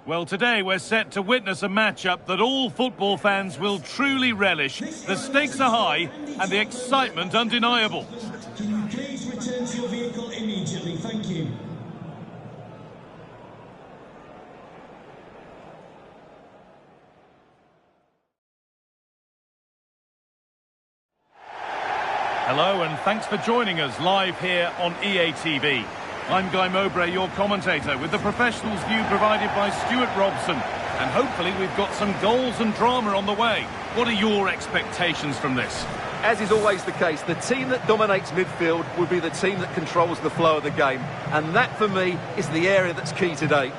Well, today we're set to witness a matchup that all football fans will truly relish. The stakes are high and the excitement undeniable. Can you please return to your vehicle immediately? Thank you. Hello and thanks for joining us live here on EA TV. I'm Guy Mowbray, your commentator, with the professionals' view provided by Stuart Robson. And hopefully we've got some goals and drama on the way. What are your expectations from this? As is always the case, the team that dominates midfield will be the team that controls the flow of the game. And that, for me, is the area that's key today.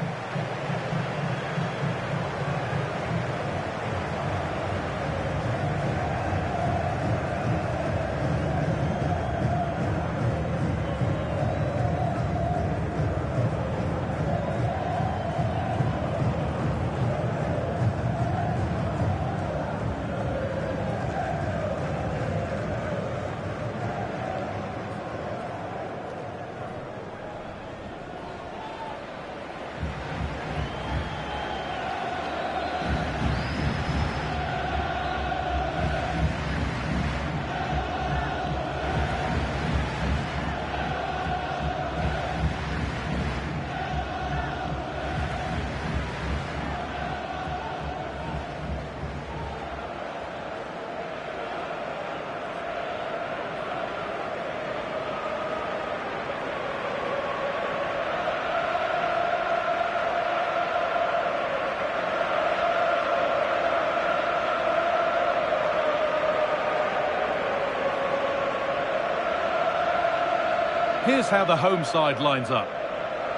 Here's how the home side lines up.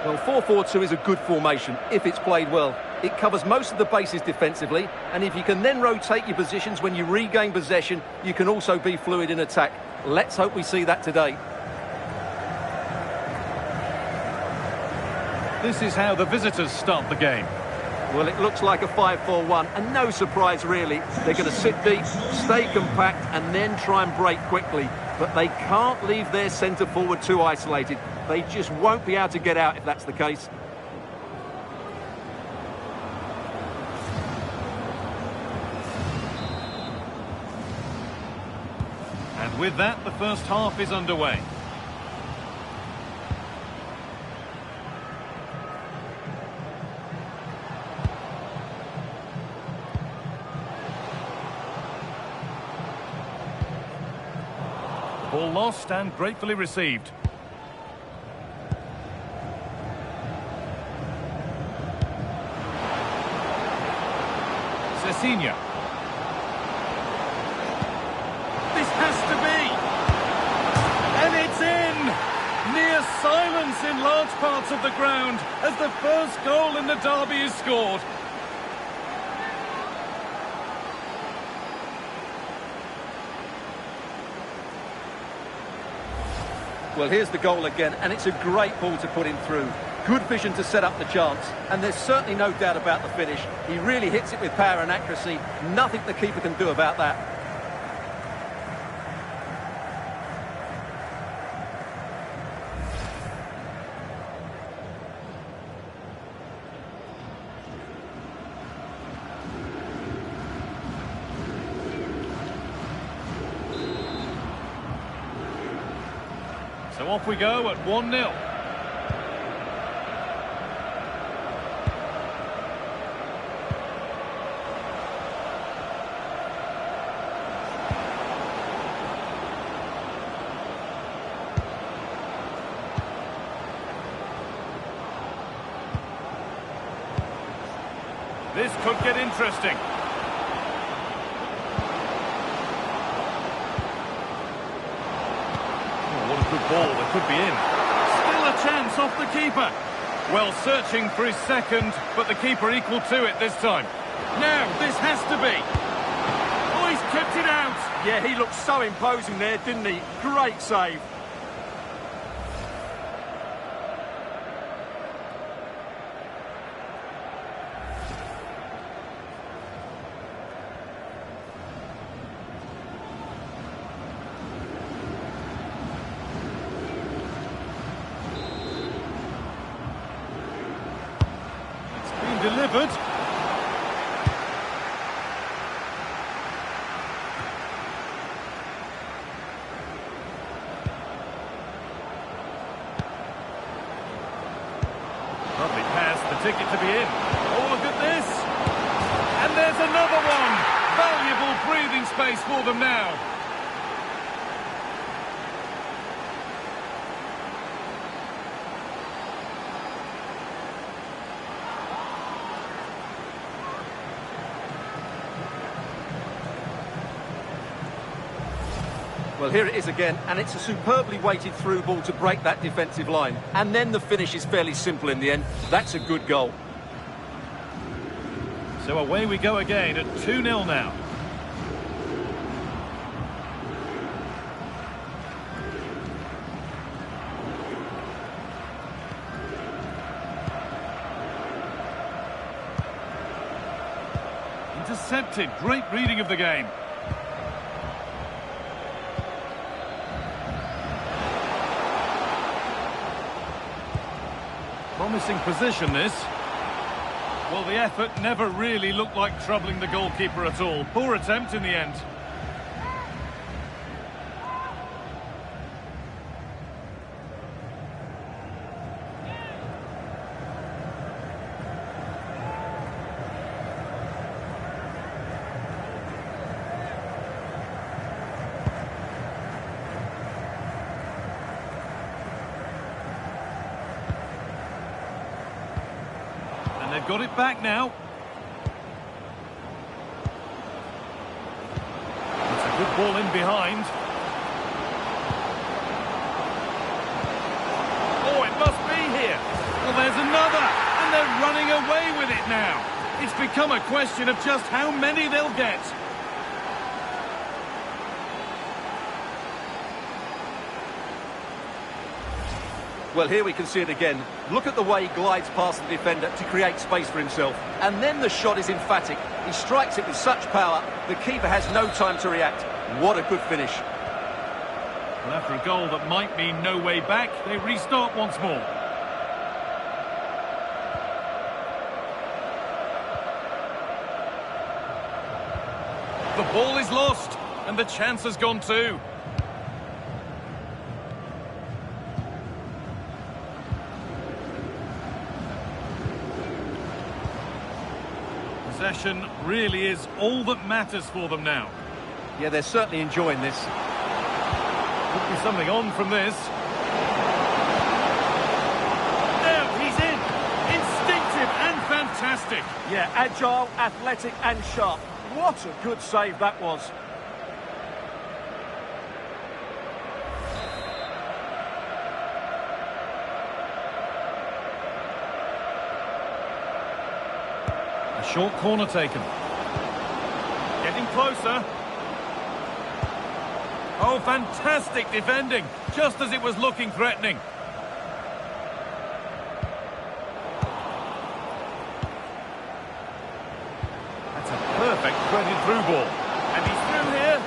Well, 4-4-2 is a good formation if it's played well. It covers most of the bases defensively, and if you can then rotate your positions when you regain possession, you can also be fluid in attack. Let's hope we see that today. This is how the visitors start the game. Well, it looks like a 5-4-1, and no surprise really. They're going to sit deep, stay compact, and then try and break quickly. But they can't leave their centre-forward too isolated. They just won't be able to get out if that's the case. And with that, the first half is underway. Ball lost and gratefully received. Cecilia. This has to be. And it's in! Near silence in large parts of the ground as the first goal in the derby is scored. Well, here's the goal again, and it's a great ball to put him through. Good vision to set up the chance, and there's certainly no doubt about the finish. He really hits it with power and accuracy. Nothing the keeper can do about that. So off we go at 1-0. This could get interesting. Good ball, that could be in. Still a chance off the keeper. Well, searching for his second, but the keeper equal to it this time. Now, this has to be. Oh, he's kept it out. Yeah, he looked so imposing there, didn't he? Great save. delivered. Lovely pass, the ticket to be in. Oh, look at this. And there's another one. Valuable breathing space for them now. Well, here it is again, and it's a superbly weighted through ball to break that defensive line. And then the finish is fairly simple in the end. That's a good goal. So away we go again at 2-0 now. Intercepted. Great reading of the game. Promising position, this. Well, the effort never really looked like troubling the goalkeeper at all. Poor attempt in the end. They've got it back now. It's a good ball in behind. Oh, it must be here. Well, there's another, and they're running away with it now. It's become a question of just how many they'll get. Well, here we can see it again. Look at the way he glides past the defender to create space for himself. And then the shot is emphatic. He strikes it with such power, the keeper has no time to react. What a good finish. Well, after a goal that might mean no way back, they restart once more. The ball is lost, and the chance has gone too. Possession really is all that matters for them now. Yeah, they're certainly enjoying this. Could be something on from this. Now he's in. Instinctive and fantastic. Yeah, agile, athletic and sharp. What a good save that was. Short corner taken. Getting closer. Oh, fantastic defending, just as it was looking threatening. That's a perfect threaded through ball. And he's through here.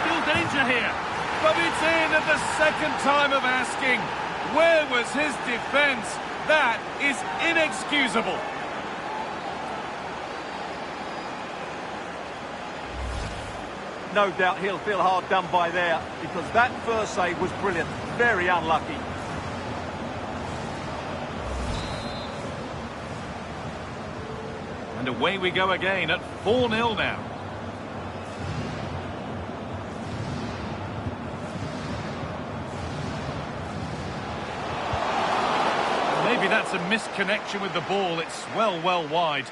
Still danger here. But it's in at the second time of asking. Where was his defence? That is inexcusable. No doubt he'll feel hard done by there, because that first save was brilliant. Very unlucky. And away we go again at 4-0 now. Maybe that's a misconnection with the ball. It's well wide.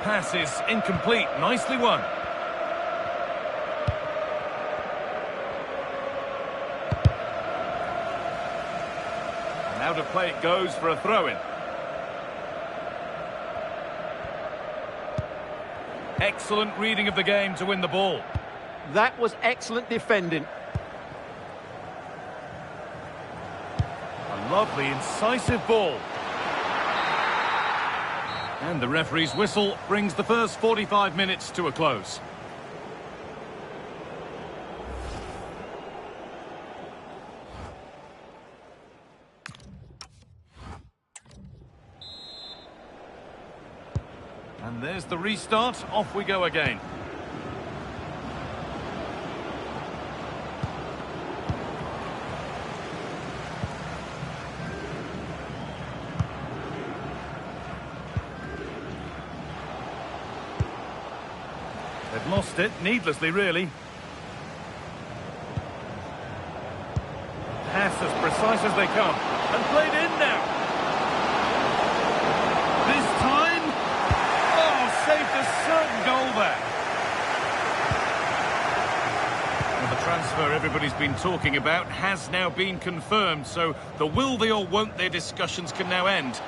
Pass is incomplete. Nicely won. And out of play it goes for a throw-in. Excellent reading of the game to win the ball. That was excellent defending. A lovely, incisive ball. And the referee's whistle brings the first 45 minutes to a close. And there's the restart. Off we go again. They've lost it, needlessly, really. Pass as precise as they come. And played in now. This time... Oh, saved a certain goal there. Well, the transfer everybody's been talking about has now been confirmed, so the will they or won't they discussions can now end.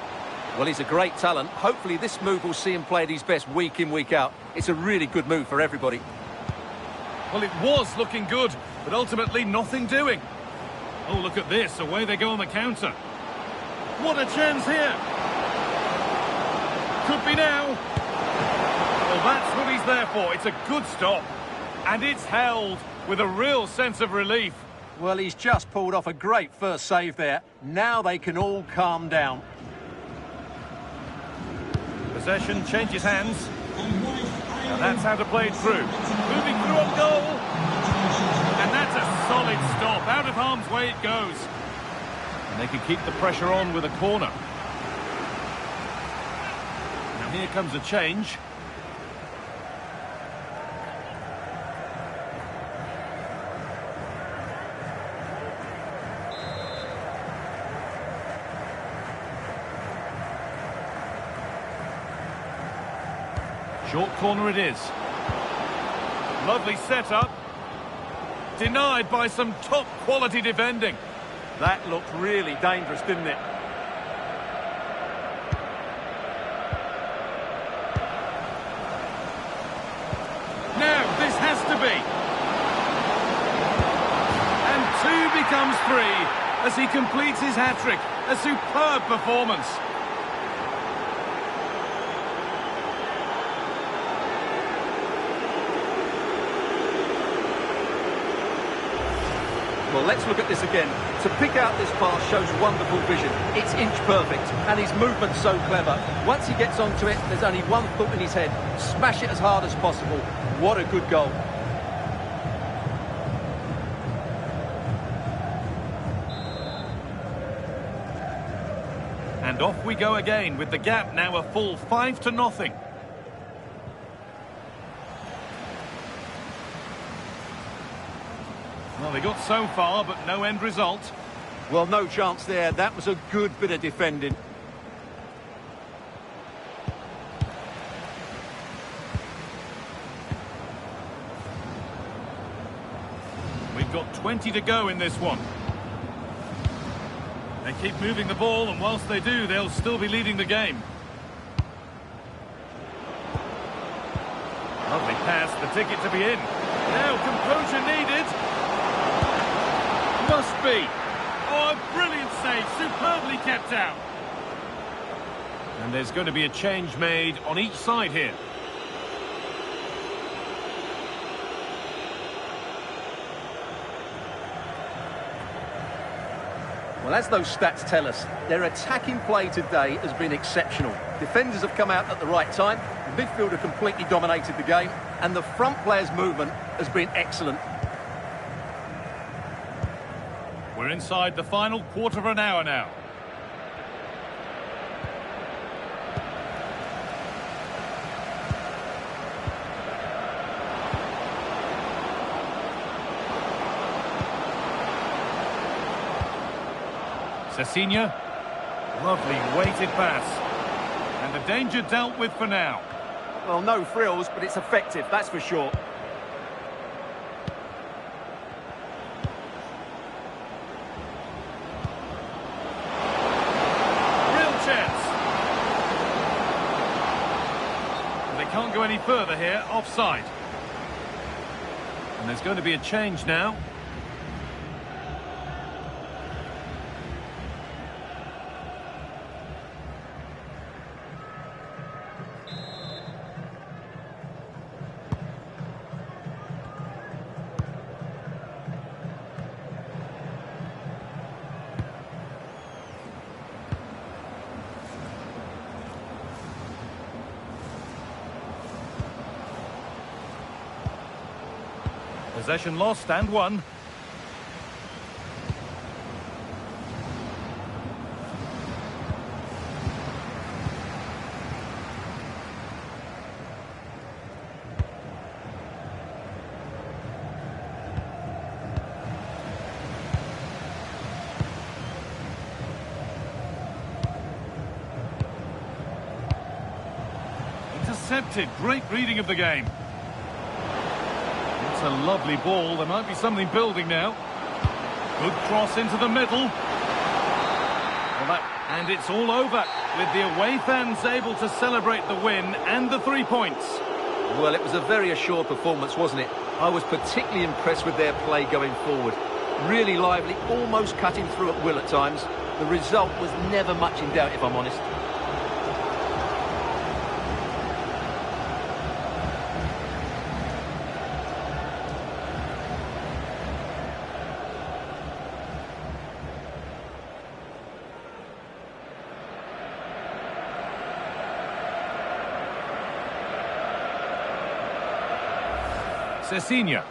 Well, he's a great talent. Hopefully this move will see him play at his best week in, week out. It's a really good move for everybody. Well, it was looking good, but ultimately nothing doing. Oh, look at this. Away they go on the counter. What a chance here. Could be now. Well, that's what he's there for. It's a good stop. And it's held with a real sense of relief. Well, he's just pulled off a great first save there. Now they can all calm down. Possession changes hands. Now that's how to play it through. Moving through on goal. And that's a solid stop. Out of harm's way it goes. And they can keep the pressure on with a corner. Now here comes a change. Short corner it is. Lovely setup. Denied by some top quality defending. That looked really dangerous, didn't it? Now this has to be. And two becomes three as he completes his hat-trick. A superb performance. Well, let's look at this again. To pick out this pass shows wonderful vision. It's inch perfect, and his movement's so clever. Once he gets onto it, there's only one thought in his head. Smash it as hard as possible. What a good goal. And off we go again, with the gap now a full 5-0. Well, they got so far, but no end result. Well, no chance there. That was a good bit of defending. We've got 20 to go in this one. They keep moving the ball, and whilst they do, they'll still be leading the game. Lovely pass, the ticket to be in. Now composure needed. Must be. Oh, a brilliant save, superbly kept out. And there's going to be a change made on each side here. Well, as those stats tell us, their attacking play today has been exceptional. Defenders have come out at the right time, the midfielder completely dominated the game, and the front player's movement has been excellent. We're inside the final quarter of an hour now. Cecilia, lovely weighted pass. And the danger dealt with for now. Well, no frills, but it's effective, that's for sure. Can't go any further here, offside. And there's going to be a change now. Possession lost and won. Intercepted. Great reading of the game. It's a lovely ball. There might be something building now. Good cross into the middle. And it's all over, with the away fans able to celebrate the win and the 3 points. Well, it was a very assured performance, wasn't it? I was particularly impressed with their play going forward. Really lively, almost cutting through at will at times. The result was never much in doubt, if I'm honest. Cecilia.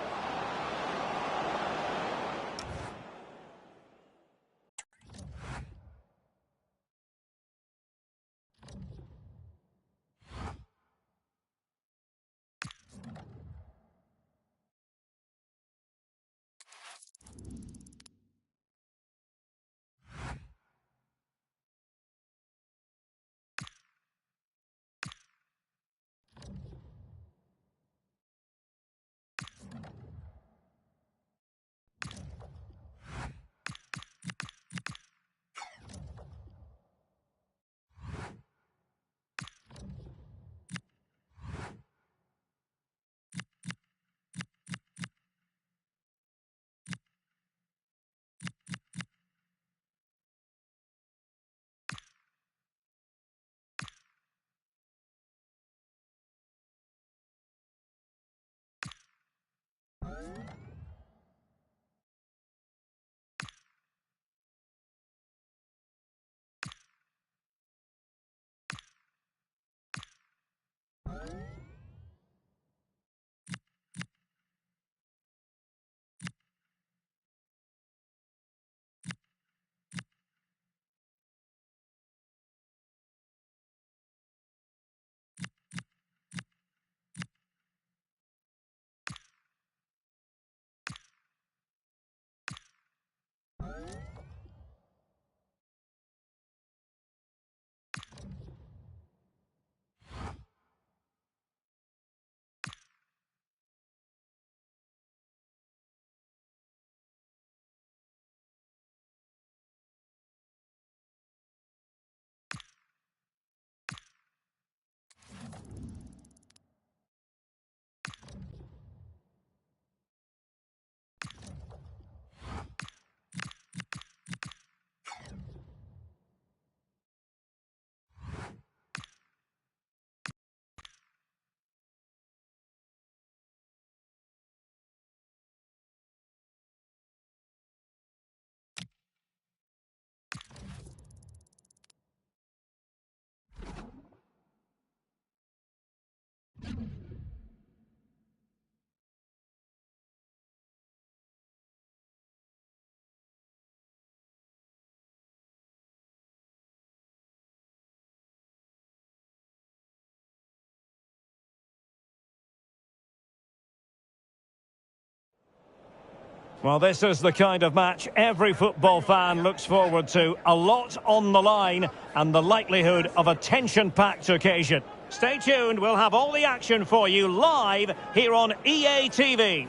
Well, this is the kind of match every football fan looks forward to. A lot on the line and the likelihood of a tension-packed occasion. Stay tuned, we'll have all the action for you live here on EA TV.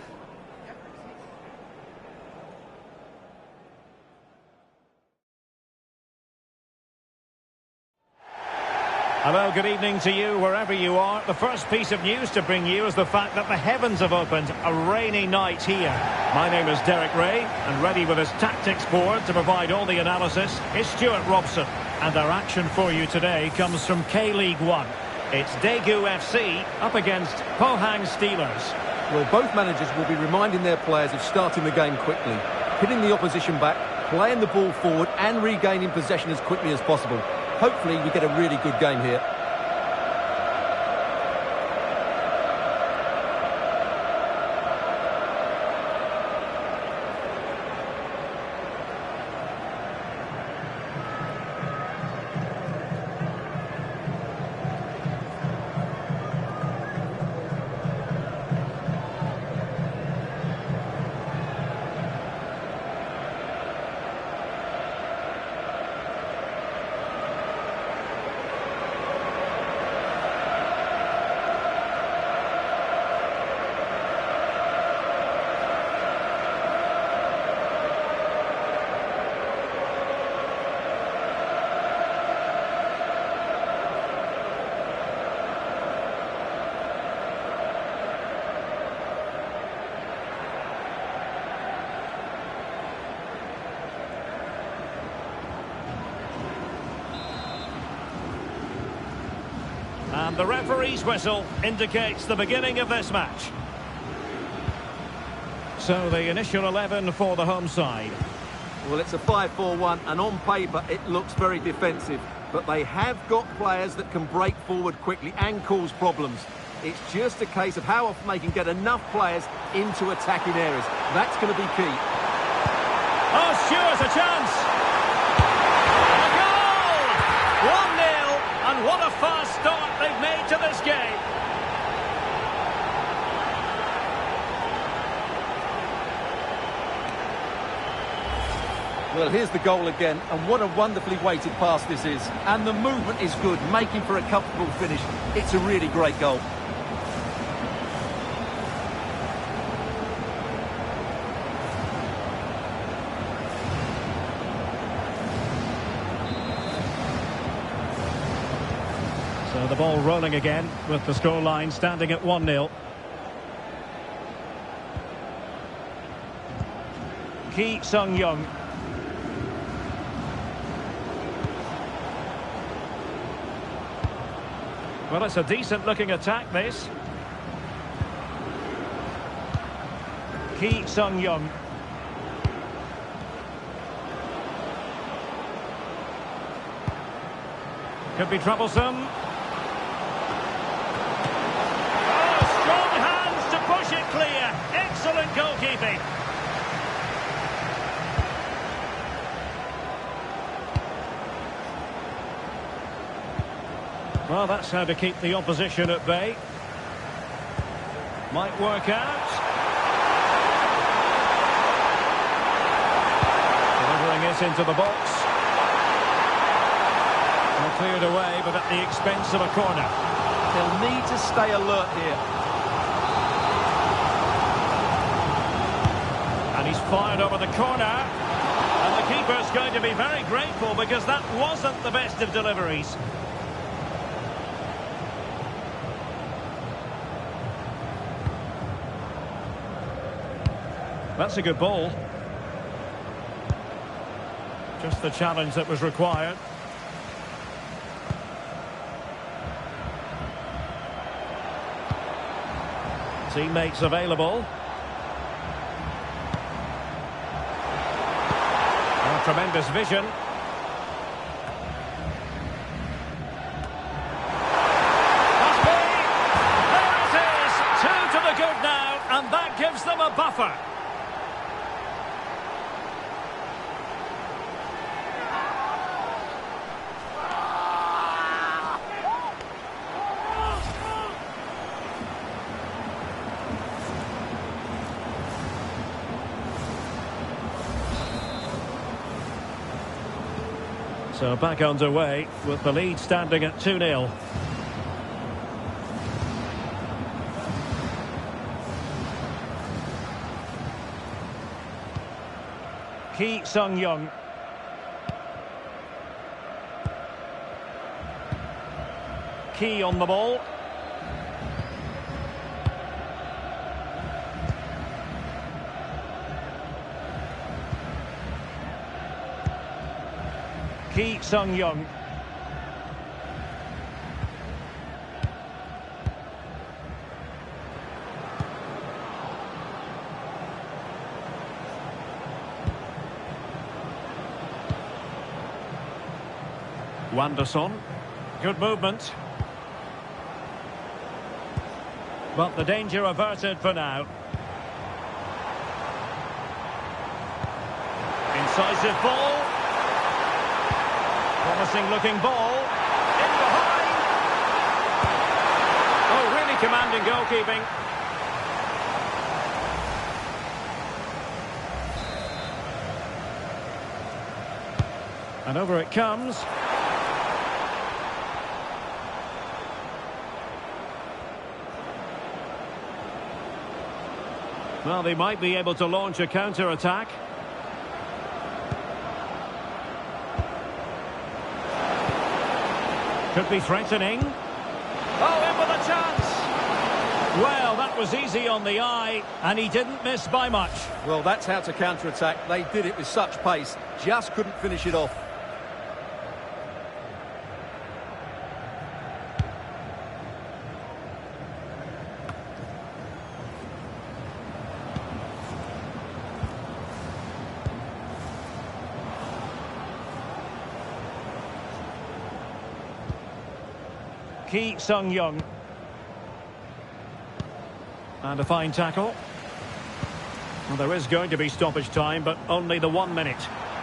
Hello, good evening to you wherever you are. The first piece of news to bring you is the fact that the heavens have opened. A rainy night here. My name is Derek Ray, and ready with his tactics board to provide all the analysis is Stuart Robson. And our action for you today comes from K-League 1. It's Daegu FC up against Pohang Steelers. Well, both managers will be reminding their players of starting the game quickly, hitting the opposition back, playing the ball forward and regaining possession as quickly as possible. Hopefully we get a really good game here. And the referee's whistle indicates the beginning of this match. So the initial 11 for the home side. Well, it's a 5-4-1, and on paper it looks very defensive. But they have got players that can break forward quickly and cause problems. It's just a case of how often they can get enough players into attacking areas. That's going to be key. Oh, Stewart's a chance! A goal! 1-0, and what a fast start they've made to this game. Well, here's the goal again, and what a wonderfully weighted pass this is. And the movement is good, making for a comfortable finish. It's a really great goal. So the ball rolling again, with the scoreline standing at 1-0. Ki Sung-young. Well, it's a decent-looking attack, this. Ki Sung-young. Could be troublesome. Oh, strong hands to push it clear. Excellent goalkeeping. Well, that's how to keep the opposition at bay. Might work out. Delivering it into the box. Well, cleared away, but at the expense of a corner. They'll need to stay alert here. And he's fired over the corner. And the keeper's going to be very grateful because that wasn't the best of deliveries. That's a good ball. Just the challenge that was required. Teammates available. Oh, tremendous vision. Must be. There it is. 2 to the good now, and that gives them a buffer. So back underway with the lead standing at 2-0. Ki Sung-young. Ki on the ball. Ki Sung-young. Wanderson. Good movement. But the danger averted for now. Incisive ball. Promising looking ball. In behind. Oh, really commanding goalkeeping. And over it comes. Well, they might be able to launch a counter-attack. Could be threatening. Oh, in with a chance! Well, that was easy on the eye, and he didn't miss by much. Well, that's how to counter-attack. They did it with such pace, just couldn't finish it off. Ki Sung-young. And a fine tackle. Well, there is going to be stoppage time, but only the 1 minute.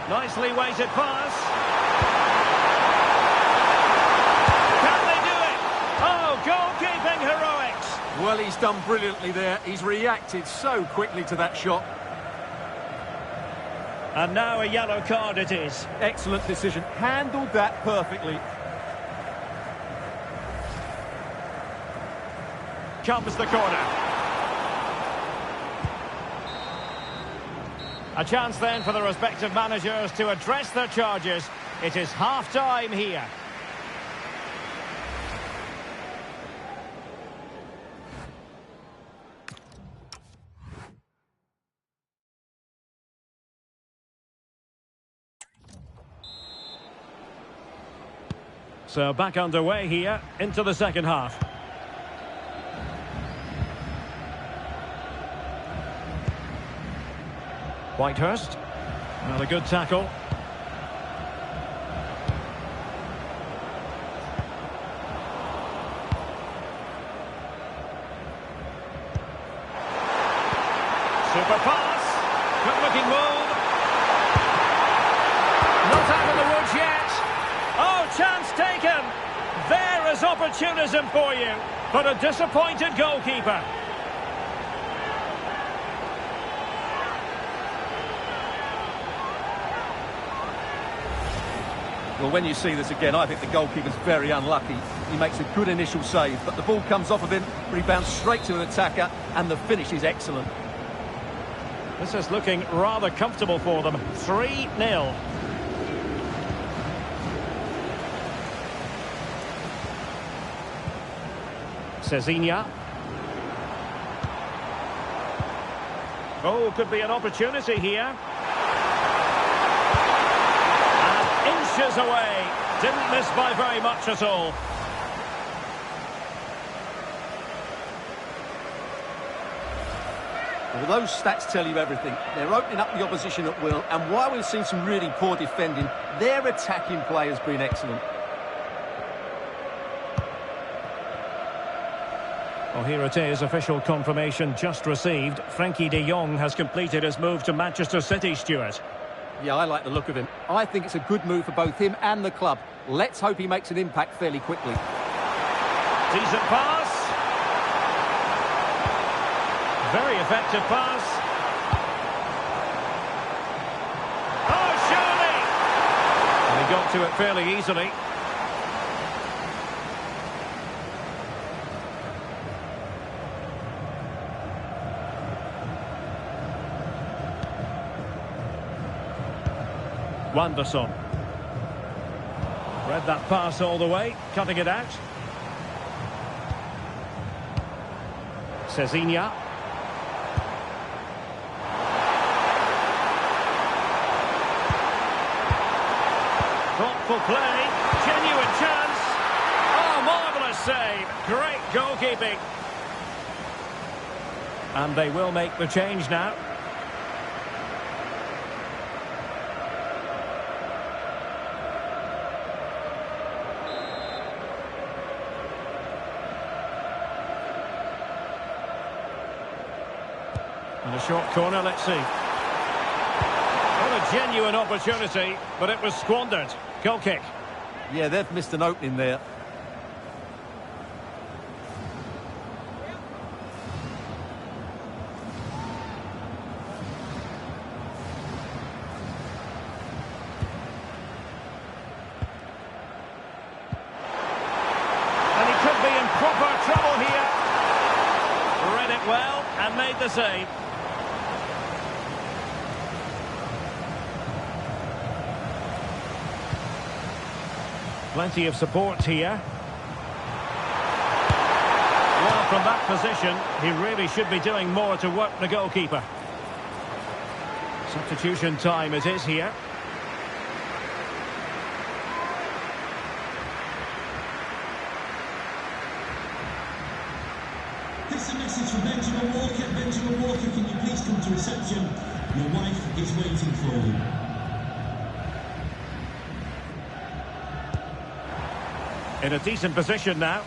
Nicely weighted pass. Can they do it? Oh, goalkeeping heroics. Well, he's done brilliantly there. He's reacted so quickly to that shot. And now a yellow card it is. Excellent decision. Handled that perfectly. Comes the corner. A chance then for the respective managers to address their charges. It is half-time here. So back underway here into the second half. Whitehurst. Another good tackle. Super pass. Good looking move. Not out of the woods yet. Oh, chance taken. There is opportunism for you. But a disappointed goalkeeper. Well, when you see this again, I think the goalkeeper's very unlucky. He makes a good initial save, but the ball comes off of him, rebounds straight to an attacker, and the finish is excellent. This is looking rather comfortable for them. 3-0. Cezinha. Oh, could be an opportunity here. Inches away. Didn't miss by very much at all. Well, those stats tell you everything. They're opening up the opposition at will, and while we've seen some really poor defending, their attacking play has been excellent. Well, here it is, official confirmation just received. Frankie de Jong has completed his move to Manchester City, Stuart. Yeah, I like the look of him. I think it's a good move for both him and the club. Let's hope he makes an impact fairly quickly. Decent pass. Very effective pass. Oh, surely! And he got to it fairly easily. Wanderson. Read that pass all the way, cutting it out. Cezinha. Thoughtful play, genuine chance. Oh, marvellous save. Great goalkeeping. And they will make the change now. And a short corner, let's see. What a genuine opportunity, but it was squandered. Goal kick. Yeah, they've missed an opening there. And he could be in proper trouble here. Read it well and made the save. Plenty of support here. Well, from that position, he really should be doing more to work the goalkeeper. Substitution time it is here. This is a message from Benjamin Walker. Benjamin Walker, can you please come to reception? Your wife is waiting for you. In a decent position now.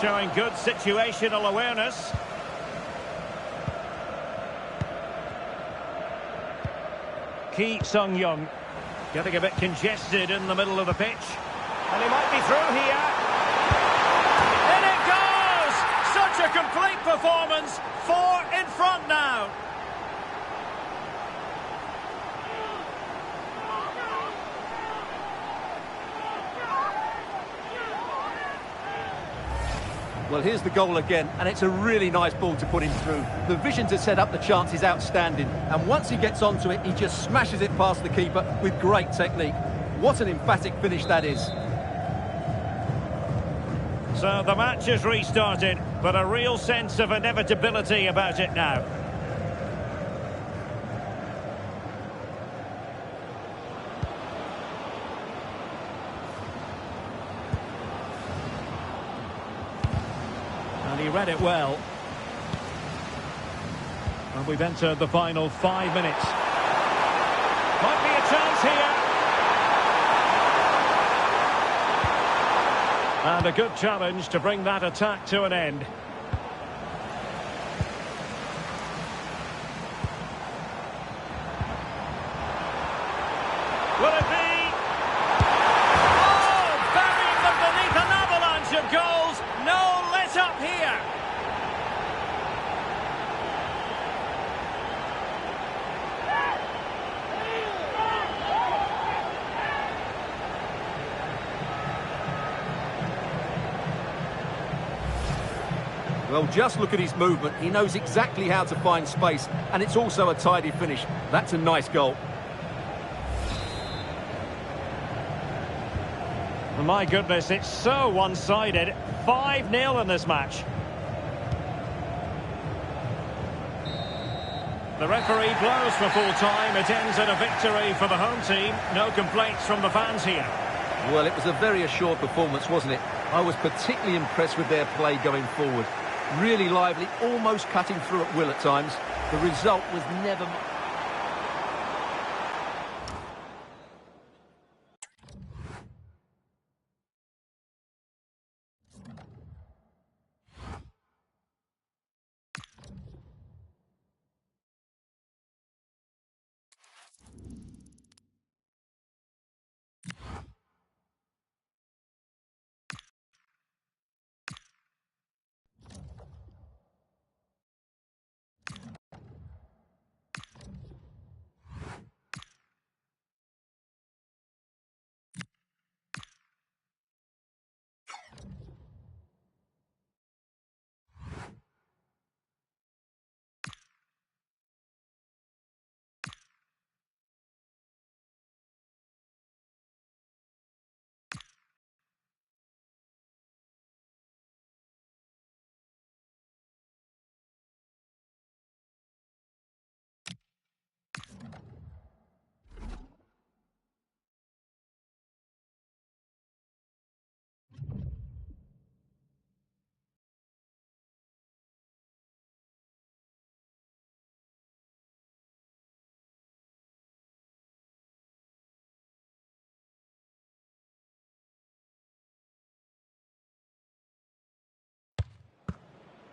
showing good situational awareness. Ki Sung-young getting a bit congested in the middle of the pitch. And he might be through here. In it goes! Such a complete performance. 4 in front now. Well, here's the goal again, and it's a really nice ball to put him through. The vision to set up the chance is outstanding, and once he gets onto it, he just smashes it past the keeper with great technique. What an emphatic finish that is. So the match is restarted, but a real sense of inevitability about it now. And he read it well. And we've entered the final 5 minutes. Might be a chance here. And a good challenge to bring that attack to an end. Will it be? Oh, buried them beneath an avalanche of goals. No let up here. Well, just look at his movement. He knows exactly how to find space, and it's also a tidy finish. That's a nice goal. My goodness, it's so one-sided. 5-0 in this match. The referee blows for full time. It ends in a victory for the home team. No complaints from the fans here. Well, it was a very assured performance, wasn't it? I was particularly impressed with their play going forward. Really lively, almost cutting through at will at times. The result was never...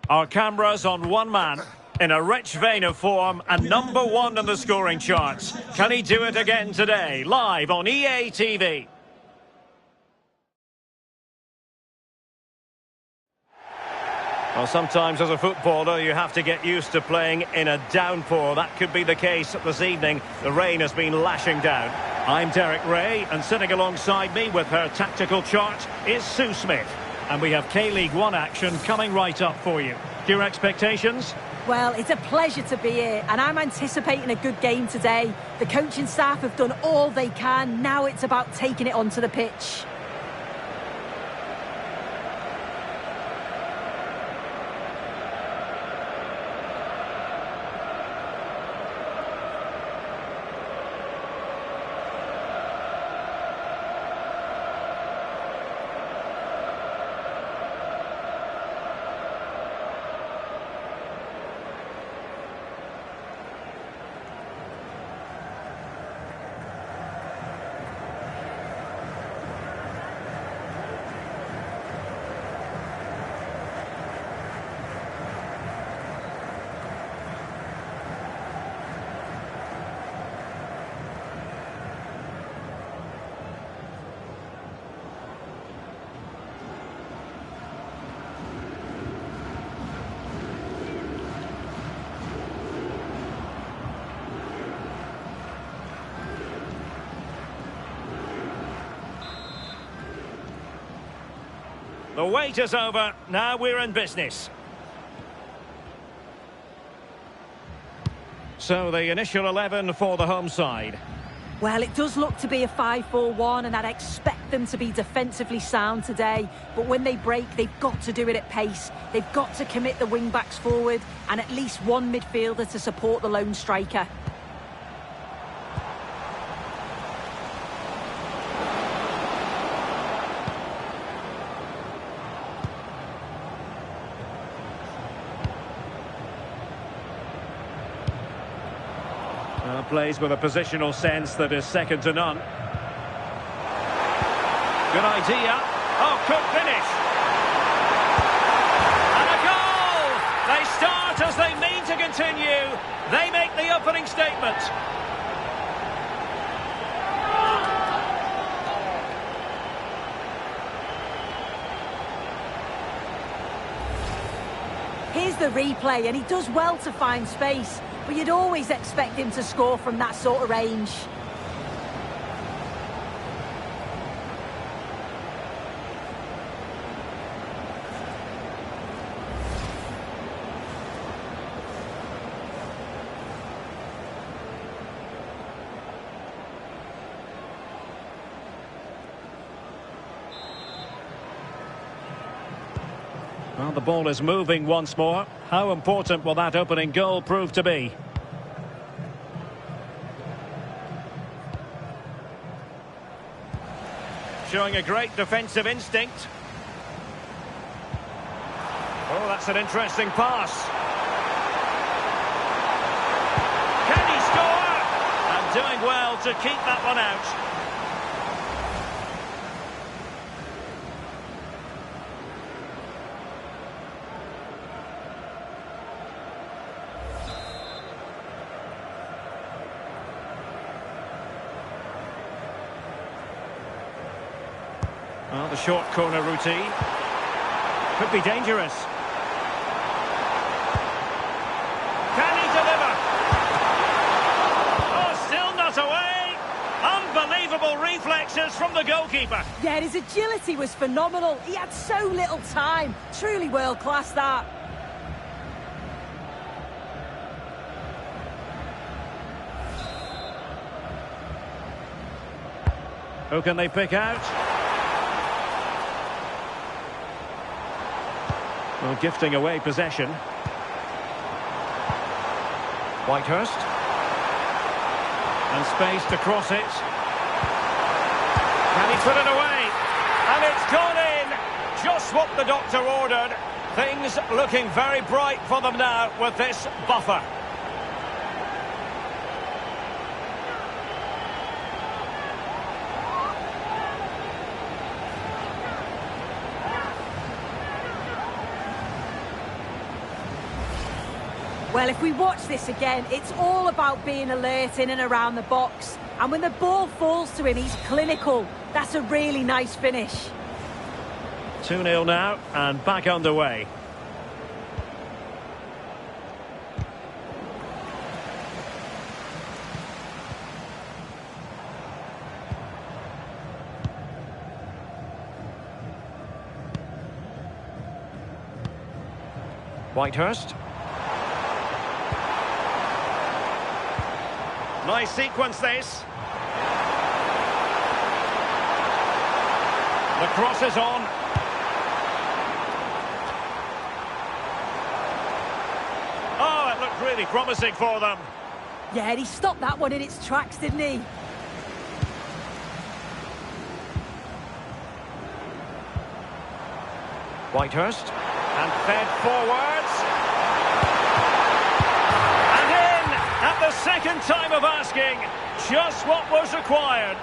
Our cameras on one man, in a rich vein of form and #1 in the scoring charts. Can he do it again today? Live on EA TV. Well, sometimes as a footballer you have to get used to playing in a downpour. That could be the case this evening. The rain has been lashing down. I'm Derek Ray, and sitting alongside me with her tactical chart is Sue Smith. And we have K-League 1 action coming right up for you. Your expectations? Well, it's a pleasure to be here, and I'm anticipating a good game today. The coaching staff have done all they can. Now it's about taking it onto the pitch. The wait is over. Now we're in business. So the initial 11 for the home side. Well, it does look to be a 5-4-1, and I'd expect them to be defensively sound today. But when they break, they've got to do it at pace. They've got to commit the wing-backs forward and at least one midfielder to support the lone striker. Plays with a positional sense that is second to none. Good idea. Oh, could finish. And a goal! They start as they mean to continue. They make the opening statement. Here's the replay, and he does well to find space. But you'd always expect him to score from that sort of range. Well, the ball is moving once more. How important will that opening goal prove to be? Showing a great defensive instinct. Oh, that's an interesting pass. Can he score? And doing well to keep that one out. Well, the short corner routine could be dangerous. Can he deliver? Oh, still not away. Unbelievable reflexes from the goalkeeper. Yeah, his agility was phenomenal. He had so little time. Truly world class, that. Who can they pick out? Well, gifting away possession. Whitehurst. And space to cross it. Can he put it away? And it's gone in! Just what the doctor ordered. Things looking very bright for them now with this buffer. Well, if we watch this again, it's all about being alert in and around the box. And when the ball falls to him, he's clinical. That's a really nice finish. 2-0 now, and back underway. Whitehurst. Nice sequence, this. The cross is on. Oh, it looked really promising for them. Yeah, and he stopped that one in its tracks, didn't he? Whitehurst. And fed forwards. And in at the second time of asking. Just what was required.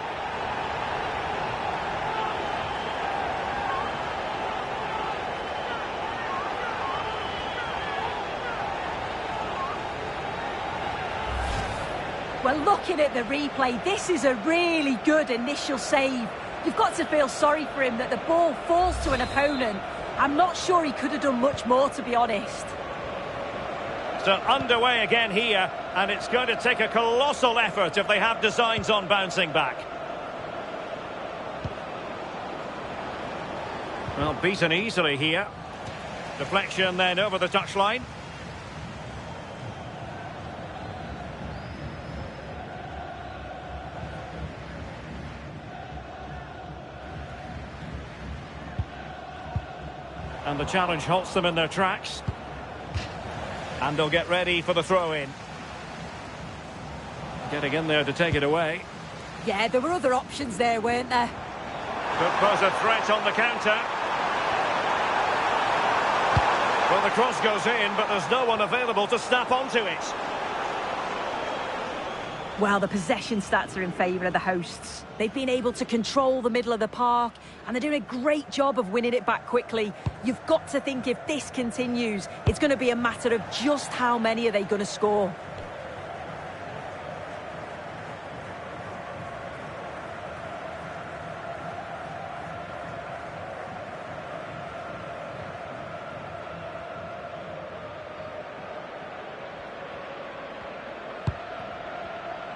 Well, looking at the replay, this is a really good initial save. You've got to feel sorry for him that the ball falls to an opponent. I'm not sure he could have done much more, to be honest. So underway again here, and it's going to take a colossal effort if they have designs on bouncing back. Well, beaten easily here. Deflection then over the touchline. And the challenge halts them in their tracks. And they'll get ready for the throw-in. Getting in there to take it away. Yeah, there were other options there, weren't there? Could pose a threat on the counter. Well, the cross goes in, but there's no one available to snap onto it. Well, the possession stats are in favour of the hosts. They've been able to control the middle of the park, and they're doing a great job of winning it back quickly. You've got to think if this continues, it's going to be a matter of just how many are they going to score.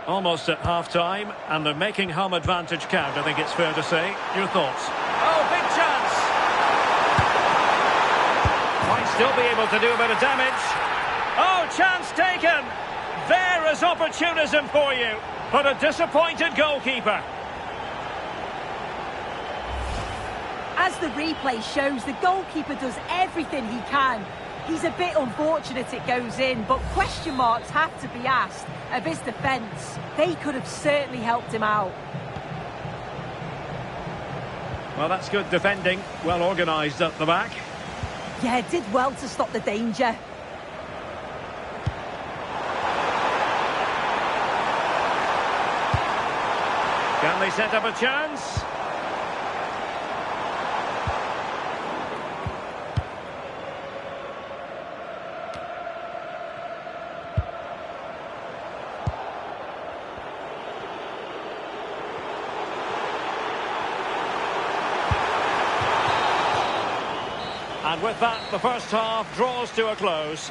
Almost at half-time, and they're making home advantage count, I think it's fair to say. Your thoughts? Oh, big chance! Might still be able to do a bit of damage. Oh, chance taken! There is opportunism for you, but a disappointed goalkeeper. As the replay shows, the goalkeeper does everything he can. He's a bit unfortunate it goes in, but question marks have to be asked of his defence. They could have certainly helped him out. Well, that's good defending. Well organised at the back. Yeah, did well to stop the danger. Can they set up a chance? And with that, the first half draws to a close.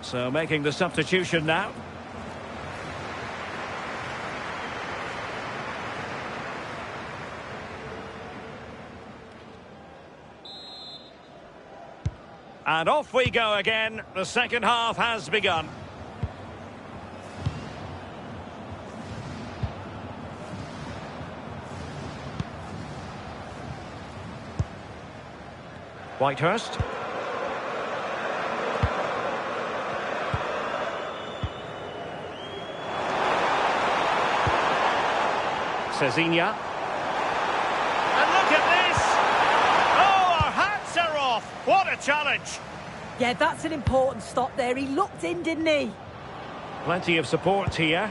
So making the substitution now. And off we go again. The second half has begun. Whitehurst. Cezinha. And look at this! Oh, our hats are off! What a challenge! Yeah, that's an important stop there. He looked in, didn't he? Plenty of support here.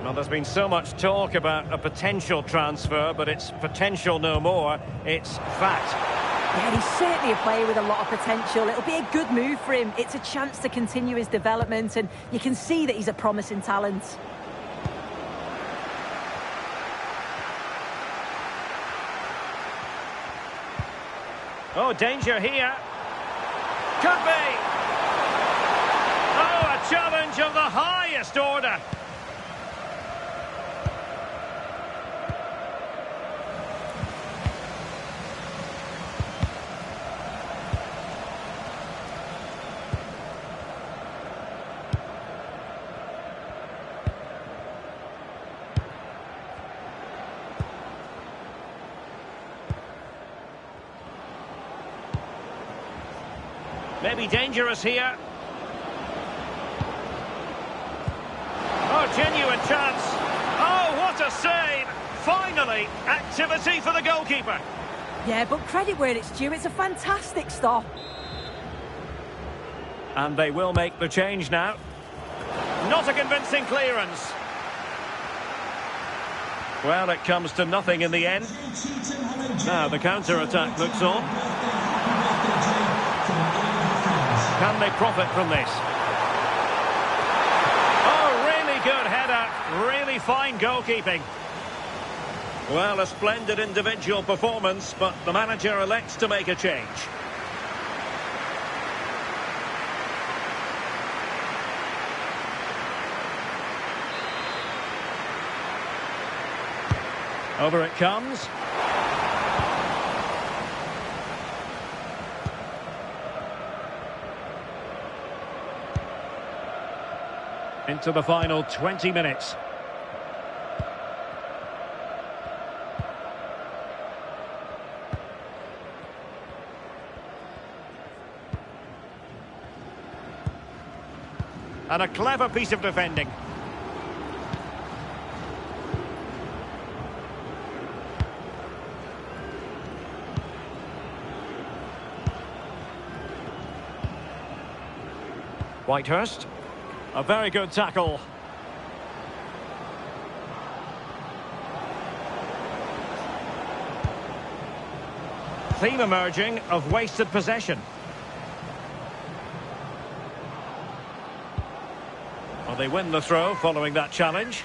Well, there's been so much talk about a potential transfer, but it's potential no more. It's fact. Yeah, he's certainly a player with a lot of potential. It'll be a good move for him. It's a chance to continue his development, and you can see that he's a promising talent. Oh, danger here. Could be. Oh, a challenge of the highest order. Maybe dangerous here. Oh, genuine chance. Oh, what a save. Finally, activity for the goalkeeper. Yeah, but credit where it's due. It's a fantastic stop. And they will make the change now. Not a convincing clearance. Well, it comes to nothing in the end. Now the counter-attack looks on. Can they profit from this? Oh, really good header. header. Really fine goalkeeping. Well, a splendid individual performance, but the manager elects to make a change. Over it comes. Into the final 20 minutes. And a clever piece of defending. Whitehurst. A very good tackle. Theme emerging of wasted possession. Well, they win the throw following that challenge.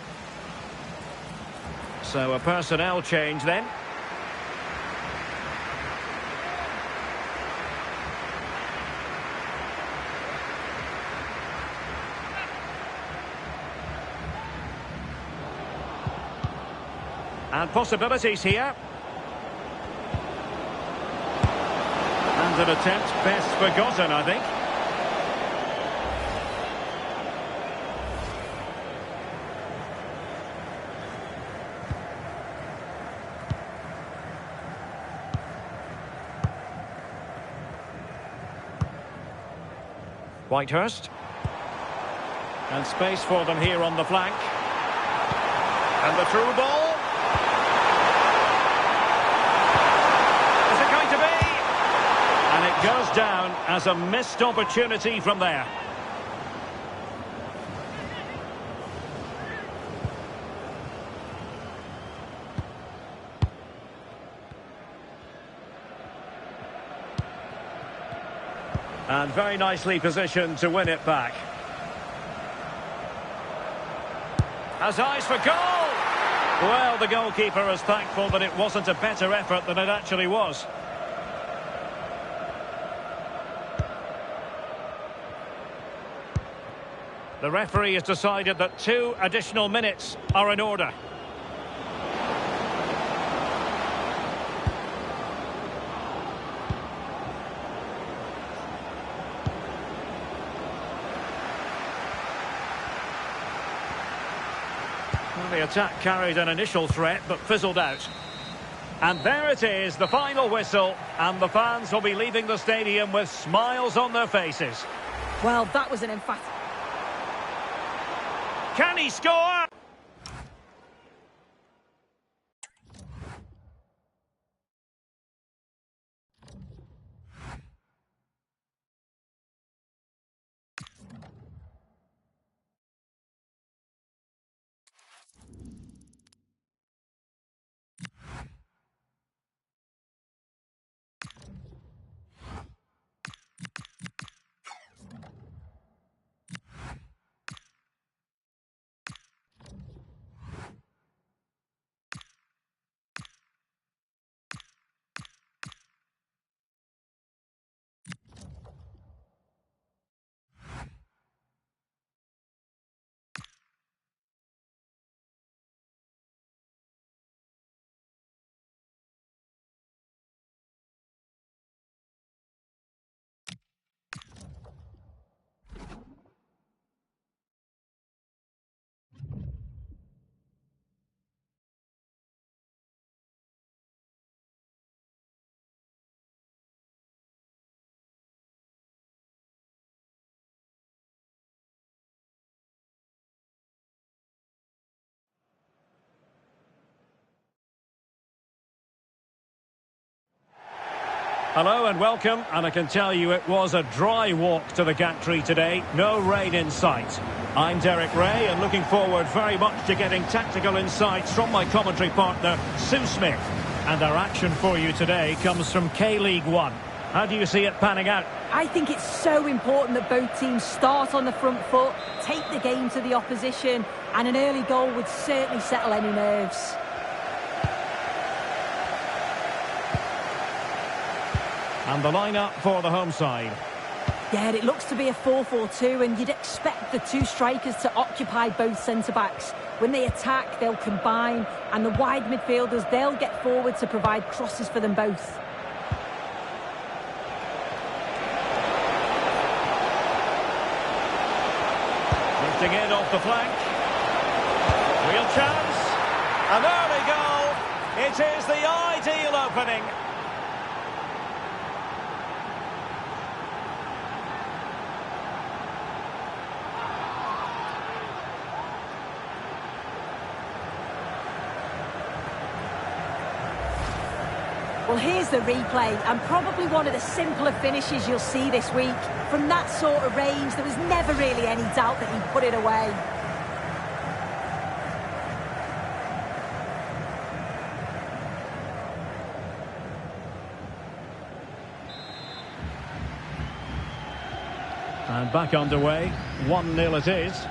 So a personnel change then. And possibilities here. And an attempt best forgotten, I think. Whitehurst. And space for them here on the flank. And the through ball. Goes down as a missed opportunity from there. And very nicely positioned to win it back. Has eyes for goal! Well, the goalkeeper is thankful that it wasn't a better effort than it actually was. The referee has decided that 2 additional minutes are in order. Well, the attack carried an initial threat but fizzled out. And there it is, the final whistle, and the fans will be leaving the stadium with smiles on their faces. Well, that was an emphatic... Can he score? Hello and welcome, and I can tell you it was a dry walk to the gantry today, no rain in sight. I'm Derek Ray and looking forward very much to getting tactical insights from my commentary partner, Sue Smith. And our action for you today comes from K-League 1. How do you see it panning out? I think it's so important that both teams start on the front foot, take the game to the opposition, and an early goal would certainly settle any nerves. And the lineup for the home side. Yeah, it looks to be a 4-4-2, and you'd expect the two strikers to occupy both centre-backs. When they attack, they'll combine, and the wide midfielders, they'll get forward to provide crosses for them both. Lifting in off the flank. Real chance. An early goal. It is the ideal opening. Well, here's the replay, and probably one of the simpler finishes you'll see this week. From that sort of range, there was never really any doubt that he'd put it away. And back underway, 1-0 it is.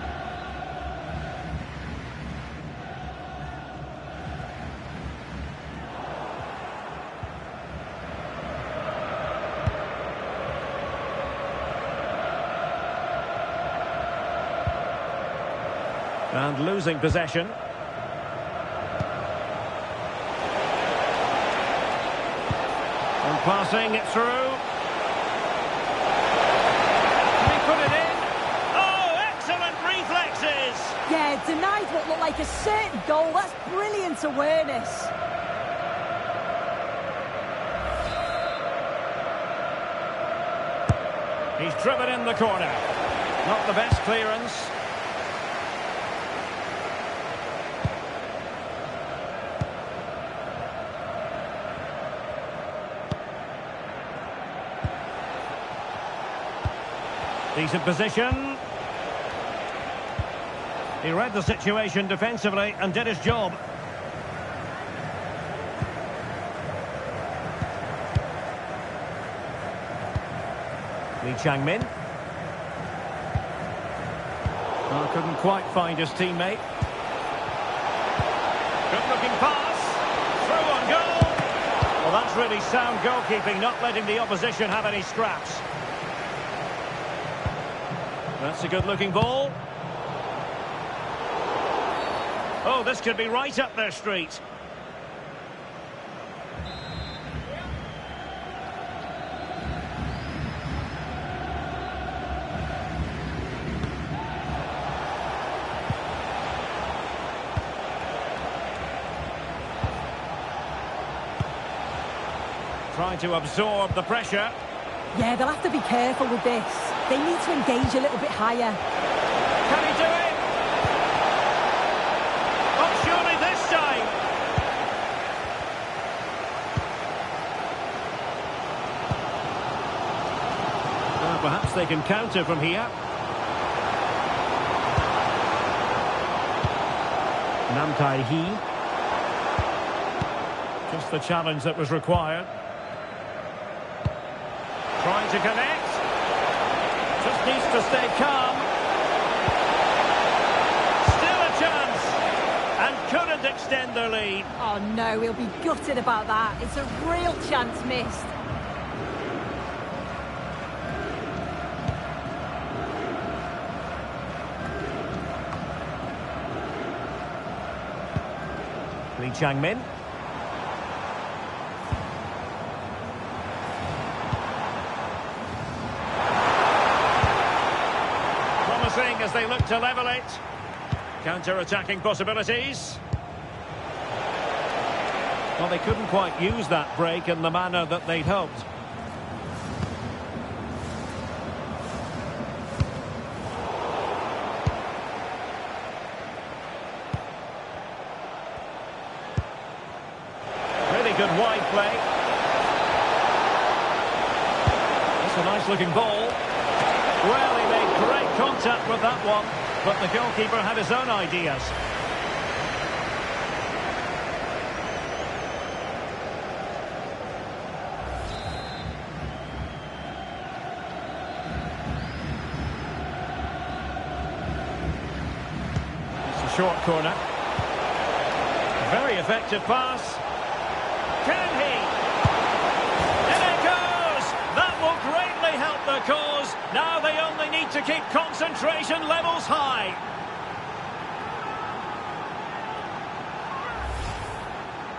And losing possession. And passing it through. Can he put it in? Oh, excellent reflexes! Yeah, denied what looked like a certain goal. That's brilliant awareness. He's driven in the corner. Not the best clearance. Decent position. He read the situation defensively and did his job. Lee Chang-min. Oh, couldn't quite find his teammate. Good looking pass. Through on goal. Well, that's really sound goalkeeping, not letting the opposition have any scraps. That's a good-looking ball. Oh, this could be right up their street. Trying to absorb the pressure. Yeah, they'll have to be careful with this. They need to engage a little bit higher. Can he do it? Not surely this time. Well, perhaps they can counter from here. Nam Tai-hee. Just the challenge that was required. Trying to connect. Just needs to stay calm. Still a chance. And couldn't extend their lead. Oh no, he'll be gutted about that. It's a real chance missed. Lee Chang-min. As they look to level it. Counter-attacking possibilities. Well, they couldn't quite use that break in the manner that they'd hoped. Really good wide play. That's a nice-looking ball. Well, he made great contact with that one, but the goalkeeper had his own ideas. short corner. Very effective pass. Can he? In it goes! That will greatly help the cause. Now they only need to keep concentration levels high.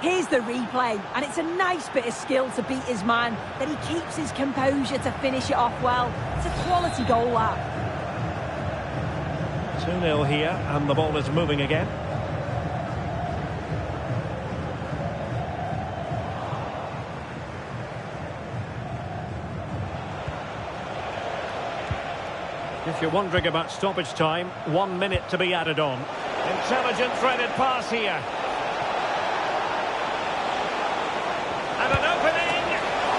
Here's the replay, and it's a nice bit of skill to beat his man, that he keeps his composure to finish it off well. It's a quality goal, that. 2-0 here, and the ball is moving again. If you're wondering about stoppage time, 1 minute to be added on. Intelligent threaded pass here. And an opening!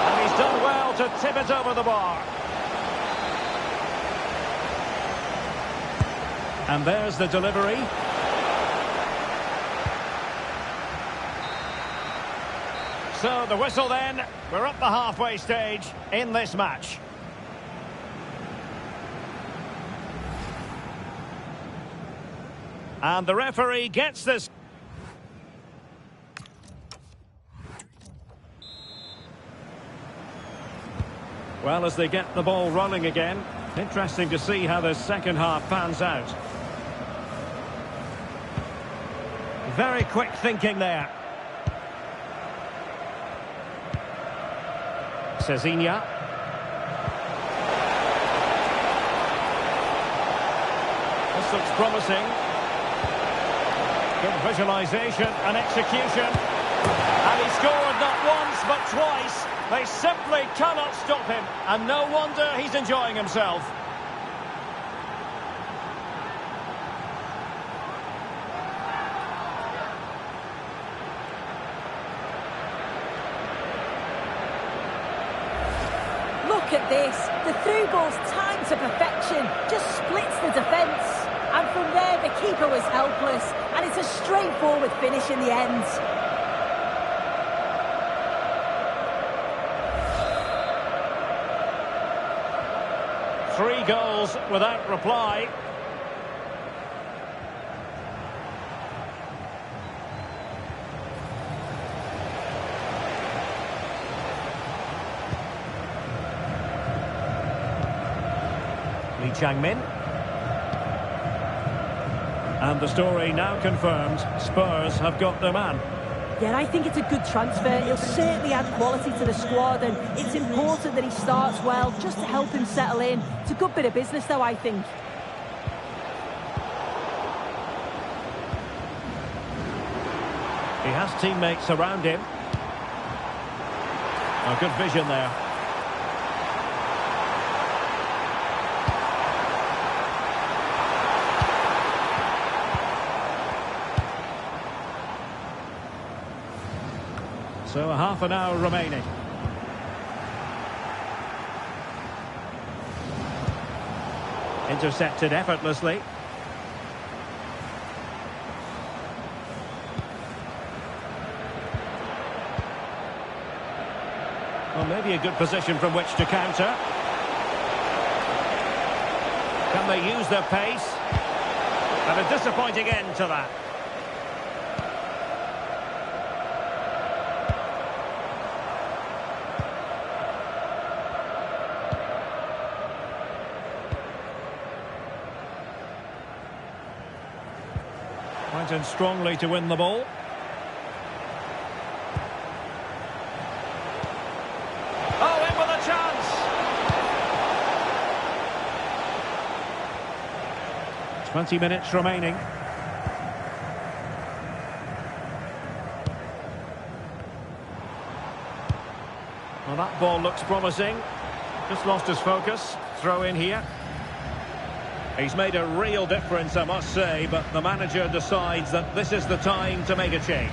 And he's done well to tip it over the bar. And there's the delivery. So the whistle then. We're up the halfway stage in this match. And the referee gets this. Well, as they get the ball rolling again, interesting to see how the second half pans out. Very quick thinking there. Cezinha. This looks promising. Good visualisation and execution. And he scored not once but twice. They simply cannot stop him. And no wonder he's enjoying himself. Look at this. The through ball's timed to perfection. Just splits the defence. And from there, the keeper was helpless. And it's a straightforward finish in the end. Three goals without reply. Lee Chang-min. And the story now confirmed. Spurs have got their man. Yeah, I think it's a good transfer. He'll certainly add quality to the squad, and it's important that he starts well, just to help him settle in. It's a good bit of business, though, I think. He has teammates around him. A good vision there. So a half an hour remaining. Intercepted effortlessly. Well, maybe a good position from which to counter. Can they use their pace? And a disappointing end to that. Went in strongly to win the ball. Oh, in with a chance! "20 minutes remaining. Well, that ball looks promising. Just lost his focus. Throw in here. He's made a real difference, I must say, but the manager decides that this is the time to make a change.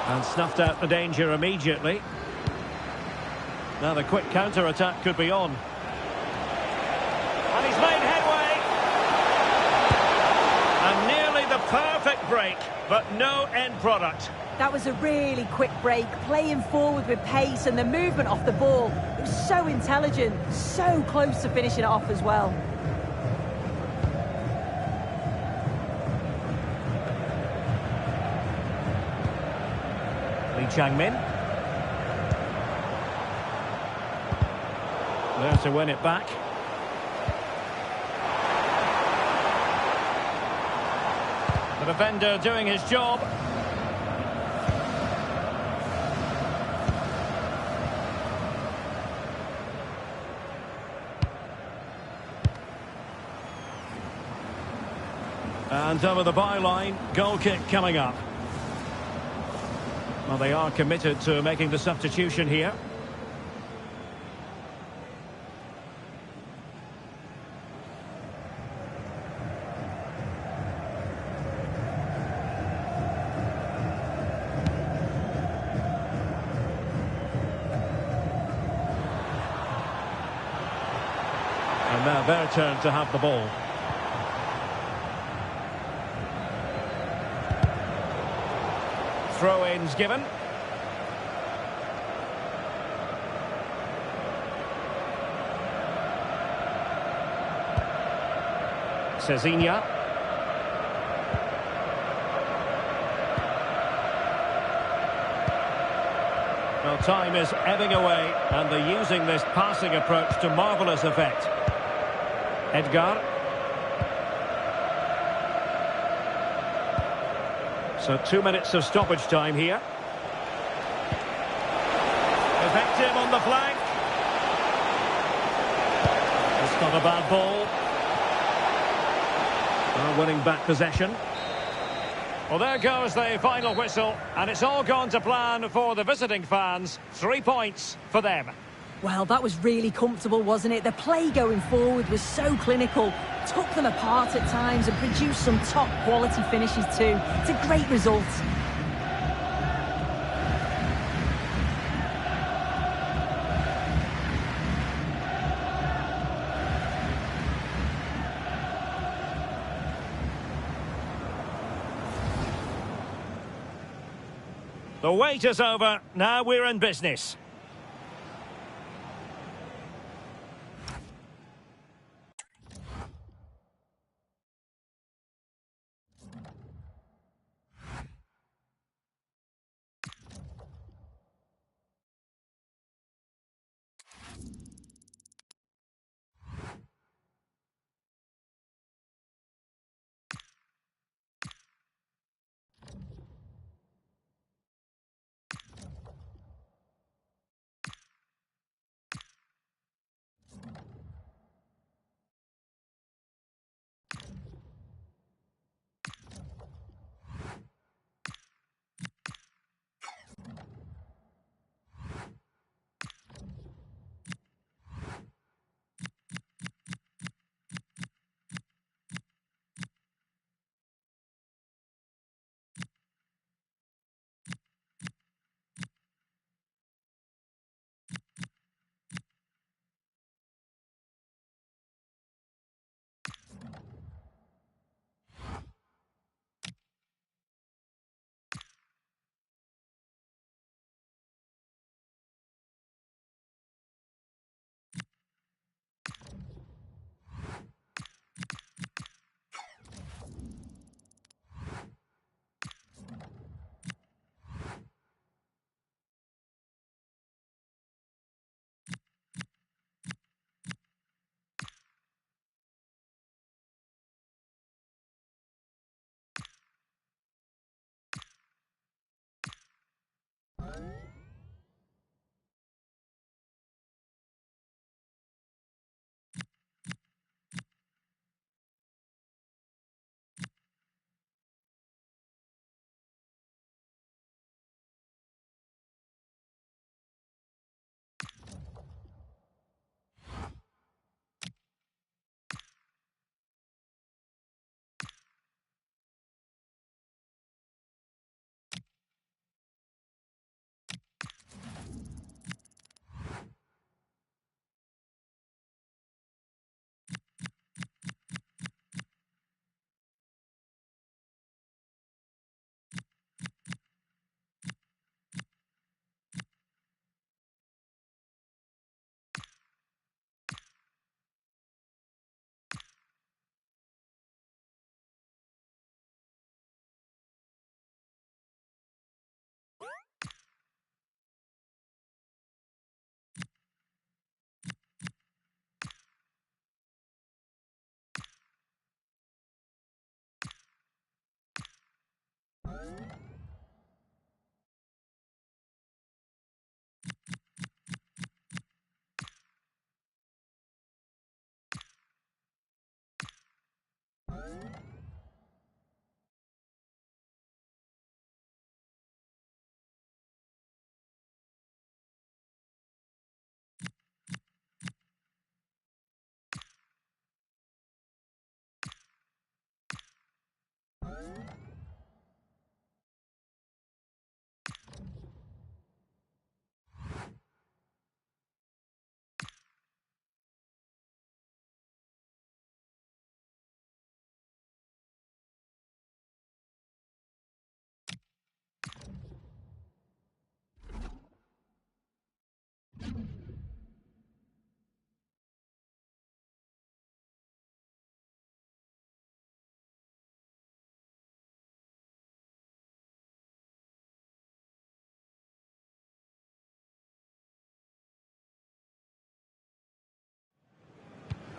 And snuffed out the danger immediately. Now the quick counter-attack could be on. And he's made headway. no end product. That was a really quick break, playing forward with pace and the movement off the ball. It was so intelligent, so close to finishing it off as well. Lee Chang-min. There to win it back. The defender doing his job. And over the byline, goal kick coming up. Well, they are committed to making the substitution here. And now their turn to have the ball. Throw-ins given. Cezinha. Well, time is ebbing away, and they're using this passing approach to marvellous effect. Edgar. So 2 minutes of stoppage time here. Effective on the flank. It's not a bad ball. Winning back possession. Well, there goes the final whistle, and it's all gone to plan for the visiting fans. 3 points for them. Well, that was really comfortable, wasn't it? The play going forward was so clinical, took them apart at times and produced some top-quality finishes too. It's a great result. The wait is over. Now we're in business.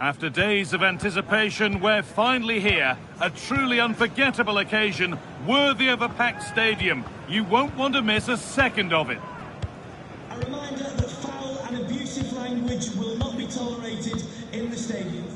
After days of anticipation, we're finally here. A truly unforgettable occasion, worthy of a packed stadium. You won't want to miss a second of it. A reminder that foul and abusive language will not be tolerated in the stadium.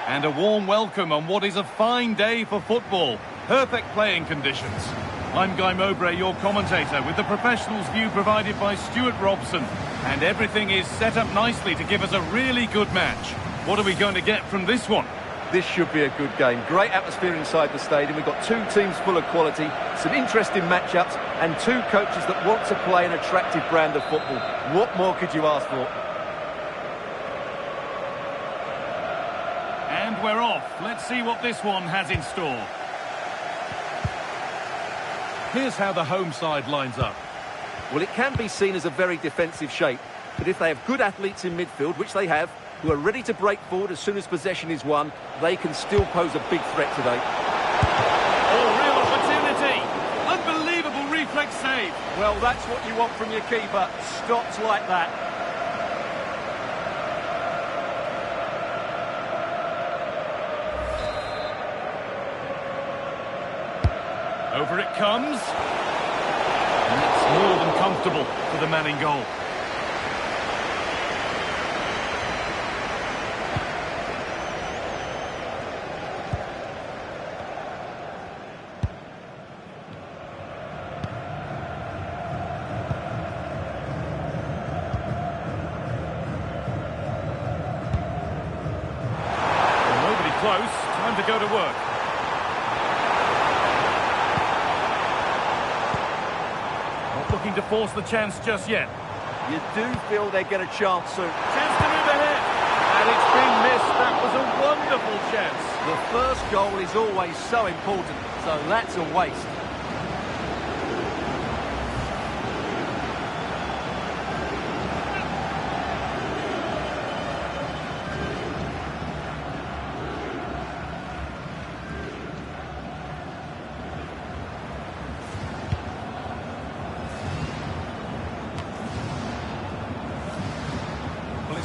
And a warm welcome on what is a fine day for football. Perfect playing conditions. I'm Guy Mowbray, your commentator, with the professionals' view provided by Stuart Robson. And everything is set up nicely to give us a really good match. What are we going to get from this one? This should be a good game. Great atmosphere inside the stadium. We've got two teams full of quality, some interesting matchups, and two coaches that want to play an attractive brand of football. What more could you ask for? And we're off. Let's see what this one has in store. Here's how the home side lines up. Well, it can be seen as a very defensive shape, but if they have good athletes in midfield, which they have, who are ready to break forward as soon as possession is won, they can still pose a big threat today. Oh, real opportunity! Unbelievable reflex save! Well, that's what you want from your keeper. Stops like that. Over it comes. And it's more than comfortable for the man in goal. Well, nobody close. Time to go to work. Looking to force the chance just yet. You do feel they get a chance soon. Chance to move ahead. And it's been missed. That was a wonderful chance. The first goal is always so important, so that's a waste.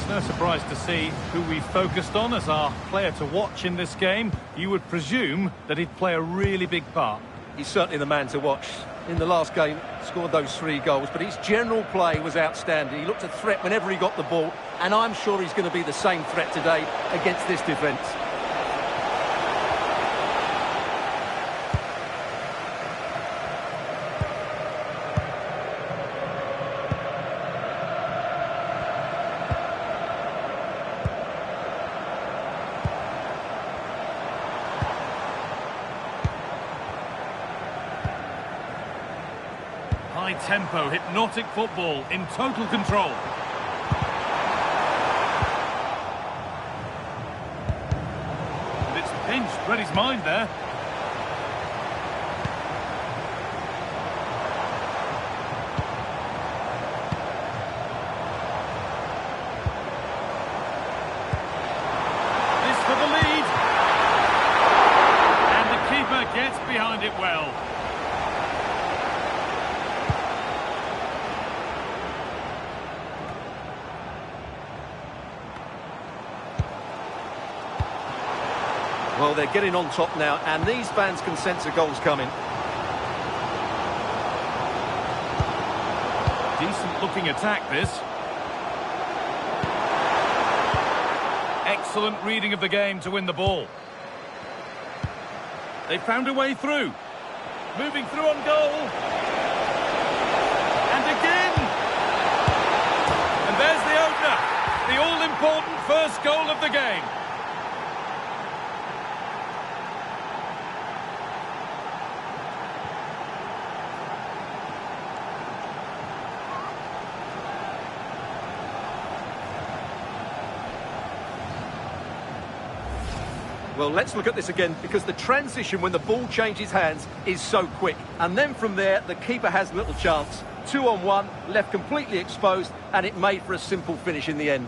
No surprise to see who we focused on as our player to watch in this game. You would presume that he'd play a really big part. He's certainly the man to watch. In the last game, scored those 3 goals, but his general play was outstanding. He looked a threat whenever he got the ball, and I'm sure he's going to be the same threat today against this defence. High tempo, hypnotic football in total control. And it's pinched, read his mind there. This for the lead. And the keeper gets behind it well. Well, they're getting on top now, and these fans can sense a goal's coming. Decent-looking attack, this. Excellent reading of the game to win the ball. They found a way through. Moving through on goal. And again. And there's the opener. The all-important first goal of the game. Well, let's look at this again, because the transition when the ball changes hands is so quick. And then from there, the keeper has little chance. 2-on-1, left completely exposed, and it made for a simple finish in the end.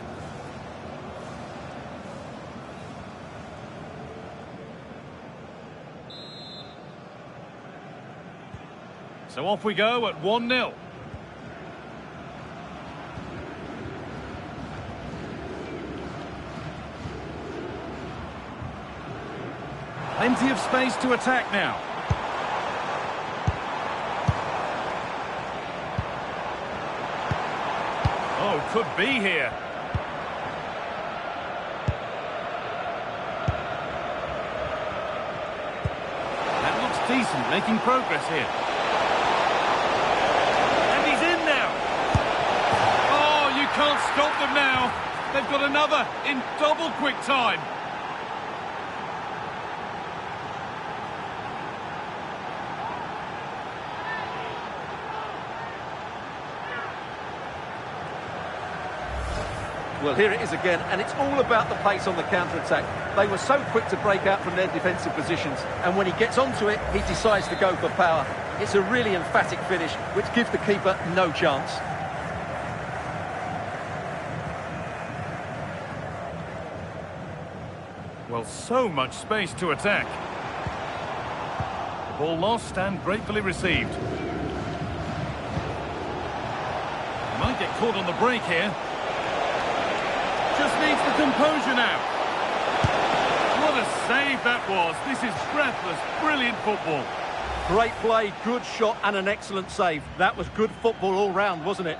So off we go at 1-0. Plenty of space to attack now. Oh, could be here. That looks decent, making progress here. And he's in now. Oh, you can't stop them now. They've got another in double quick time. Well, here it is again, and it's all about the pace on the counter-attack. They were so quick to break out from their defensive positions, and when he gets onto it, he decides to go for power. It's a really emphatic finish, which gives the keeper no chance. Well, so much space to attack. The ball lost and gratefully received. He might get caught on the break here. Just needs the composure now. What a save that was. This is breathless, brilliant football. Great play, good shot and an excellent save. That was good football all round, wasn't it?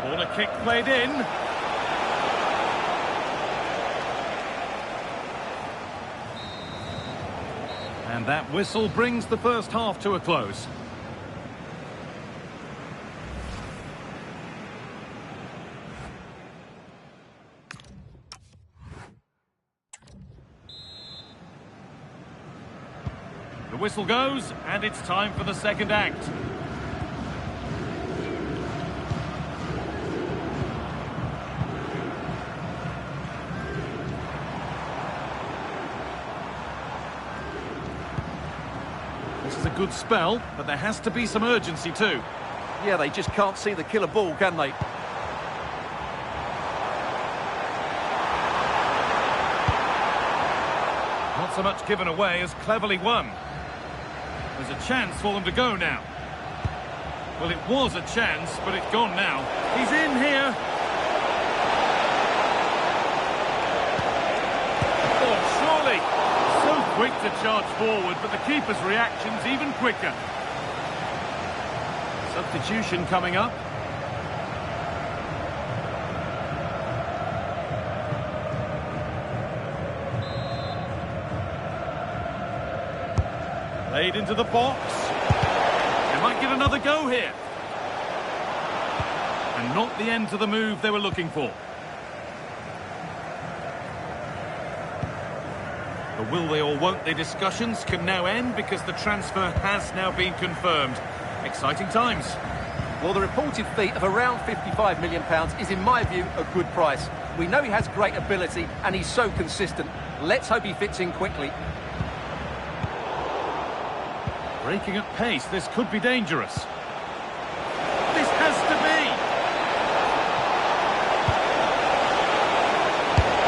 Corner kick played in. And that whistle brings the first half to a close. The whistle goes, and it's time for the second act. This is a good spell, but there has to be some urgency too. Yeah, they just can't see the killer ball, can they? Not so much given away as cleverly won. There's a chance for them to go now. Well, it was a chance, but it's gone now. He's in here. Oh, surely. So quick to charge forward, but the keeper's reaction's even quicker. Substitution coming up. Played into the box. They might get another go here. And not the end to the move they were looking for. The will they or won't they discussions can now end because the transfer has now been confirmed. Exciting times. Well, the reported fee of around £55 million is, in my view, a good price. We know he has great ability and he's so consistent. Let's hope he fits in quickly. Breaking at pace, this could be dangerous. This has to be!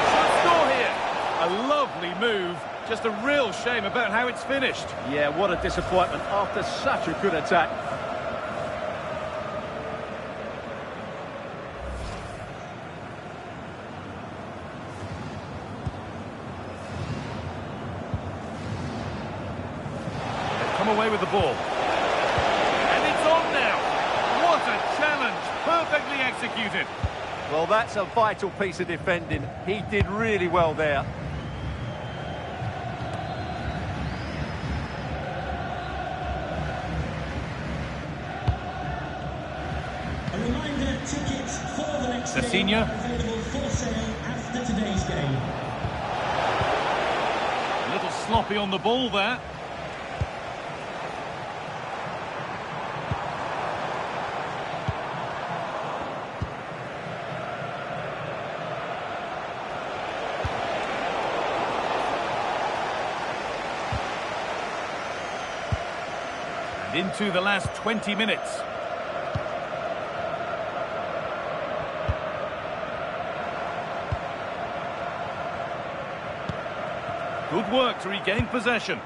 Should score here! A lovely move. Just a real shame about how it's finished. Yeah, what a disappointment after such a good attack. Come away with the ball. And it's on now. What a challenge. Perfectly executed. Well, that's a vital piece of defending. He did really well there. A reminder, tickets for the next The game senior. are available for sale after today's game. A little sloppy on the ball there. And into the last 20 minutes. Good work to regain possession.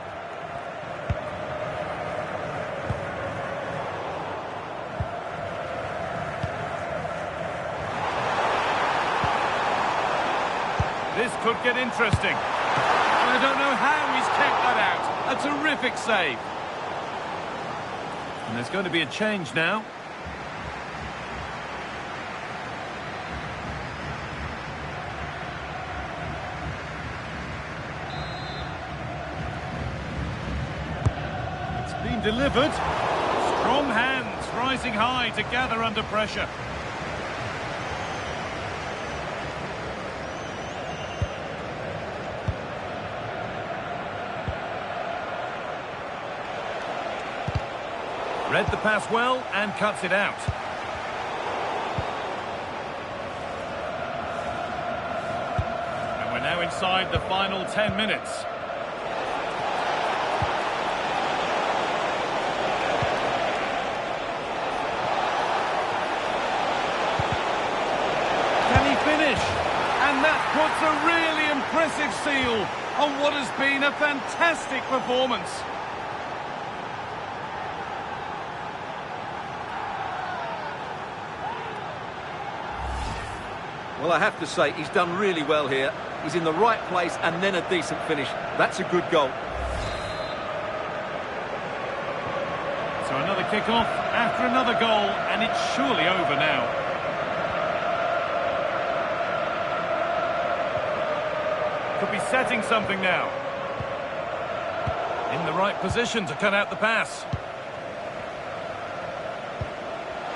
This could get interesting. I don't know how he's kept that out. A terrific save. And there's going to be a change now. It's been delivered. Strong hands rising high to gather under pressure. Read the pass well and cuts it out. And we're now inside the final 10 minutes. Can he finish? And that puts a really impressive seal on what has been a fantastic performance. Well, I have to say, he's done really well here. He's in the right place and then a decent finish. That's a good goal. So another kick-off after another goal, and it's surely over now. Could be setting something now. In the right position to cut out the pass.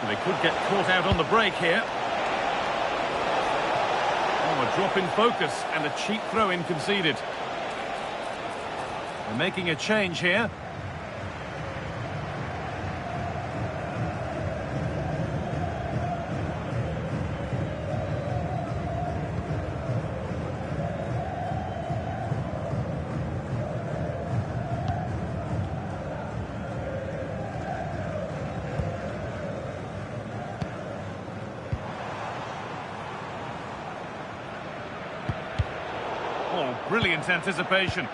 They could get caught out on the break here. A drop in focus and a cheap throw-in conceded. They're making a change here. Oh, brilliant anticipation.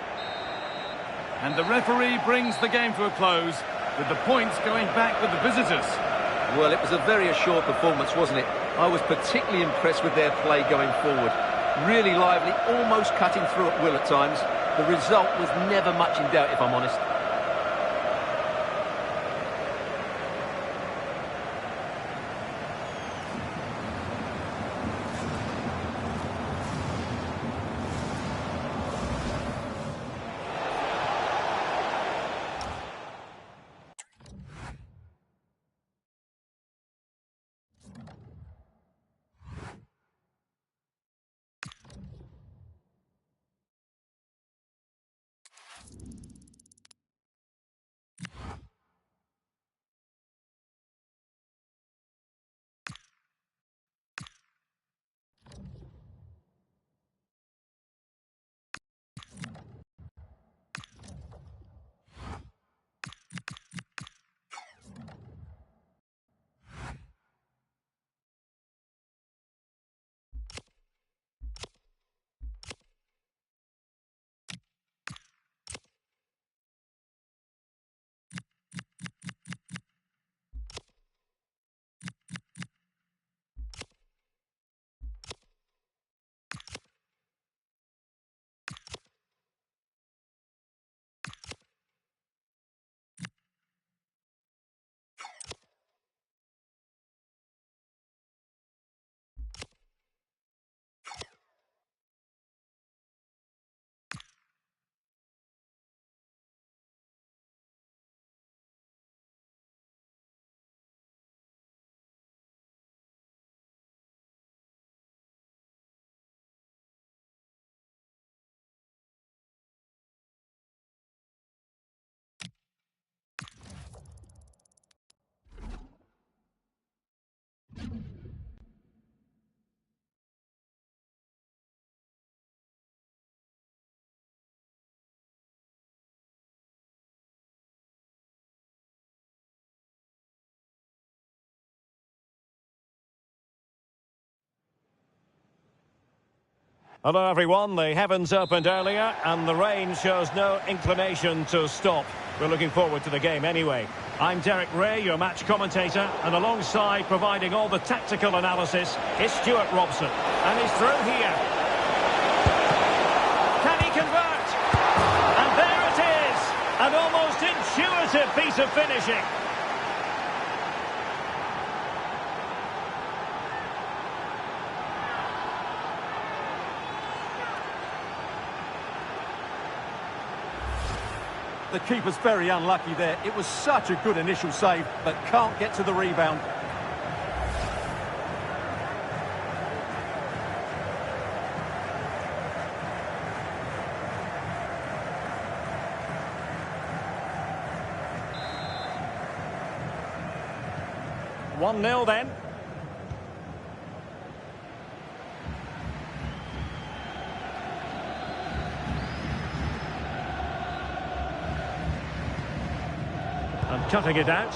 And the referee brings the game to a close, with the points going back with the visitors. Well, it was a very assured performance, wasn't it? I was particularly impressed with their play going forward. Really lively, almost cutting through at will at times. The result was never much in doubt, if I'm honest. Hello everyone, the heavens opened earlier and the rain shows no inclination to stop. We're looking forward to the game anyway. I'm Derek Ray, your match commentator, and alongside providing all the tactical analysis is Stuart Robson. And he's through here. Can he convert? And there it is! An almost intuitive piece of finishing. The keeper's very unlucky there. It was such a good initial save, but can't get to the rebound. One 0 then. And cutting it out.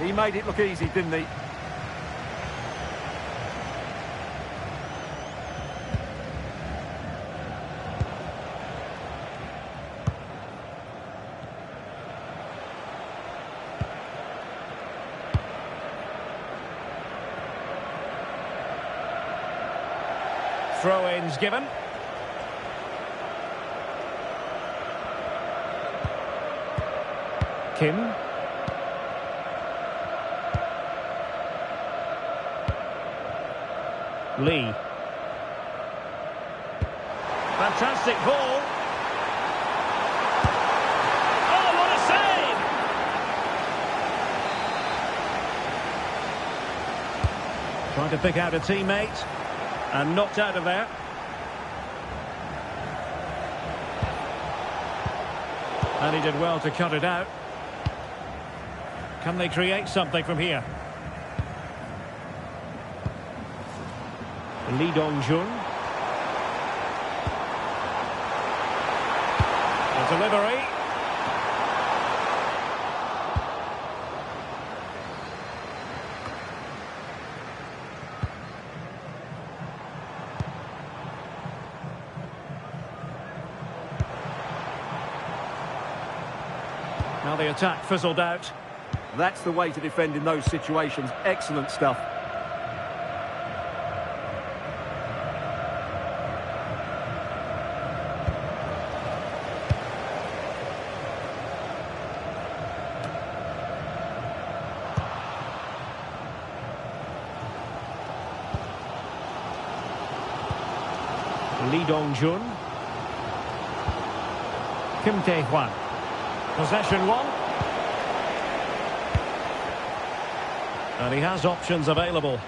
He made it look easy, didn't he? Throw-ins given. Kim. Lee. Fantastic ball. Oh, what a save! Trying to pick out a teammate and knocked out of there. And he did well to cut it out. Can they create something from here? Lee Dong-jun. The delivery. Now the attack fizzled out. That's the way to defend in those situations. Excellent stuff. Lee Dong-jun. Kim Tae-hwan. Possession one. And he has options available.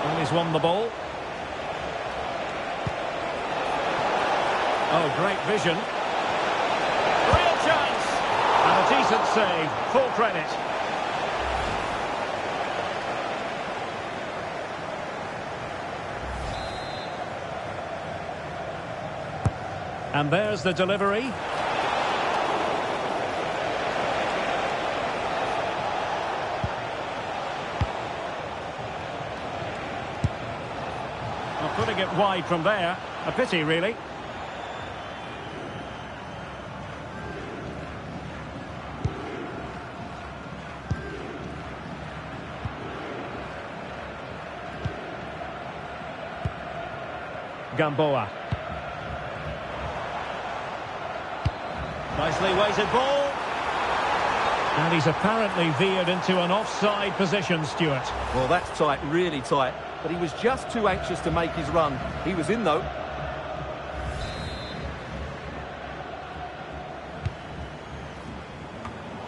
And he's won the ball. Oh, great vision. Real chance. And a decent save. Full credit. And there's the delivery. Well, putting it wide from there. A pity, really. Gamboa. Nicely weighted ball. And he's apparently veered into an offside position, Stuart. Well, that's tight, really tight. But he was just too anxious to make his run. He was in, though.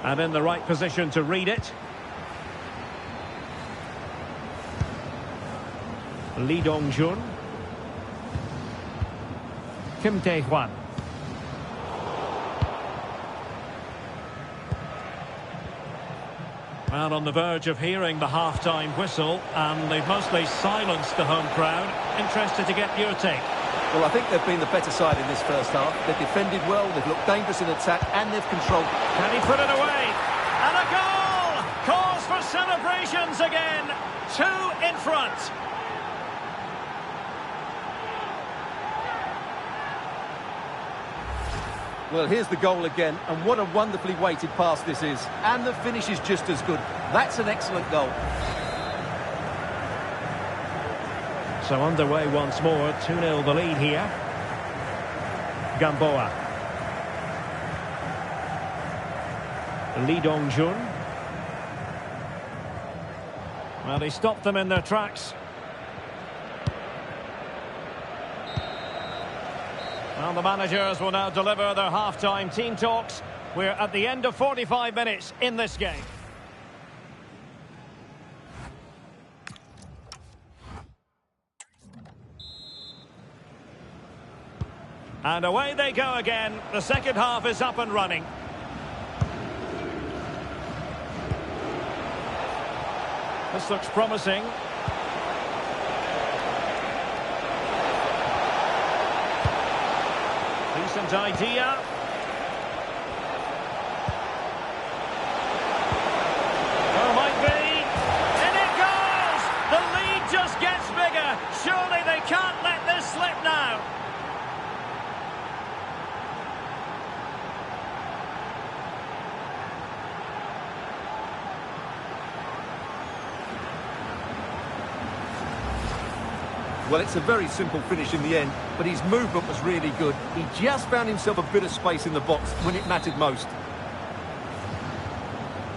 And in the right position to read it. Lee Dong-jun. Kim Tae-hwan. Well, on the verge of hearing the half-time whistle, and they've mostly silenced the home crowd. Interested to get your take. Well, I think they've been the better side in this first half. They've defended well, they've looked dangerous in attack, and they've controlled. Can he put it away? And a goal! Cause for celebrations again. 2 in front. Well, here's the goal again, and what a wonderfully weighted pass this is. And the finish is just as good. That's an excellent goal. So underway once more, 2-0 the lead here. Gamboa. Lee Dong-jun. Well, he stopped them in their tracks. Well, the managers will now deliver their half-time team talks. We're at the end of 45 minutes in this game. And away they go again. The second half is up and running. This looks promising. Decent idea. Oh, might be. In it goes! The lead just gets bigger. Surely they can't let this slip now. Well, it's a very simple finish in the end, but his movement was really good. He just found himself a bit of space in the box when it mattered most.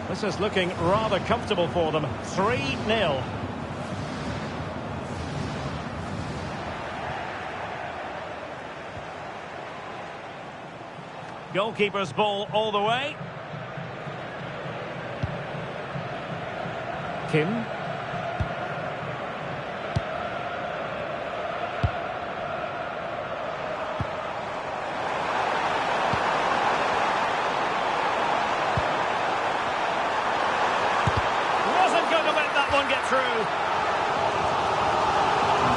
This is looking rather comfortable for them. 3-0. Goalkeeper's ball all the way. Kim. Get through. And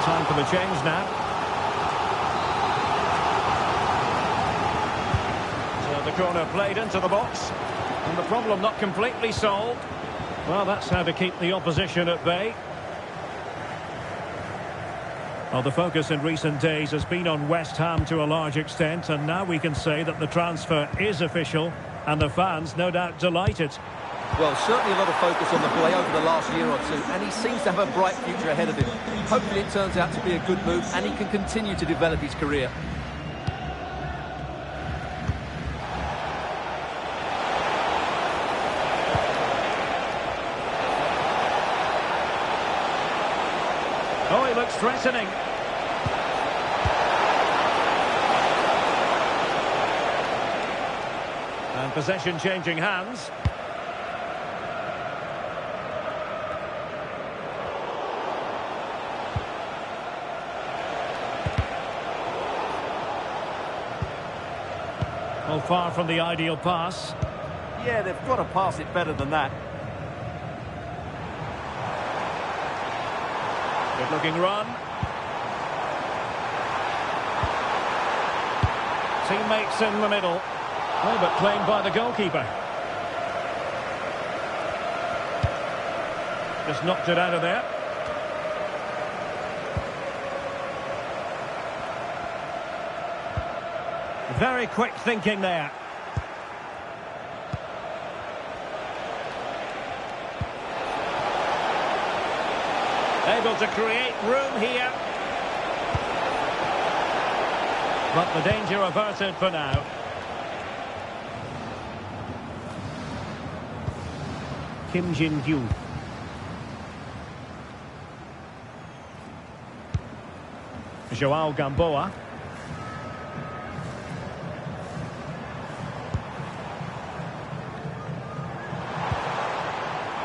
time for the change now. So the corner played into the box. And the problem not completely solved. Well, that's how to keep the opposition at bay. Well, the focus in recent days has been on West Ham to a large extent. And now we can say that the transfer is official. And the fans, no doubt, delighted. Well, certainly a lot of focus on the boy over the last year or two, and he seems to have a bright future ahead of him. Hopefully it turns out to be a good move, and he can continue to develop his career. Oh, he looks threatening. And possession changing hands. Well, far from the ideal pass. Yeah, they've got to pass it better than that. Good-looking run. Teammates in the middle. Oh, but claimed by the goalkeeper. Just knocked it out of there. Very quick thinking there. Able to create room here. But the danger averted for now. Kim Jin-gyu. Joao Gamboa.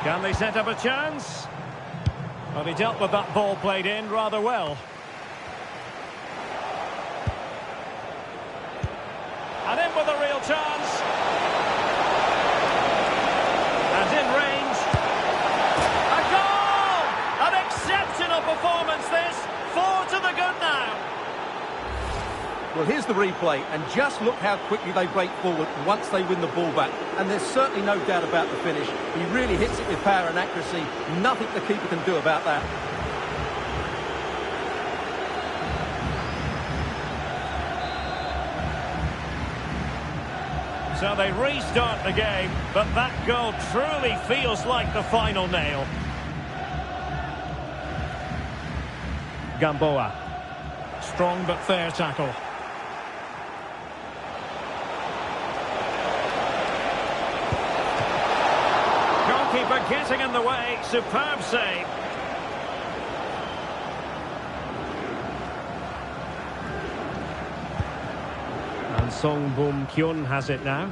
Can they set up a chance? Well, he dealt with that ball played in rather well. And in with a real chance. And in range. A goal! An exceptional performance this. 4 to the good now. Well, here's the replay, and just look how quickly they break forward once they win the ball back. And there's certainly no doubt about the finish. He really hits it with power and accuracy. Nothing the keeper can do about that. So they restart the game, but that goal truly feels like the final nail. Gamboa. Strong but fair tackle. Goalkeeper getting in the way. Superb save. And Song Bum Kyun has it now.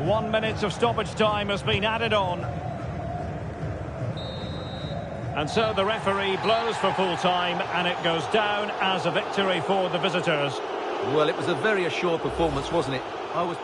One minute of stoppage time has been added on. And so the referee blows for full time, and it goes down as a victory for the visitors. Well, it was a very assured performance, wasn't it? I was...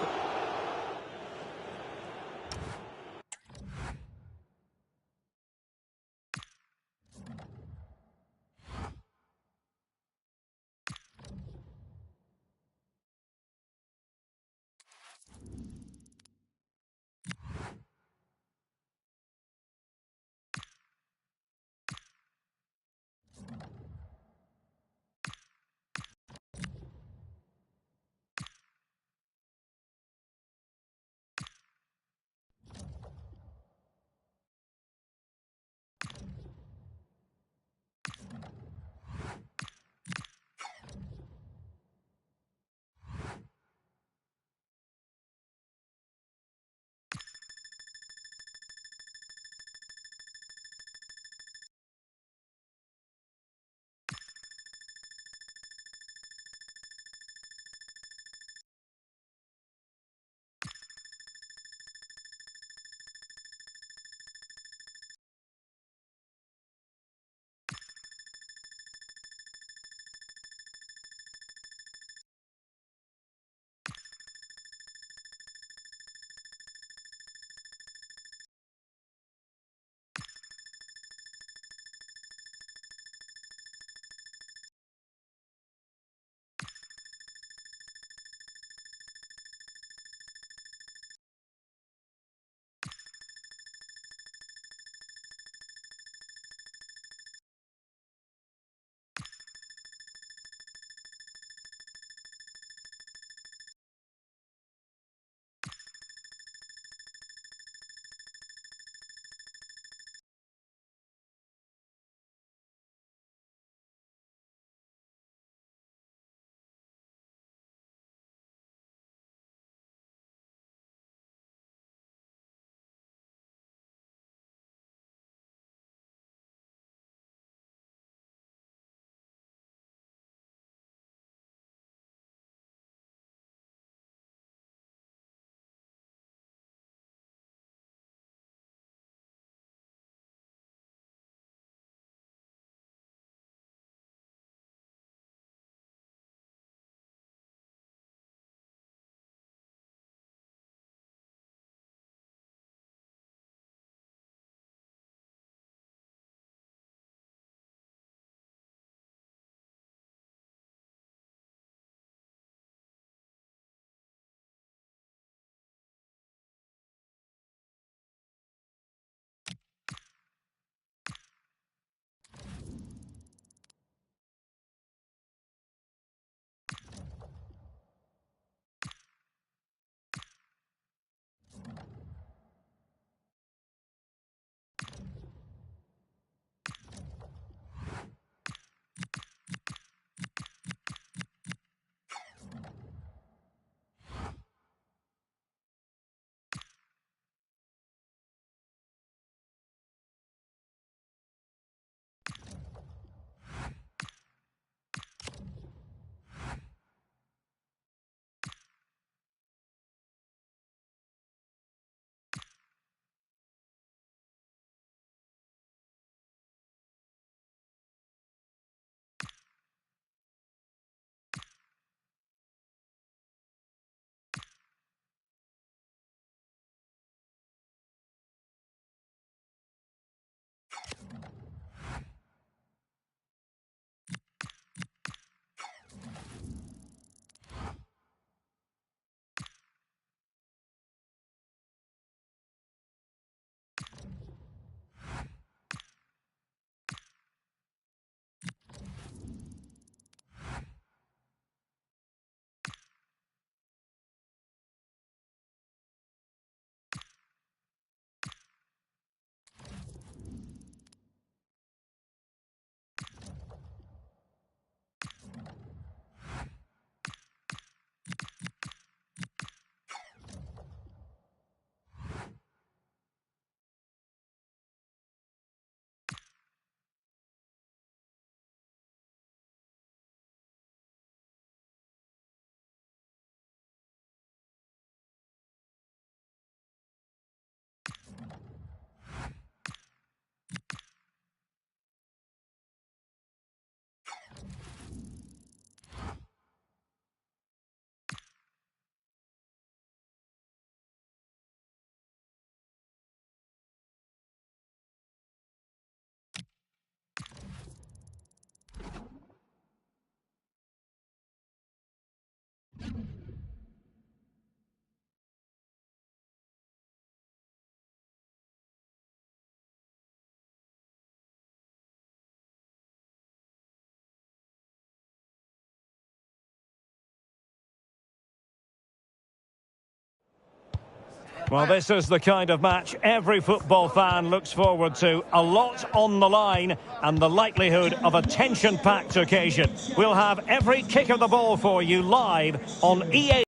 Well, this is the kind of match every football fan looks forward to. A lot on the line and the likelihood of a tension-packed occasion. We'll have every kick of the ball for you live on EA.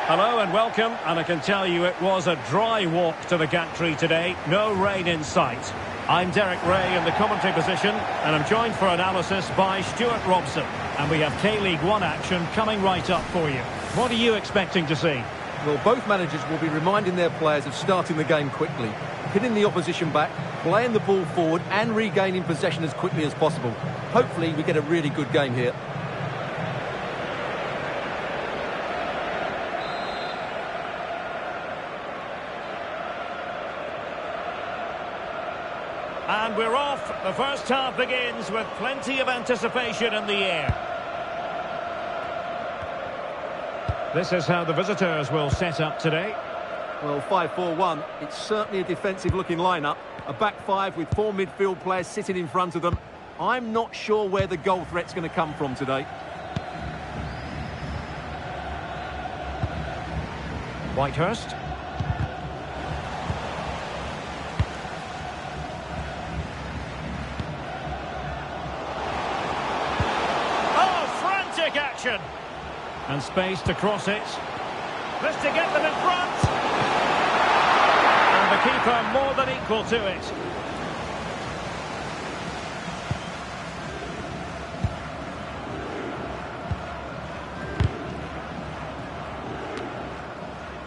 Hello and welcome, and I can tell you it was a dry walk to the gantry today. No rain in sight. I'm Derek Ray in the commentary position, and I'm joined for analysis by Stuart Robson. And we have K-League 1 action coming right up for you. What are you expecting to see? Well, both managers will be reminding their players of starting the game quickly, pinning the opposition back, playing the ball forward and regaining possession as quickly as possible. Hopefully we get a really good game here. And we're off. The first half begins with plenty of anticipation in the air. This is how the visitors will set up today. Well, 5-4-1, it's certainly a defensive-looking lineup. A back five with four midfield players sitting in front of them. I'm not sure where the goal threat's going to come from today. Whitehurst. Action. And space to cross it. This to get them in front. And the keeper more than equal to it.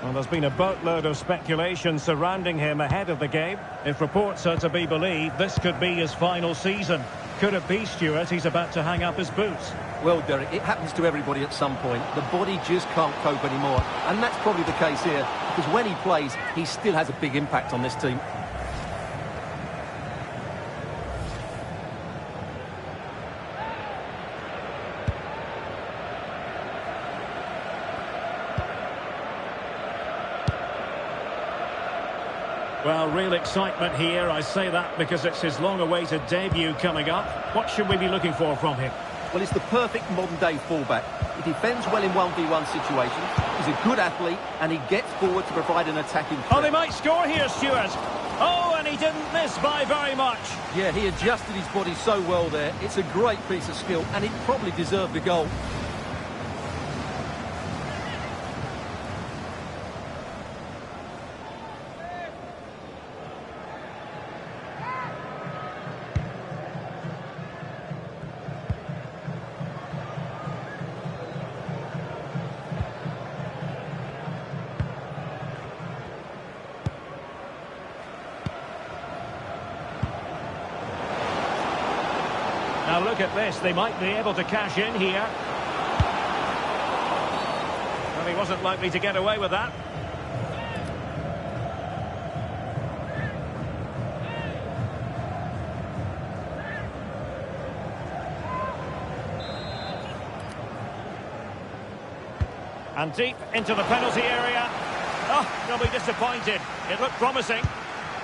Well, there's been a boatload of speculation surrounding him ahead of the game. If reports are to be believed, this could be his final season. Could it be, Stuart, he's about to hang up his boots? Well, Derek, it happens to everybody at some point. The body just can't cope anymore. And that's probably the case here, because when he plays, he still has a big impact on this team. Well, real excitement here. I say that because it's his long-awaited debut coming up. What should we be looking for from him? Well, he's the perfect modern-day fullback. He defends well in 1v1 situations. He's a good athlete, and he gets forward to provide an attacking threat. Oh, they might score here, Stuart. Oh, and he didn't miss by very much. Yeah, he adjusted his body so well there. It's a great piece of skill, and it probably deserved the goal. Now look at this, they might be able to cash in here. Well, he wasn't likely to get away with that. And deep into the penalty area. Oh, they'll be disappointed. It looked promising.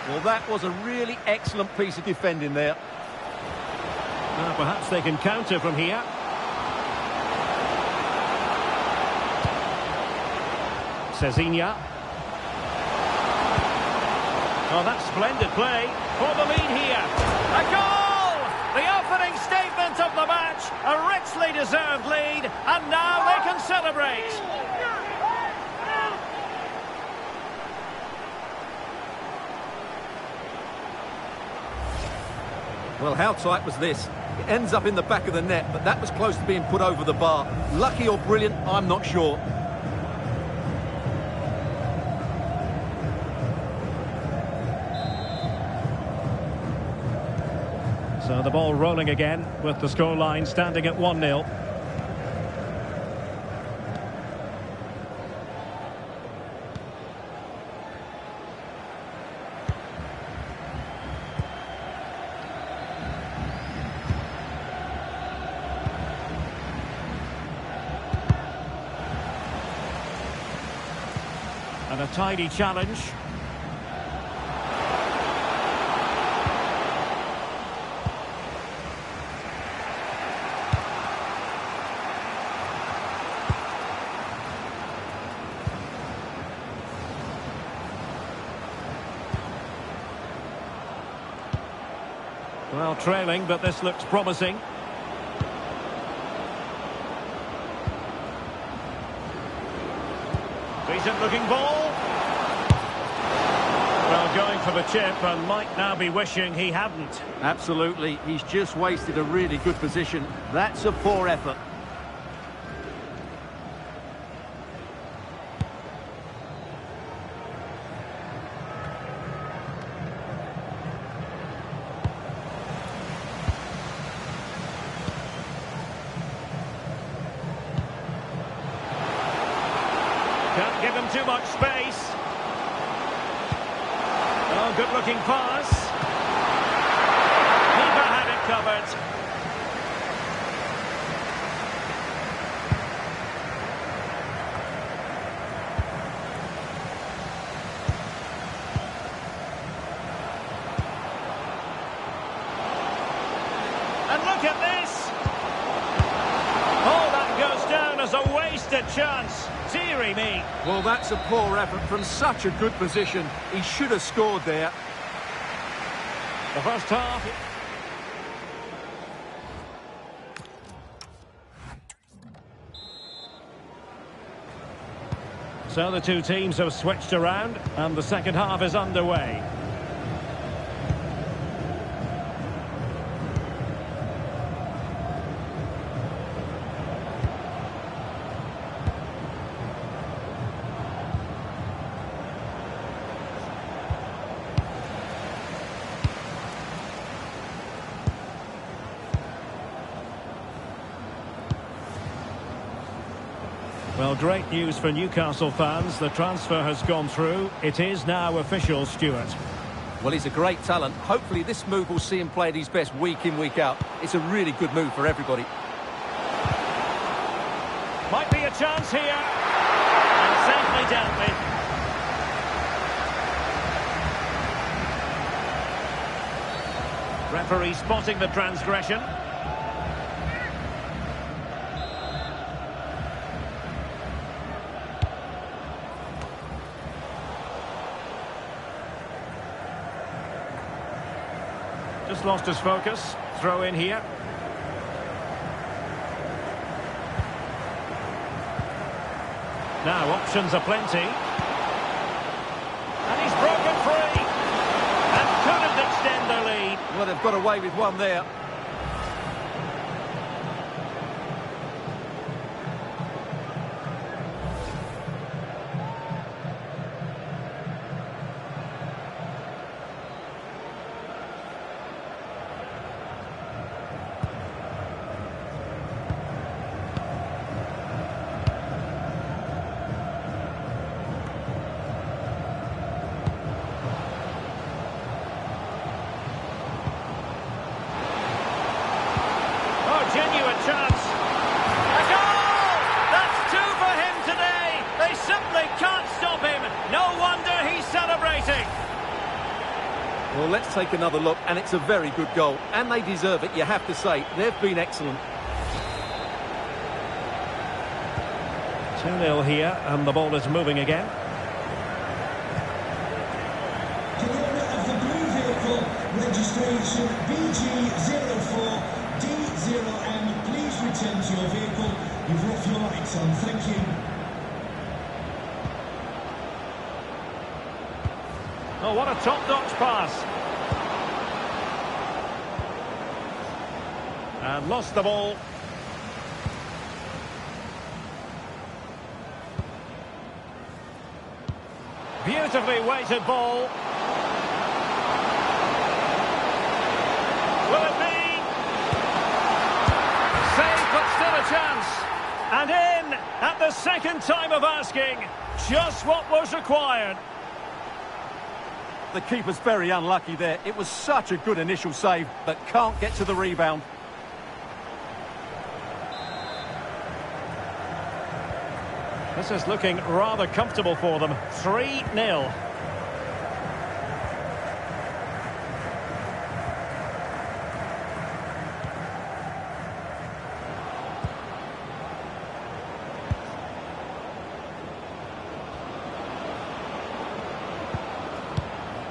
Well, that was a really excellent piece of defending there. Perhaps they can counter from here. Cezinha. Oh, that's splendid play for the lead here. A goal! The opening statement of the match. A richly deserved lead. And now they can celebrate. Well, how tight was this? It ends up in the back of the net, but that was close to being put over the bar. Lucky or brilliant, I'm not sure. So the ball rolling again with the scoreline standing at 1-0. And a tidy challenge. Well, trailing, but this looks promising. Decent looking ball. Well, going for the chip and might now be wishing he hadn't. Absolutely. He's just wasted a really good position. That's a poor effort. Can't give him too much space. Oh, good-looking pass. Keeper had it covered. And look at this. Oh, that goes down as a wasted chance. Deary me. Well, that's a poor effort from such a good position. He should have scored there. The first half. So the two teams have switched around and the second half is underway. Well, great news for Newcastle fans. The transfer has gone through. It is now official, Stuart. Well, he's a great talent. Hopefully this move will see him play at his best week in, week out. It's a really good move for everybody. Might be a chance here. And safely dealt with. Referee spotting the transgression. Just lost his focus. Throw in here. Now options are plenty. And he's broken free. And couldn't extend their lead. Well, they've got away with one there. Genuine chance. A goal! That's two for him today. They simply can't stop him. No wonder he's celebrating. Well, let's take another look, and it's a very good goal. And they deserve it, you have to say. They've been excellent. 2-0 here, and the ball is moving again. Corona of the blue vehicle, registration BG04. D0M, please return to your vehicle. You've left your lights on. Thank you. Oh, what a top-notch pass. And lost the ball. Beautifully weighted ball. Will it be? Save, but still a chance. And in at the second time of asking. Just what was required. The keeper's very unlucky there. It was such a good initial save, but can't get to the rebound. This is looking rather comfortable for them. 3-0.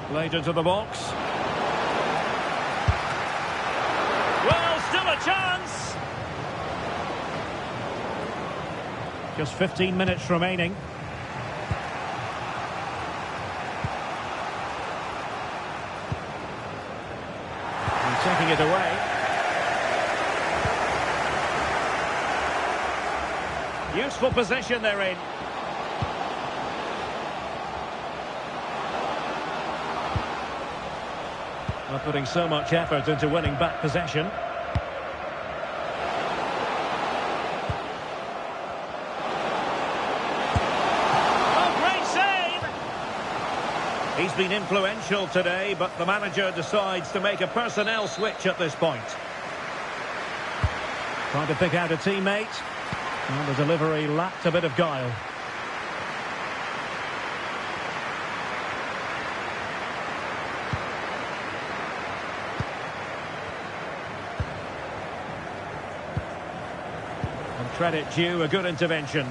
Played into the box. a chance! Just 15 minutes remaining. And taking it away. Useful position they're in. Not putting so much effort into winning back possession. Oh, great save! He's been influential today, but the manager decides to make a personnel switch at this point. Trying to pick out a teammate. And the delivery lacked a bit of guile. And credit due, a good intervention.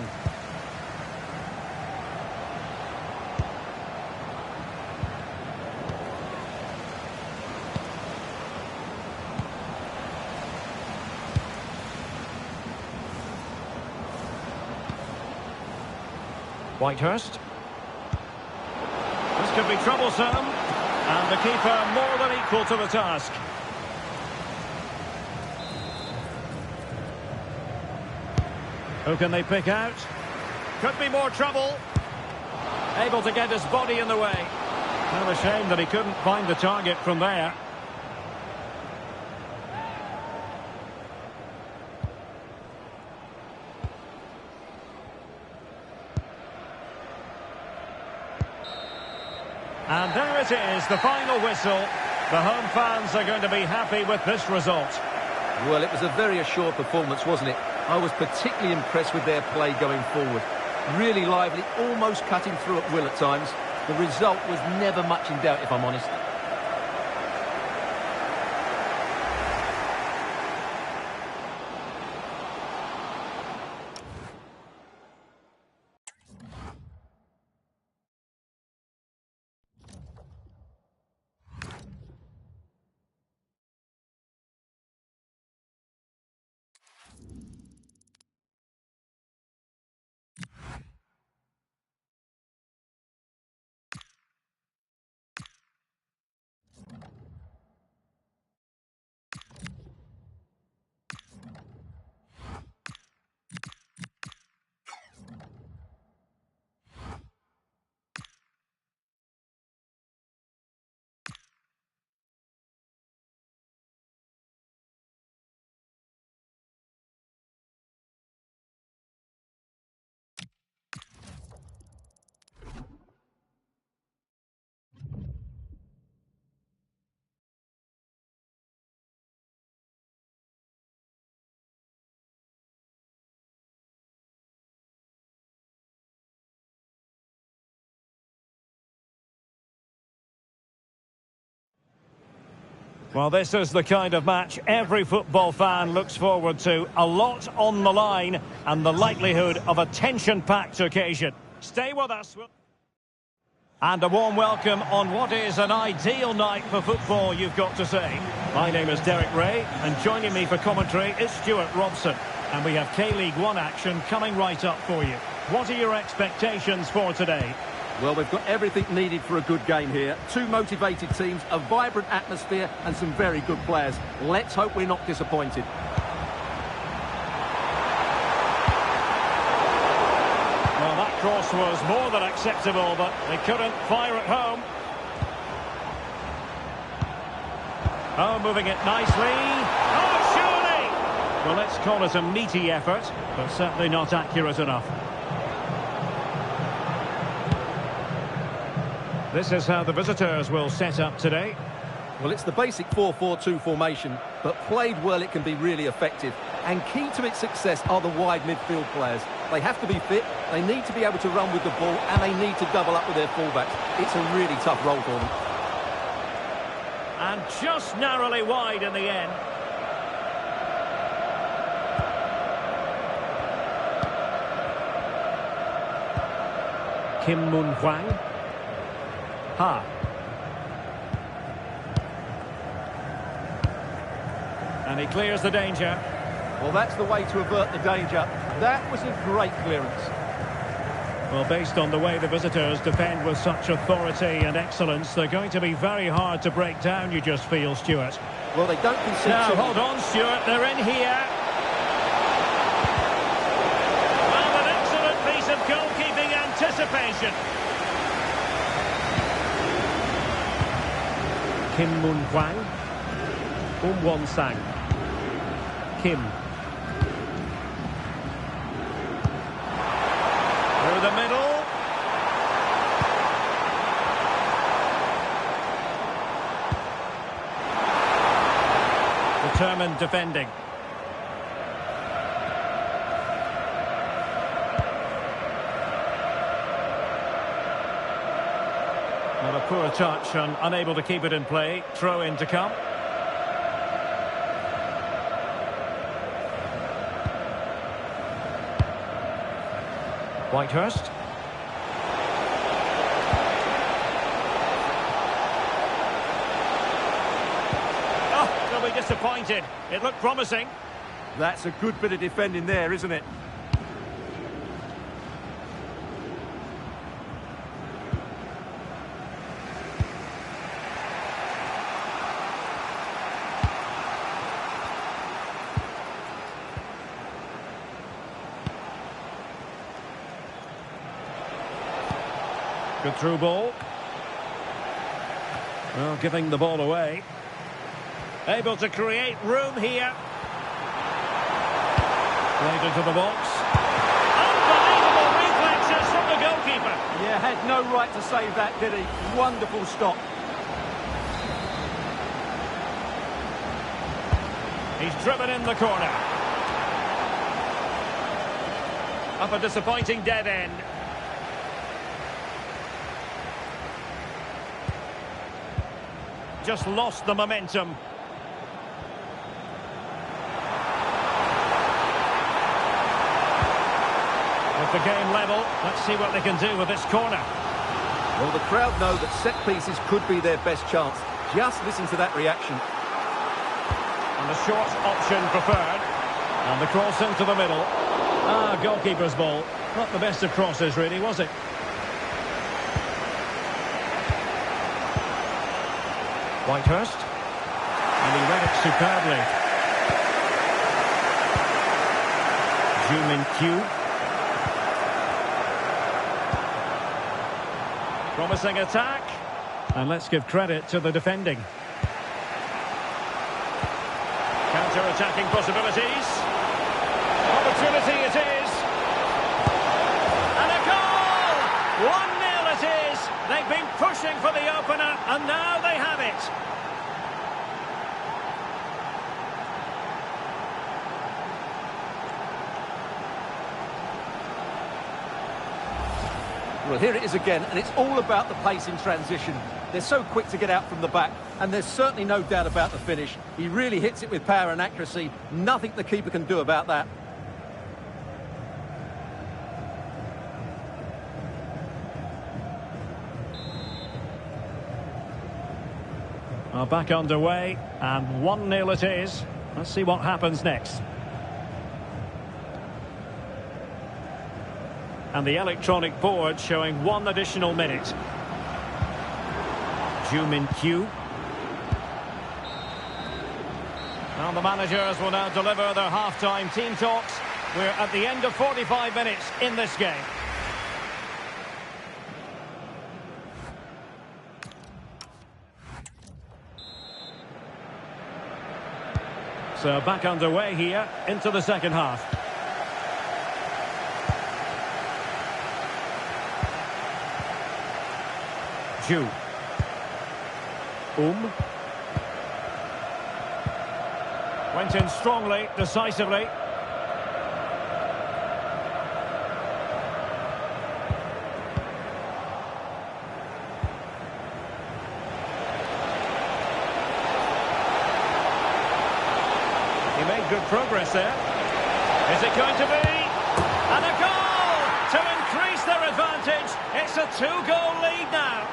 Whitehurst. This could be troublesome. And the keeper more than equal to the task. Who can they pick out? Could be more trouble. Able to get his body in the way. Kind of a shame that he couldn't find the target from there. And there it is, the final whistle. The home fans are going to be happy with this result. Well, it was a very assured performance, wasn't it? I was particularly impressed with their play going forward. Really lively, almost cutting through at will at times. The result was never much in doubt, if I'm honest. Well, this is the kind of match every football fan looks forward to. A lot on the line and the likelihood of a tension-packed occasion. Stay with us. And a warm welcome on what is an ideal night for football, you've got to say. My name is Derek Ray, and joining me for commentary is Stuart Robson. And we have K-League 1 action coming right up for you. What are your expectations for today? Well, we've got everything needed for a good game here. Two motivated teams, a vibrant atmosphere and some very good players. Let's hope we're not disappointed. Well, that cross was more than acceptable, but they couldn't fire it home. Oh, moving it nicely. Oh, surely! Well, let's call it a meaty effort, but certainly not accurate enough. This is how the visitors will set up today. Well, it's the basic 4-4-2 formation, but played well it can be really effective. And key to its success are the wide midfield players. They have to be fit, they need to be able to run with the ball, and they need to double up with their fullbacks. It's a really tough role for them. And just narrowly wide in the end. Kim Moon-Hwang. Ha. And he clears the danger. Well, that's the way to avert the danger. That was a great clearance. Well, based on the way the visitors defend with such authority and excellence, they're going to be very hard to break down, you just feel, Stuart. Well, they don't concede. Now, hold on, Stuart. They're in here. Well, an excellent piece of goalkeeping anticipation. Kim Moon-Hwang. Won-Sang. Kim. Through the middle. Determined defending. Not a poor touch and unable to keep it in play. Throw in to come. Whitehurst. Oh, they'll be disappointed. It looked promising. That's a good bit of defending there, isn't it? Good through ball. Well, giving the ball away. Able to create room here. Played into the box. Unbelievable reflexes from the goalkeeper. Yeah, had no right to save that, did he? Wonderful stop. He's driven in the corner. Up a disappointing dead end. Just lost the momentum. With the game level, let's see what they can do with this corner. Well, the crowd know that set pieces could be their best chance. Just listen to that reaction. And the short option preferred. And the cross into the middle. Ah, goalkeeper's ball. Not the best of crosses, really, was it? Whitehurst. And he read it superbly. Ju Min-kyu. Promising attack. And let's give credit to the defending. Counter-attacking possibilities. Opportunity it is. And a goal! 1-0 it is. They've been pushing for the opener, and now they have it. Well, here it is again, and it's all about the pace in transition. They're so quick to get out from the back, and there's certainly no doubt about the finish. He really hits it with power and accuracy. Nothing the keeper can do about that. Well, back underway, and 1-0 it is. Let's see what happens next. And the electronic board showing 1 additional minute. Ju Min-kyu. And the managers will now deliver their half-time team talks. We're at the end of 45 minutes in this game. So back underway here into the second half. Ju. Went in strongly, decisively. He made good progress there. Is it going to be? And a goal to increase their advantage. It's a 2-goal lead now.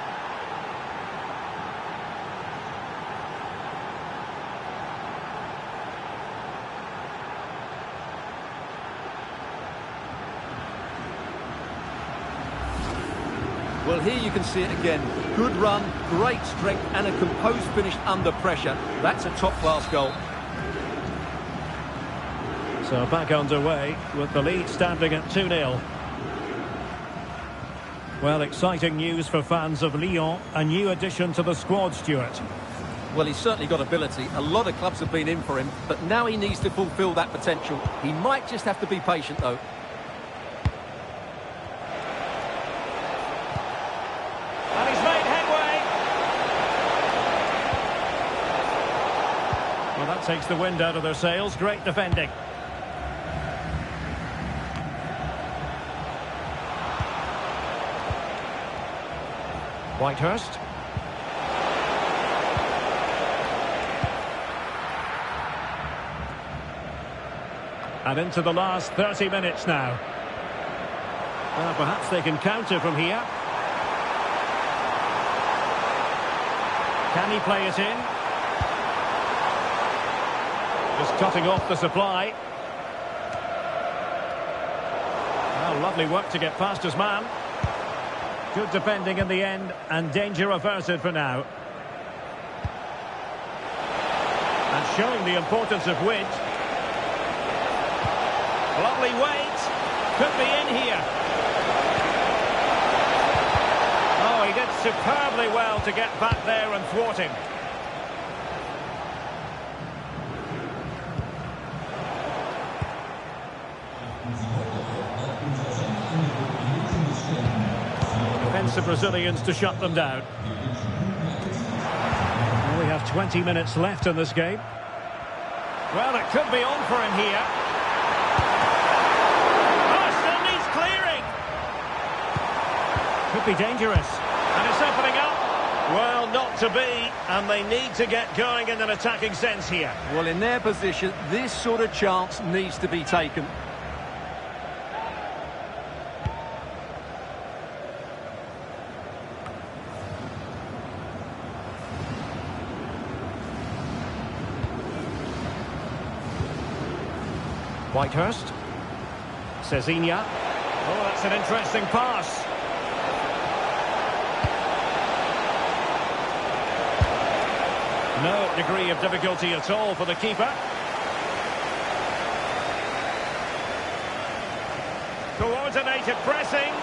Well, here you can see it again. Good run, great strength, and a composed finish under pressure. That's a top-class goal. So back underway with the lead standing at 2-0. Well, exciting news for fans of Lyon. A new addition to the squad, Stuart. Well, he's certainly got ability. A lot of clubs have been in for him, but now he needs to fulfil that potential. He might just have to be patient, though. And he's made headway. Well, that takes the wind out of their sails. Great defending. Whitehurst. And into the last 30 minutes now. Well, perhaps they can counter from here. Can he play it in? Just cutting off the supply. Well, lovely work to get past his man. Good defending in the end, and danger averted for now. And showing the importance of width. Lovely weight. Could be in here. Oh, he did superbly well to get back there and thwart him. Defensive Brazilians to shut them down. Well, we have 20 minutes left in this game. Well, it could be on for him here. Could be dangerous. And it's opening up. Well, not to be. And they need to get going in an attacking sense here. Well, in their position, this sort of chance needs to be taken. Whitehurst. Cezinha. Oh, that's an interesting pass. No degree of difficulty at all for the keeper. Coordinated pressing.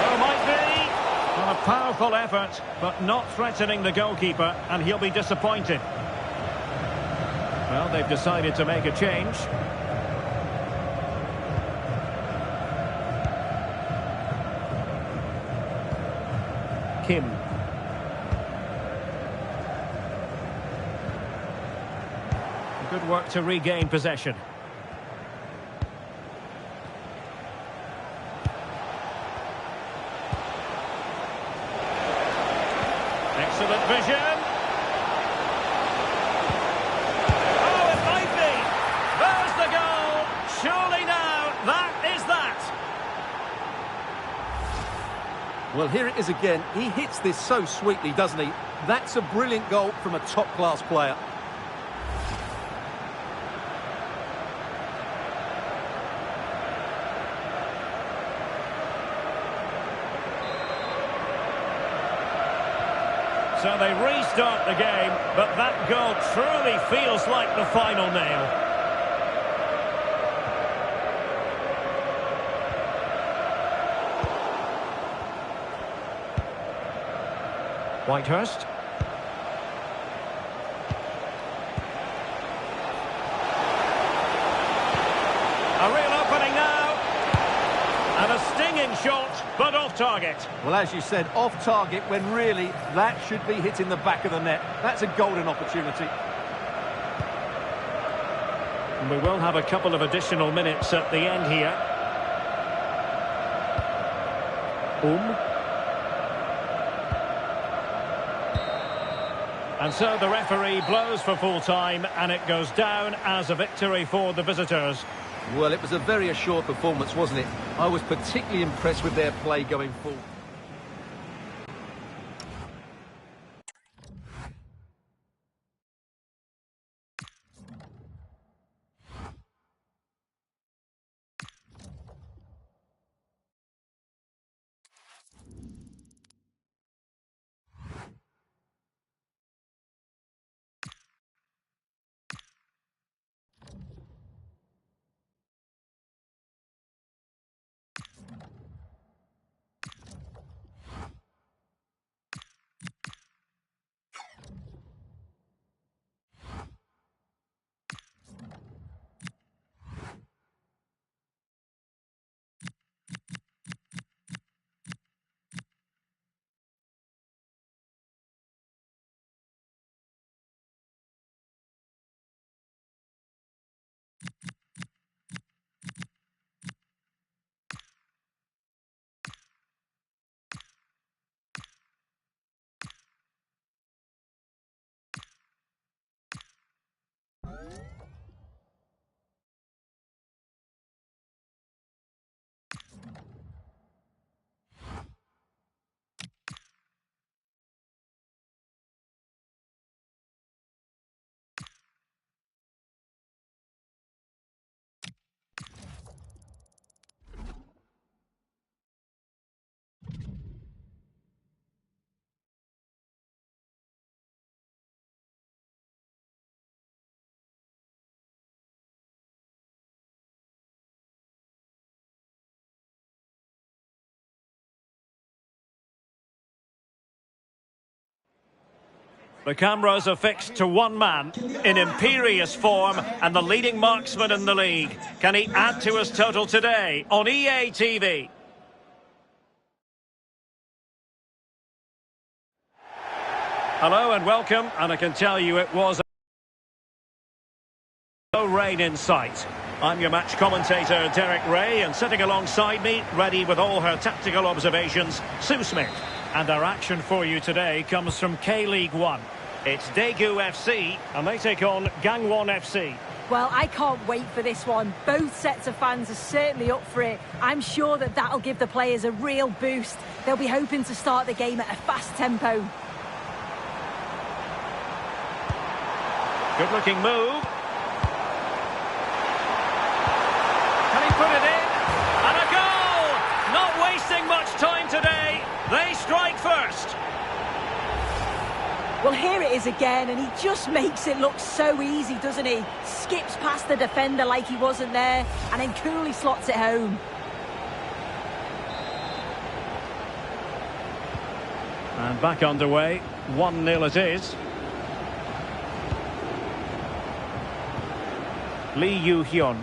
Oh, might be. Well, a powerful effort, but not threatening the goalkeeper, and he'll be disappointed. Well, they've decided to make a change. Kim. Good work to regain possession. Excellent vision. Oh, it might be. There's the goal. Surely now, that is that. Well, here it is again. He hits this so sweetly, doesn't he? That's a brilliant goal from a top-class player. So they restart the game, but that goal truly feels like the final nail. Whitehurst. A real opening now. And a stinging shot, but off target. Well, as you said, off target when really that should be hitting the back of the net. That's a golden opportunity. And we will have a couple of additional minutes at the end here. And so the referee blows for full time, and it goes down as a victory for the visitors. Well, it was a very assured performance, wasn't it? I was particularly impressed with their play going forward. The cameras are fixed to one man in imperious form and the leading marksman in the league. Can he add to his total today on EA TV? Hello and welcome, and I can tell you it was no rain in sight. I'm your match commentator, Derek Ray, and sitting alongside me, ready with all her tactical observations, Sue Smith. And our action for you today comes from K-League 1. It's Daegu FC, and they take on Gangwon FC. Well, I can't wait for this one. Both sets of fans are certainly up for it. I'm sure that that'll give the players a real boost. They'll be hoping to start the game at a fast tempo. Good-looking move. Can he put it in? And a goal! Not wasting much time today. They strike first. Well, here it is again, and he just makes it look so easy, doesn't he? Skips past the defender like he wasn't there, and then coolly slots it home. And back underway. 1-0 it is. Lee Yu-hyun.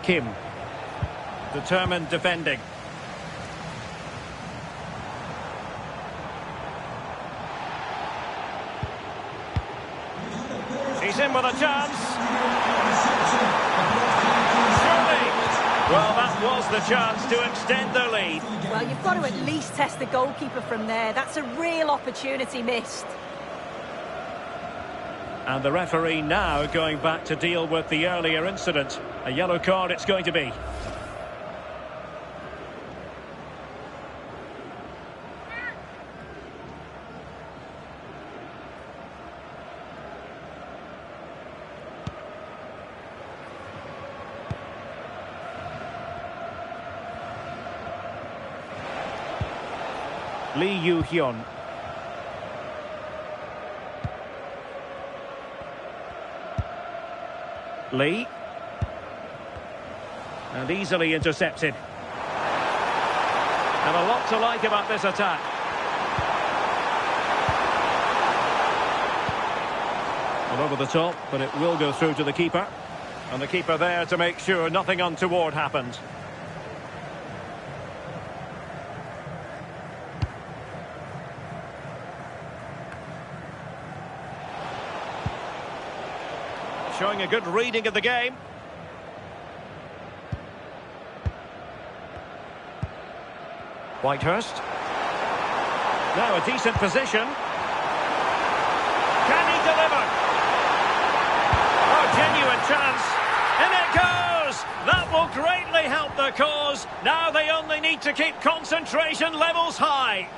Kim. Determined defending. He's in with a chance. Surely. Well, that was the chance to extend their lead. Well, you've got to at least test the goalkeeper from there. That's a real opportunity missed. And the referee now going back to deal with the earlier incident. A yellow card it's going to be. Lee Yu-hyun. Lee. And easily intercepted. And a lot to like about this attack. Well, over the top, but it will go through to the keeper. And the keeper there to make sure nothing untoward happened. Showing a good reading of the game. Whitehurst. Now a decent position. Can he deliver? Oh, genuine chance. In it goes! That will greatly help the cause. Now they only need to keep concentration levels high.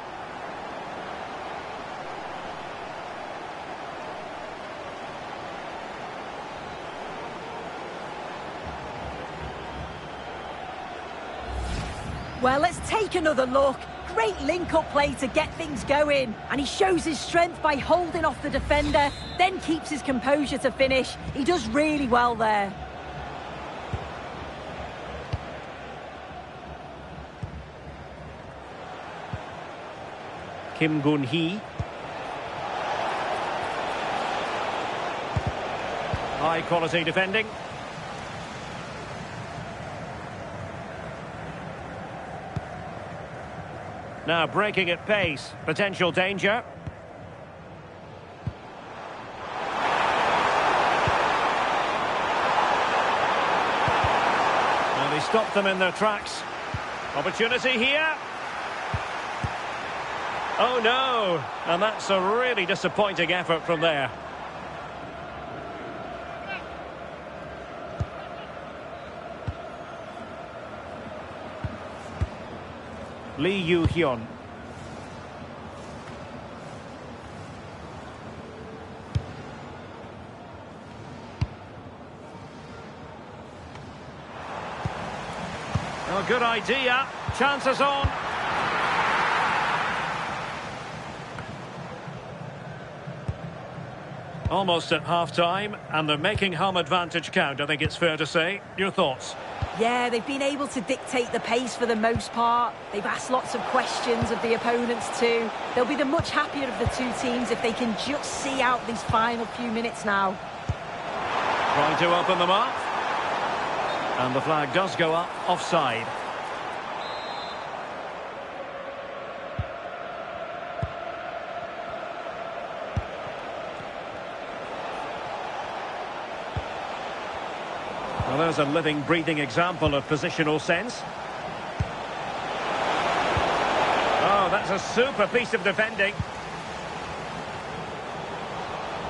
Well, let's take another look. Great link-up play to get things going. And he shows his strength by holding off the defender, then keeps his composure to finish. He does really well there. Kim Gun-hee. High-quality defending. Now breaking at pace, potential danger. And he stopped them in their tracks. Opportunity here. Oh no, and that's a really disappointing effort from there. Lee Yu-hyun. Oh, good idea. Chances on. Almost at half-time, and they're making home advantage count, I think it's fair to say. Your thoughts? Yeah, they've been able to dictate the pace for the most part. They've asked lots of questions of the opponents too. They'll be the much happier of the two teams if they can just see out these final few minutes now. Trying to open them up. And the flag does go up, offside. Well, there's a living, breathing example of positional sense. Oh, that's a super piece of defending.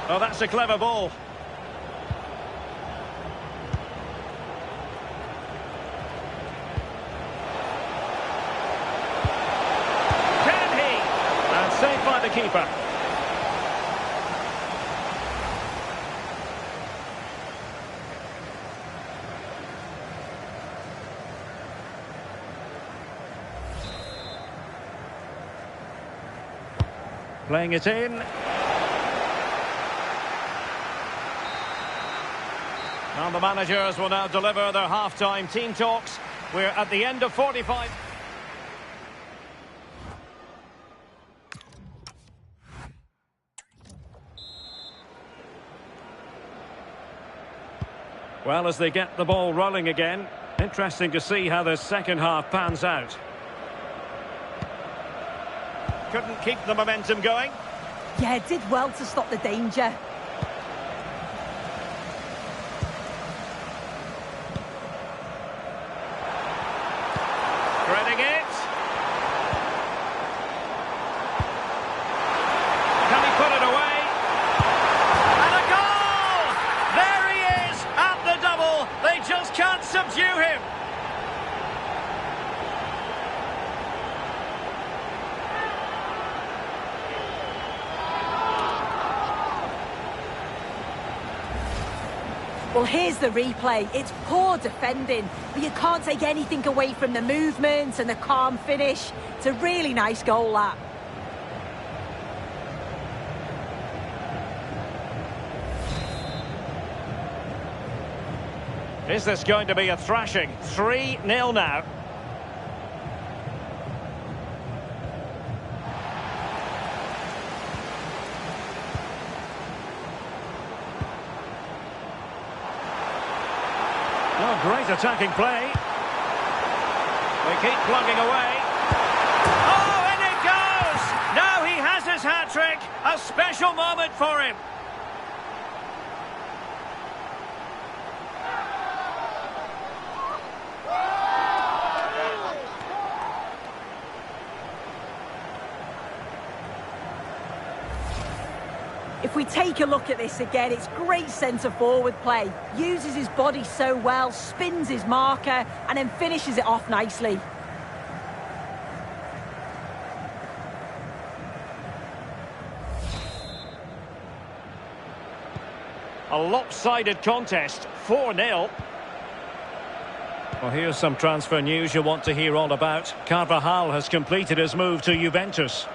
Oh, that's a clever ball. Can he? And saved by the keeper. Playing it in. And the managers will now deliver their half-time team talks. We're at the end of 45. Well, as they get the ball rolling again, interesting to see how the second half pans out. Couldn't keep the momentum going. Yeah, did well to stop the danger. Threading it. Can he put it away? And a goal! There he is at the double. They just can't subdue him. Well, here's the replay. It's poor defending, but you can't take anything away from the movement and the calm finish. It's a really nice goal, that. Is this going to be a thrashing? 3-0 now. Oh, great attacking play. They keep plugging away. Oh, and it goes! Now he has his hat-trick. A special moment for him. If we take a look at this again, it's great centre-forward play. Uses his body so well, spins his marker, and then finishes it off nicely. A lopsided contest, 4-0. Well, here's some transfer news you'll want to hear all about. Carvajal has completed his move to Juventus.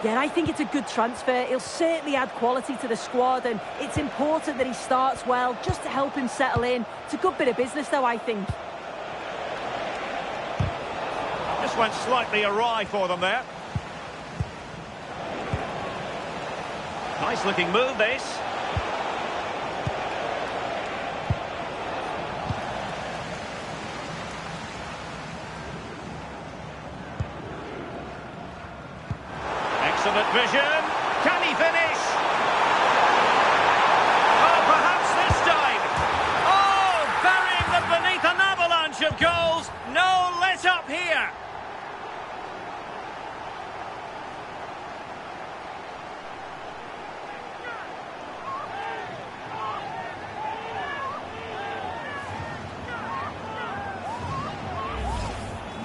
Yeah, I think it's a good transfer. He'll certainly add quality to the squad, and it's important that he starts well just to help him settle in. It's a good bit of business, though, I think. Just went slightly awry for them there. Nice-looking move, this. Excellent vision. Can he finish? Oh, perhaps this time. Oh, burying them beneath an avalanche of goals. No let up here.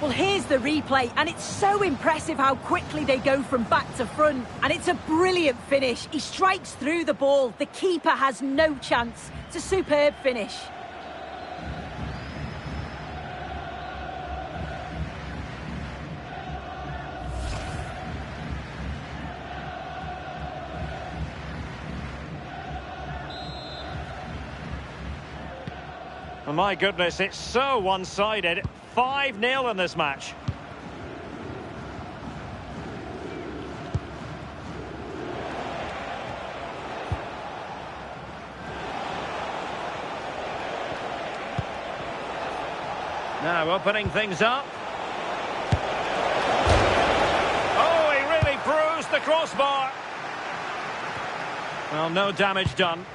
Well, here's the replay, and it's so impressive how quickly they go from back to front. And it's a brilliant finish. He strikes through the ball. The keeper has no chance. It's a superb finish. Oh, my goodness, it's so one-sided. 5-0 in this match. Now opening things up. Oh, he really bruised the crossbar. Well, no damage done.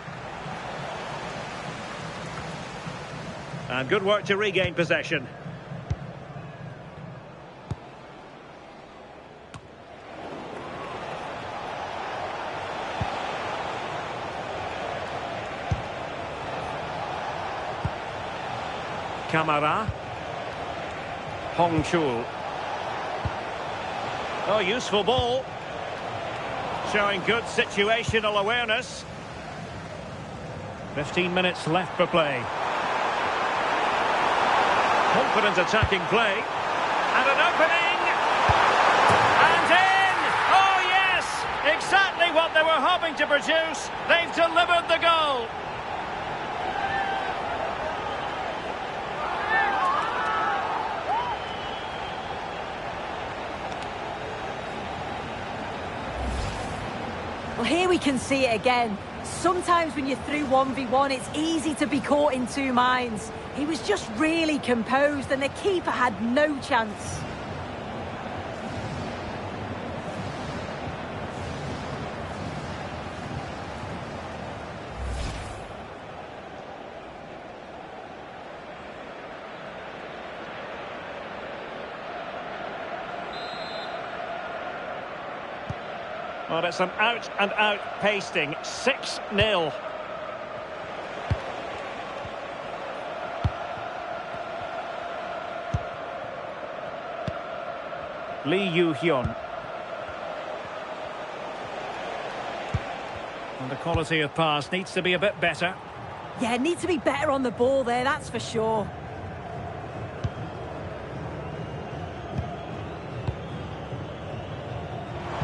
And good work to regain possession. Kamara. Hong Chul. Oh, useful ball. Showing good situational awareness. 15 minutes left for play. Confident attacking play. And an opening. And in! Oh, yes! Exactly what they were hoping to produce. They've delivered the goal. Well, here we can see it again. Sometimes when you're through 1v1, it's easy to be caught in two minds. He was just really composed and the keeper had no chance. Well, it's an out-and-out pasting. 6-0. Lee Yu-hyun. And the quality of pass needs to be a bit better. Yeah, needs to be better on the ball there, that's for sure.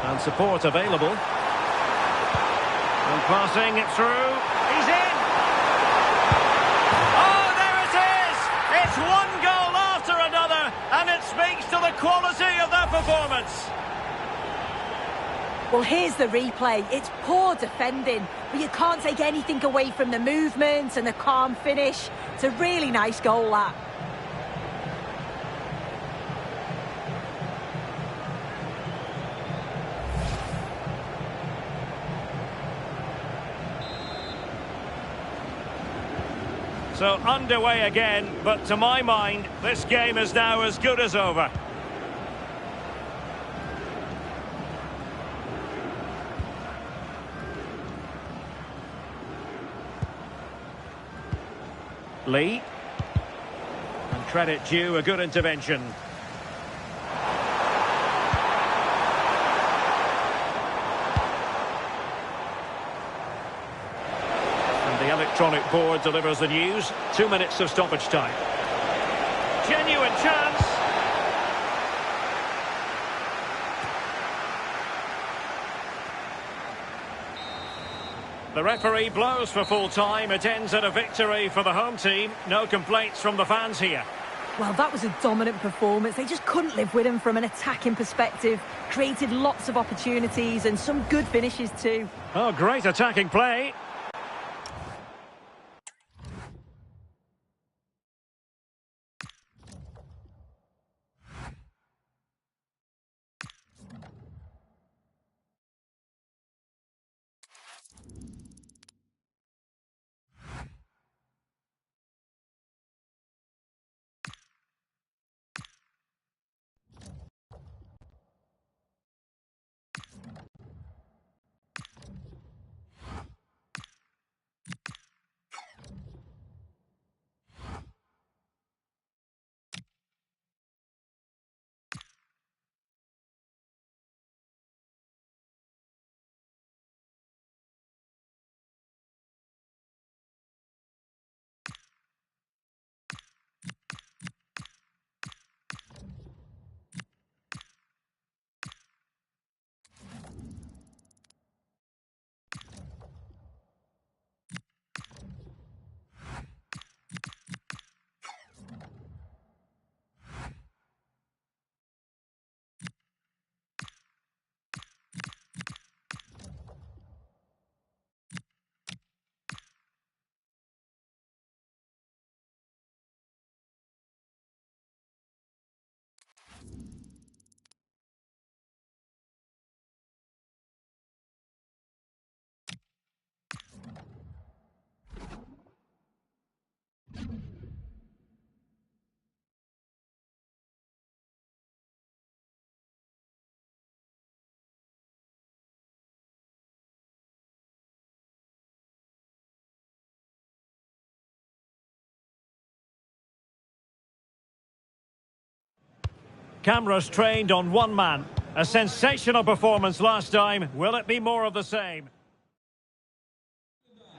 And support available. And passing it through. He's in! Oh, there it is! It's one goal after another, and it speaks to the quality of their performance. Well, here's the replay. It's poor defending, but you can't take anything away from the movement and the calm finish. It's a really nice goal, that. So underway again, but to my mind, this game is now as good as over. Lee. And credit due, a good intervention. The electronic board delivers the news. 2 minutes of stoppage time. Genuine chance. The referee blows for full time. It ends at a victory for the home team. No complaints from the fans here. Well, that was a dominant performance. They just couldn't live with him from an attacking perspective. Created lots of opportunities and some good finishes too. Oh, great attacking play. Cameras trained on one man. A sensational performance last time. Will it be more of the same?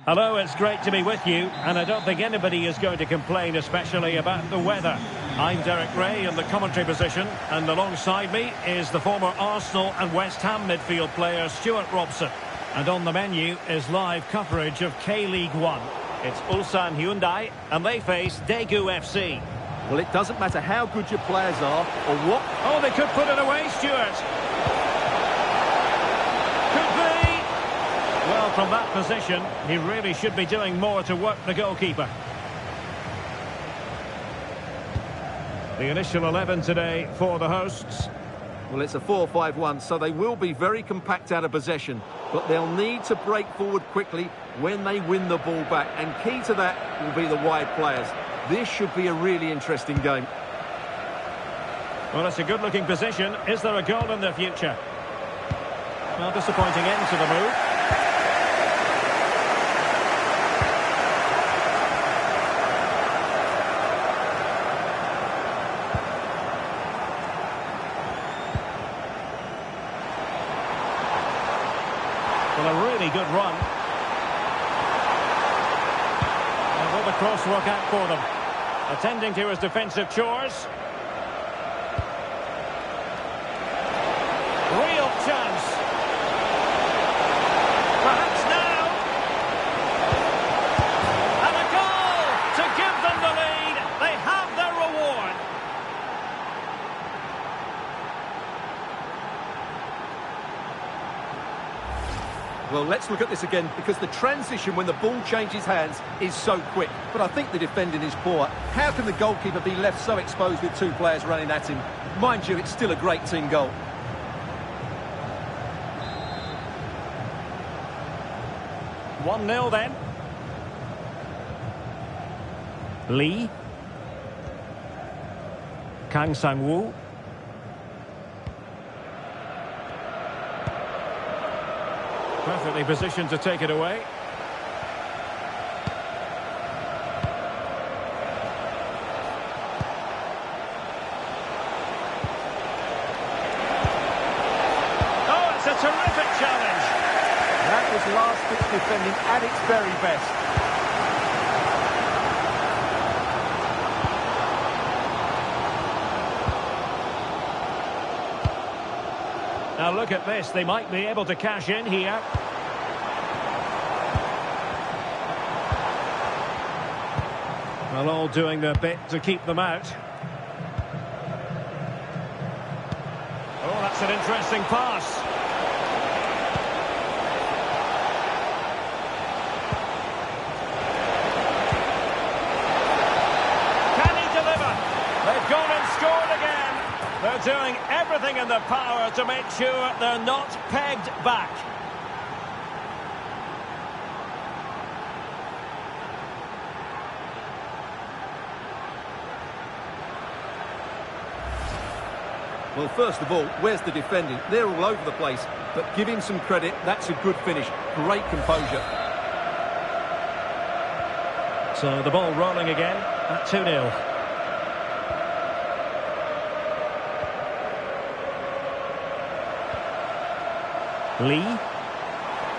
Hello, it's great to be with you, and I don't think anybody is going to complain, especially about the weather. I'm Derek Ray in the commentary position, and alongside me is the former Arsenal and West Ham midfield player Stuart Robson. And on the menu is live coverage of K-League 1. It's Ulsan Hyundai, and they face Daegu FC. Well, it doesn't matter how good your players are or what... Oh, they could put it away, Stuart. Could be. Well, from that position, he really should be doing more to work the goalkeeper. The initial 11 today for the hosts. Well, it's a 4-5-1, so they will be very compact out of possession, but they'll need to break forward quickly when they win the ball back, and key to that will be the wide players. This should be a really interesting game. Well, it's a good-looking position. Is there a goal in the future? Well, disappointing end to the move. Well, a really good run. And will the cross work out for them? Attending to his defensive chores. Real chance. Perhaps now. And a goal to give them the lead. They have their reward. Well, let's look at this again, because the transition when the ball changes hands is so quick. But I think the defending is poor. How can the goalkeeper be left so exposed with two players running at him? Mind you, it's still a great team goal. One 0 then. Lee. Kang Sang-woo. Perfectly positioned to take it away. Oh, it's a terrific challenge. That was last-ditch defending at its very best. Now look at this, they might be able to cash in here. Well, all doing their bit to keep them out. Oh, that's an interesting pass. Can he deliver? They've gone and scored again. They're doing everything in their power to make sure they're not pegged back. Well, first of all, where's the defending? They're all over the place, but give him some credit. That's a good finish. Great composure. So the ball rolling again at 2-0. Lee.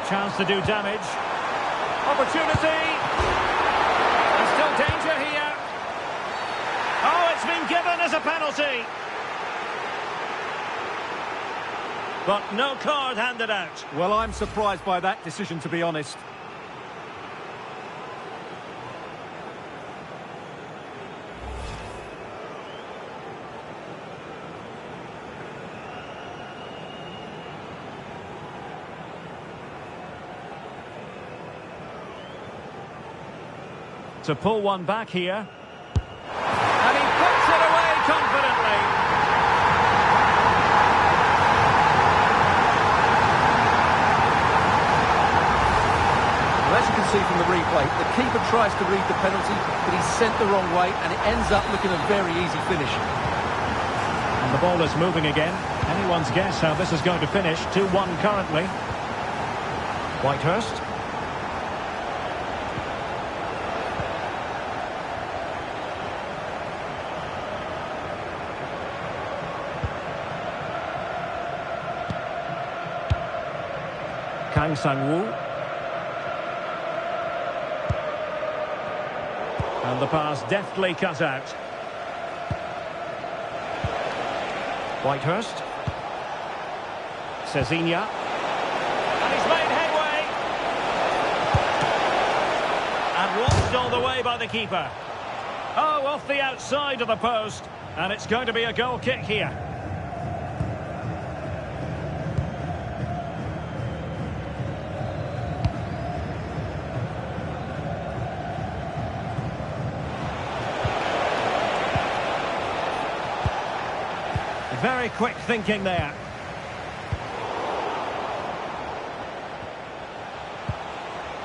Chance to do damage. Opportunity. There's still danger here. Oh, it's been given as a penalty. But no card handed out. Well, I'm surprised by that decision, to be honest. To pull one back here. And he puts it away confidently. Well, as you can see from the replay, the keeper tries to read the penalty, but he's sent the wrong way, and it ends up looking a very easy finish. And the ball is moving again. Anyone's guess how this is going to finish. 2-1 currently. Whitehurst. Kang Sang-woo. And the pass deftly cut out. Whitehurst. Cezinha. And he's made headway. And watched all the way by the keeper. Oh, off the outside of the post. And it's going to be a goal kick here. Very quick thinking there.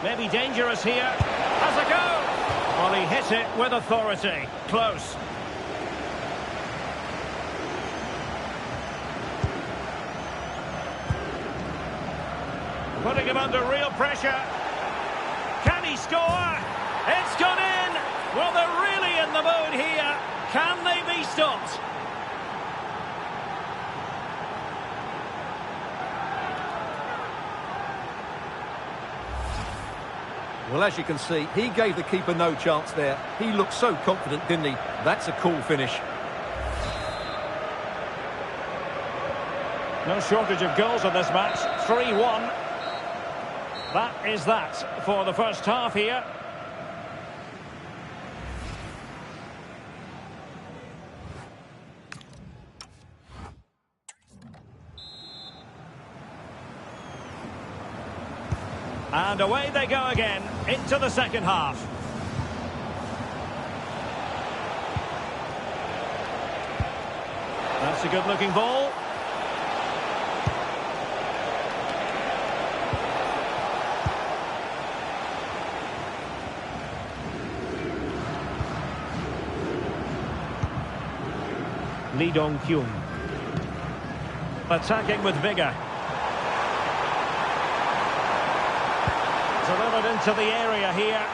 Maybe dangerous here. Has a go! Well, he hit it with authority. Close. Putting him under real pressure. Can he score? It's gone in! Well, they're really in the mood here. Can they be stopped? Well, as you can see, he gave the keeper no chance there. He looked so confident, didn't he? That's a cool finish. No shortage of goals in this match. 3-1. That is that for the first half here. And away they go again, into the second half. That's a good-looking ball. Lee Dong-kyun. Attacking with vigour. Delivered into the area here.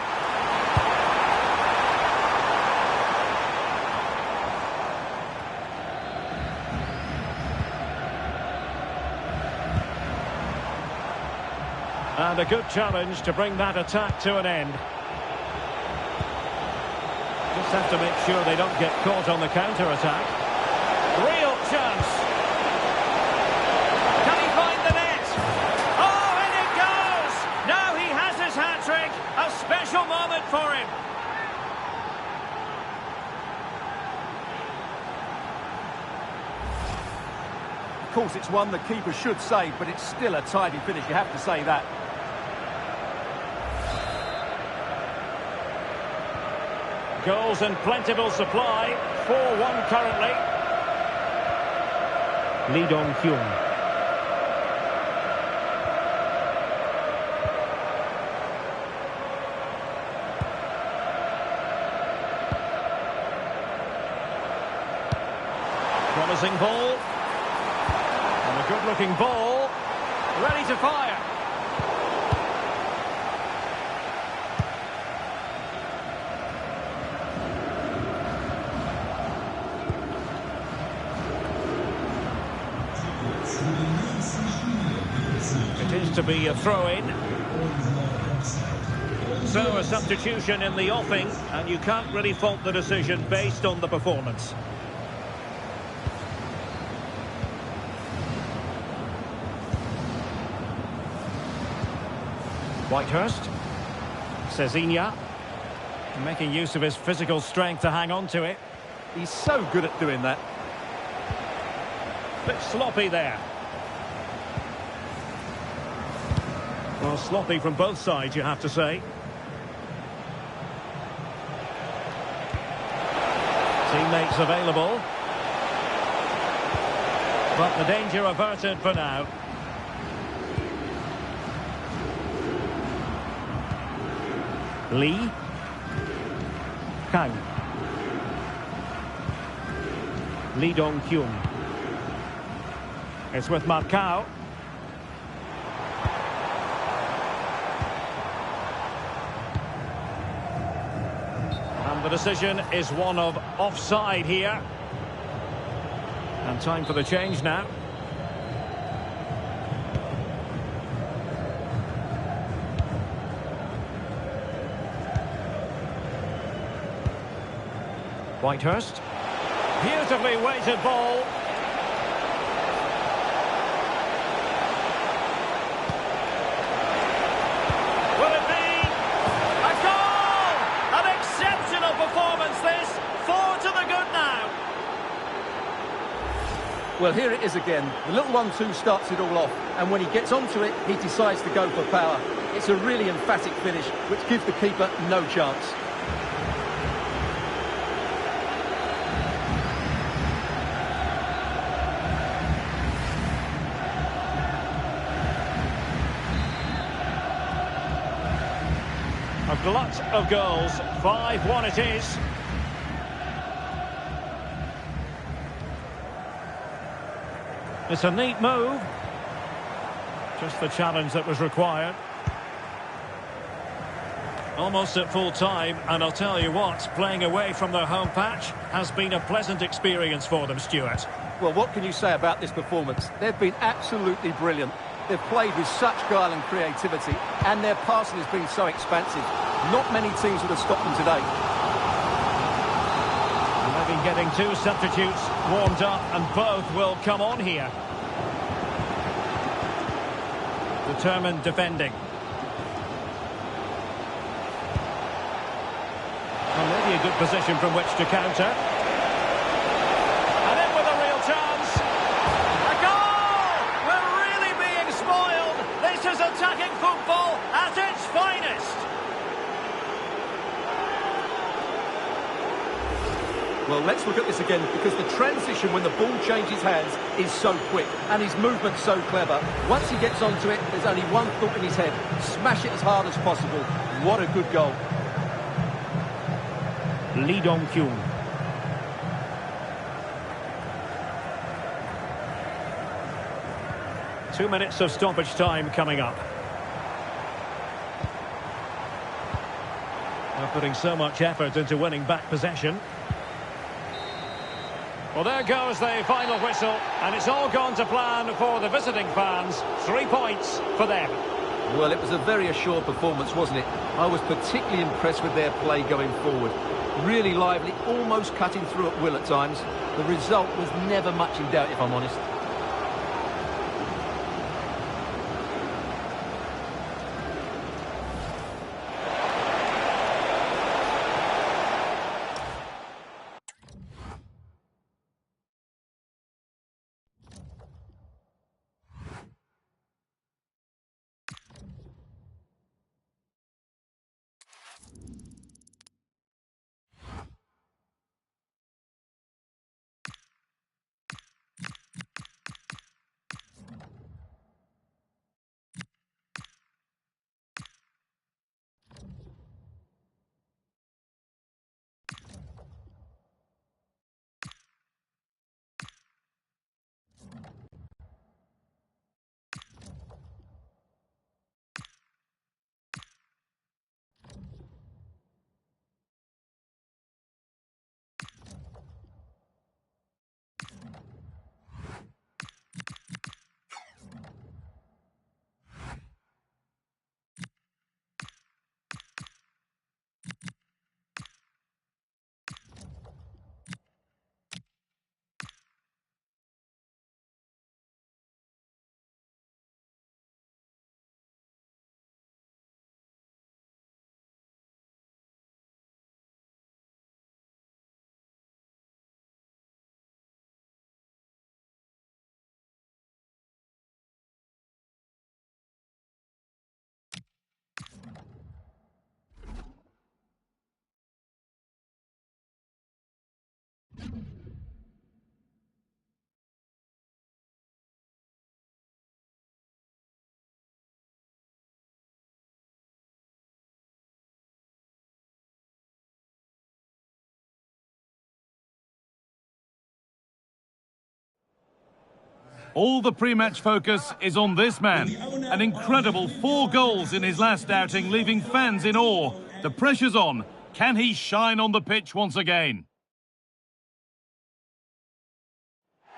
And a good challenge to bring that attack to an end. Just have to make sure they don't get caught on the counter-attack. Real chance. Can he find the net? Oh, in it goes! Now he has his hat-trick. A special moment for him. Of course, it's one the keeper should save, but it's still a tidy finish, you have to say that. Goals in plentiful supply. 4-1 currently. Lee Dong-kyun. Promising ball. And a good-looking ball. Ready to fire. It is to be a throw-in. So a substitution in the offing, and you can't really fault the decision based on the performance. Whitehurst. Cezinha. Making use of his physical strength to hang on to it. He's so good at doing that. Bit sloppy there. Well, sloppy from both sides, you have to say. Teammates available. But the danger averted for now. Lee. Kang. Lee Dong-kyun. It's with Marcao. And the decision is one of offside here. And time for the change now. Whitehurst. Beautifully weighted ball. Will it be a goal? An exceptional performance this. 4 to the good now. Well, here it is again. The little 1-2 starts it all off, and when he gets onto it, he decides to go for power. It's a really emphatic finish, which gives the keeper no chance. A glut of goals. 5-1 it is. It's a neat move. Just the challenge that was required. Almost at full time, and I'll tell you what, playing away from their home patch has been a pleasant experience for them, Stuart. Well, what can you say about this performance? They've been absolutely brilliant. They've played with such guile and creativity, and their passing has been so expansive. Not many teams would have stopped them today. And they've been getting 2 substitutes warmed up, and both will come on here. Determined defending. Well, maybe a good position from which to counter. And in with a real chance. A goal! We're really being spoiled. This is attacking football at its finest. Well, let's look at this again, because the transition when the ball changes hands is so quick, and his movement's so clever. Once he gets onto it, there's only one thought in his head: smash it as hard as possible. What a good goal. Lee Dong-kyung. Two minutes of stoppage time coming up. They're putting so much effort into winning back possession. Well, there goes the final whistle, and it's all gone to plan for the visiting fans. 3 points for them. Well, it was a very assured performance, wasn't it? I was particularly impressed with their play going forward. Really lively, almost cutting through at will at times. The result was never much in doubt, if I'm honest. All the pre-match focus is on this man. An incredible 4 goals in his last outing, leaving fans in awe. The pressure's on. Can he shine on the pitch once again?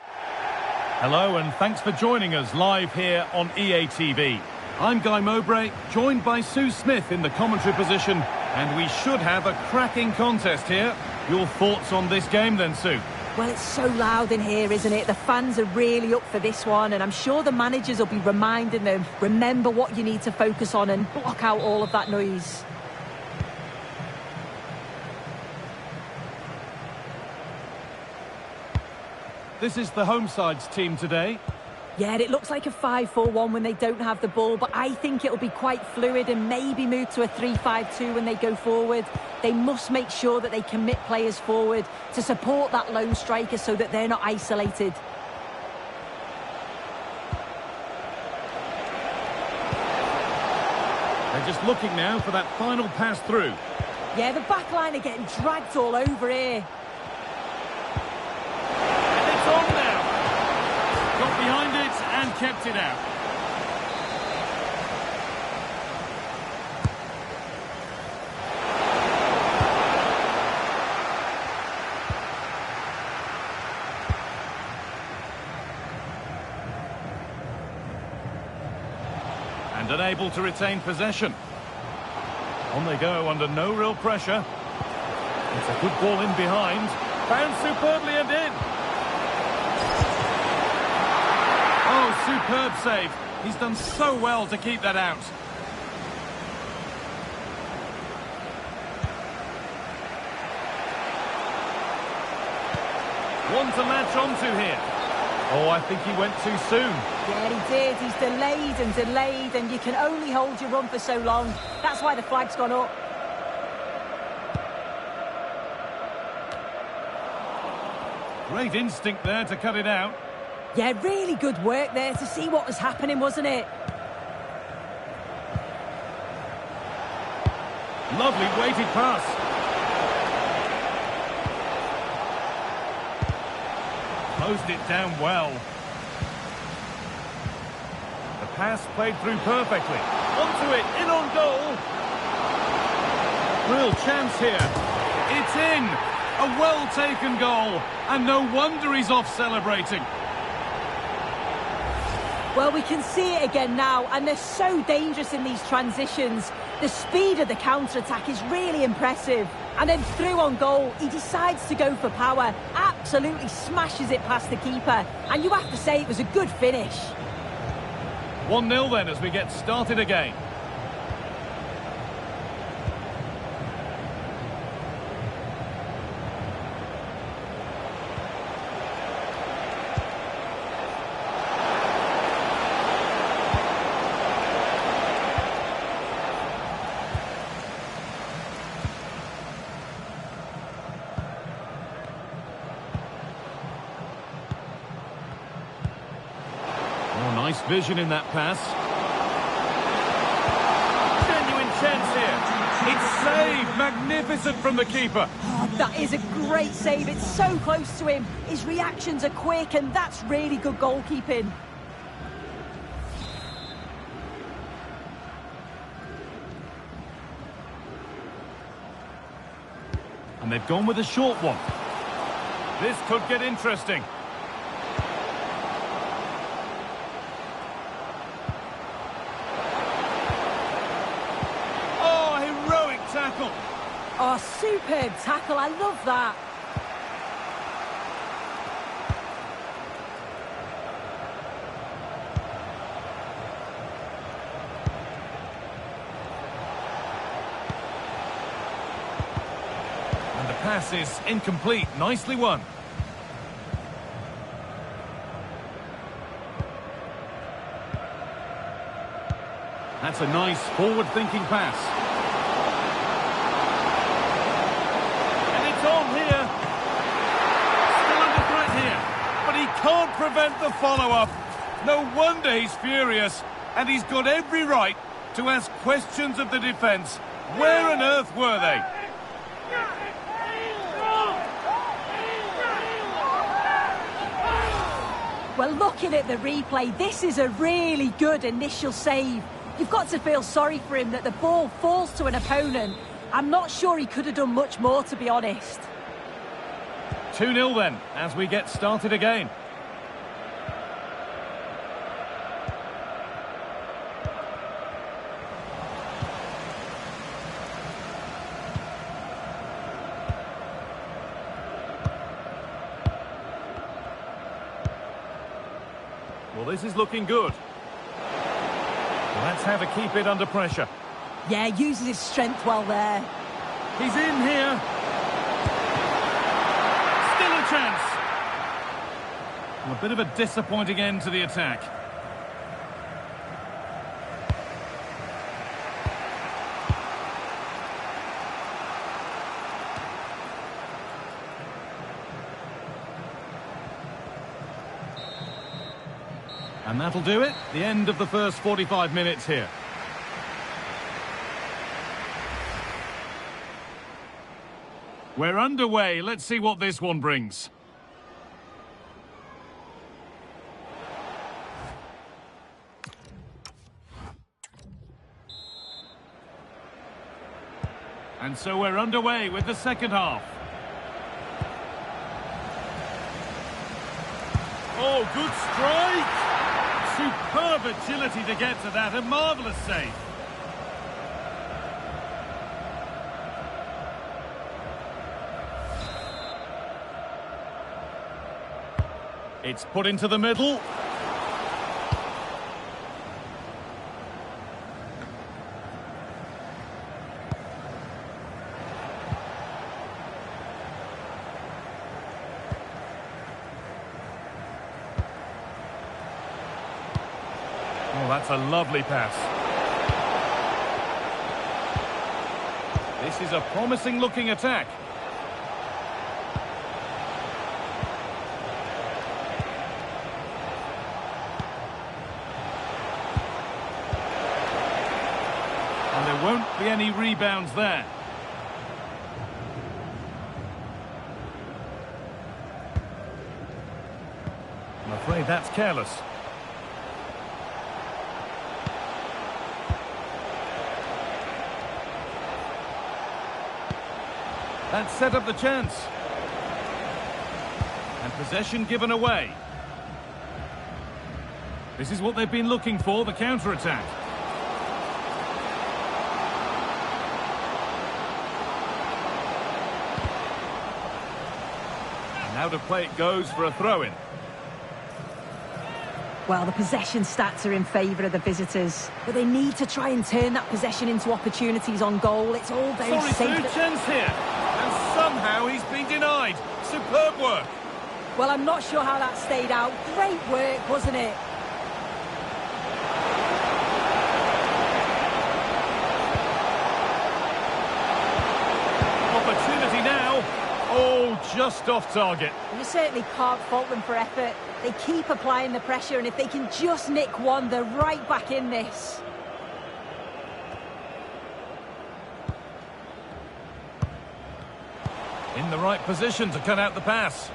Hello and thanks for joining us live here on EA TV. I'm Guy Mowbray, joined by Sue Smith in the commentary position, and we should have a cracking contest here. Your thoughts on this game then, Sue? Well, it's so loud in here, isn't it? The fans are really up for this one, and I'm sure the managers will be reminding them, remember what you need to focus on and block out all of that noise. This is the home side's team today. Yeah, it looks like a 5-4-1 when they don't have the ball, but I think it'll be quite fluid and maybe move to a 3-5-2 when they go forward. They must make sure that they commit players forward to support that lone striker so that they're not isolated. They're just looking now for that final pass through. Yeah, the back line are getting dragged all over here. And it's on now. Got behind it and kept it out. And unable to retain possession. On they go under no real pressure. It's a good ball in behind. Found superbly and in. Oh, superb save. He's done so well to keep that out. One to latch onto here. Oh, I think he went too soon. Yeah, he did. He's delayed, and you can only hold your run for so long. That's why the flag's gone up. Great instinct there to cut it out. Yeah, really good work there to see what was happening, wasn't it? Lovely weighted pass. Closed it down well. The pass played through perfectly. Onto it, in on goal. Real chance here. It's in. A well-taken goal. And no wonder he's off celebrating. Well, we can see it again now, and they're so dangerous in these transitions. The speed of the counter-attack is really impressive. And then through on goal, he decides to go for power, absolutely smashes it past the keeper. And you have to say it was a good finish. 1-0 then as we get started again. Nice vision in that pass. Genuine chance here. It's saved. Magnificent from the keeper. Oh, that is a great save. It's so close to him. His reactions are quick, and that's really good goalkeeping. And they've gone with a short one. This could get interesting. Tackle. Oh, superb tackle. I love that. And the pass is incomplete. Nicely won. That's a nice forward-thinking pass. On here, still under threat here, but he can't prevent the follow-up. No wonder he's furious, and he's got every right to ask questions of the defence. Where on earth were they? Well, looking at the replay, this is a really good initial save. You've got to feel sorry for him that the ball falls to an opponent. I'm not sure he could have done much more, to be honest. 2-0 then, as we get started again. Well, this is looking good. That's how to keep it under pressure. Yeah, uses his strength well there. He's in here. Still a chance. Well, a bit of a disappointing end to the attack. And that'll do it. The end of the first 45 minutes here. We're underway. Let's see what this one brings. And so we're underway with the second half. Oh, good strike! Superb agility to get to that, a marvellous save. It's put into the middle. Oh, that's a lovely pass. This is a promising-looking attack. And there won't be any rebounds there. I'm afraid that's careless. That set up the chance. And possession given away. This is what they've been looking for, the counter-attack. And now to play it goes for a throw-in. Well, the possession stats are in favour of the visitors, but they need to try and turn that possession into opportunities on goal. It's all very safe. Chance here. And somehow he's been denied. Superb work. Well, I'm not sure how that stayed out. Great work, wasn't it? Opportunity now. Oh, just off target. You certainly can't fault them for effort. They keep applying the pressure, and if they can just nick one, they're right back in this. In the right position to cut out the pass.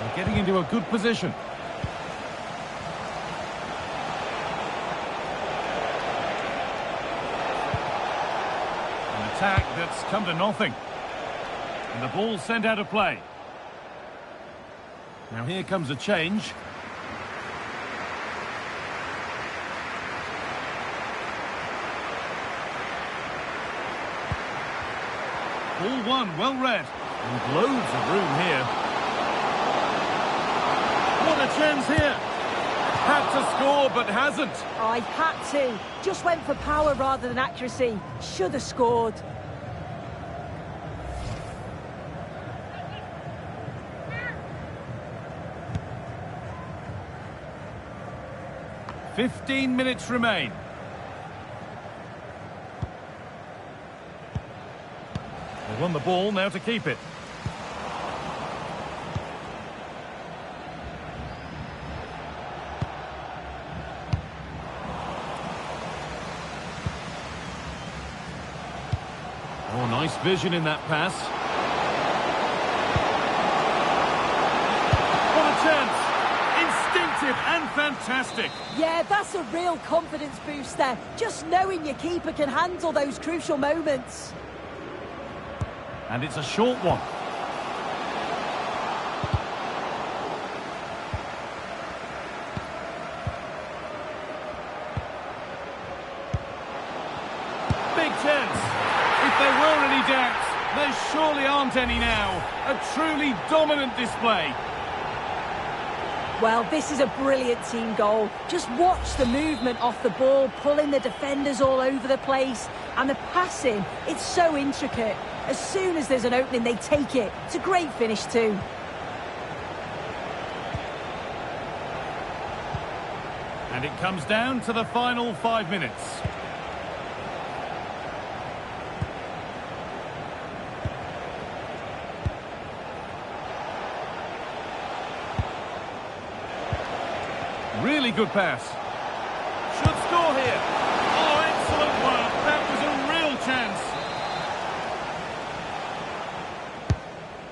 They're getting into a good position. An attack that's come to nothing. And the ball sent out of play. Now here comes a change. Ball one, well read. And loads of room here. What a chance here. Had to score, but hasn't. Oh, he had to. Just went for power rather than accuracy. Should have scored. "15 minutes remain. They won the ball, now to keep it. Oh, nice vision in that pass. What a chance! Instinctive and fantastic. Yeah, that's a real confidence booster. Just knowing your keeper can handle those crucial moments. And it's a short one. big chance. If there were any doubts, there surely aren't any now. A truly dominant display. Well, this is a brilliant team goal. Just watch the movement off the ball, pulling the defenders all over the place. And the passing, it's so intricate. As soon as there's an opening, they take it. It's a great finish too. And it comes down to the final 5 minutes. Really good pass. Should score here. Oh, excellent work. That was a real chance.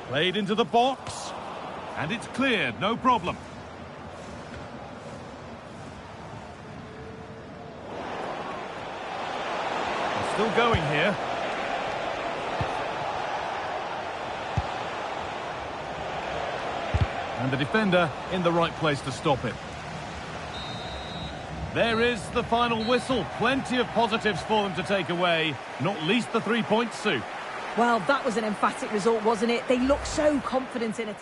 Played into the box. And it's cleared, no problem. They're still going here. And the defender in the right place to stop it. There is the final whistle. Plenty of positives for them to take away, not least the 3 points, Sue. Well, that was an emphatic result, wasn't it? They look so confident in it.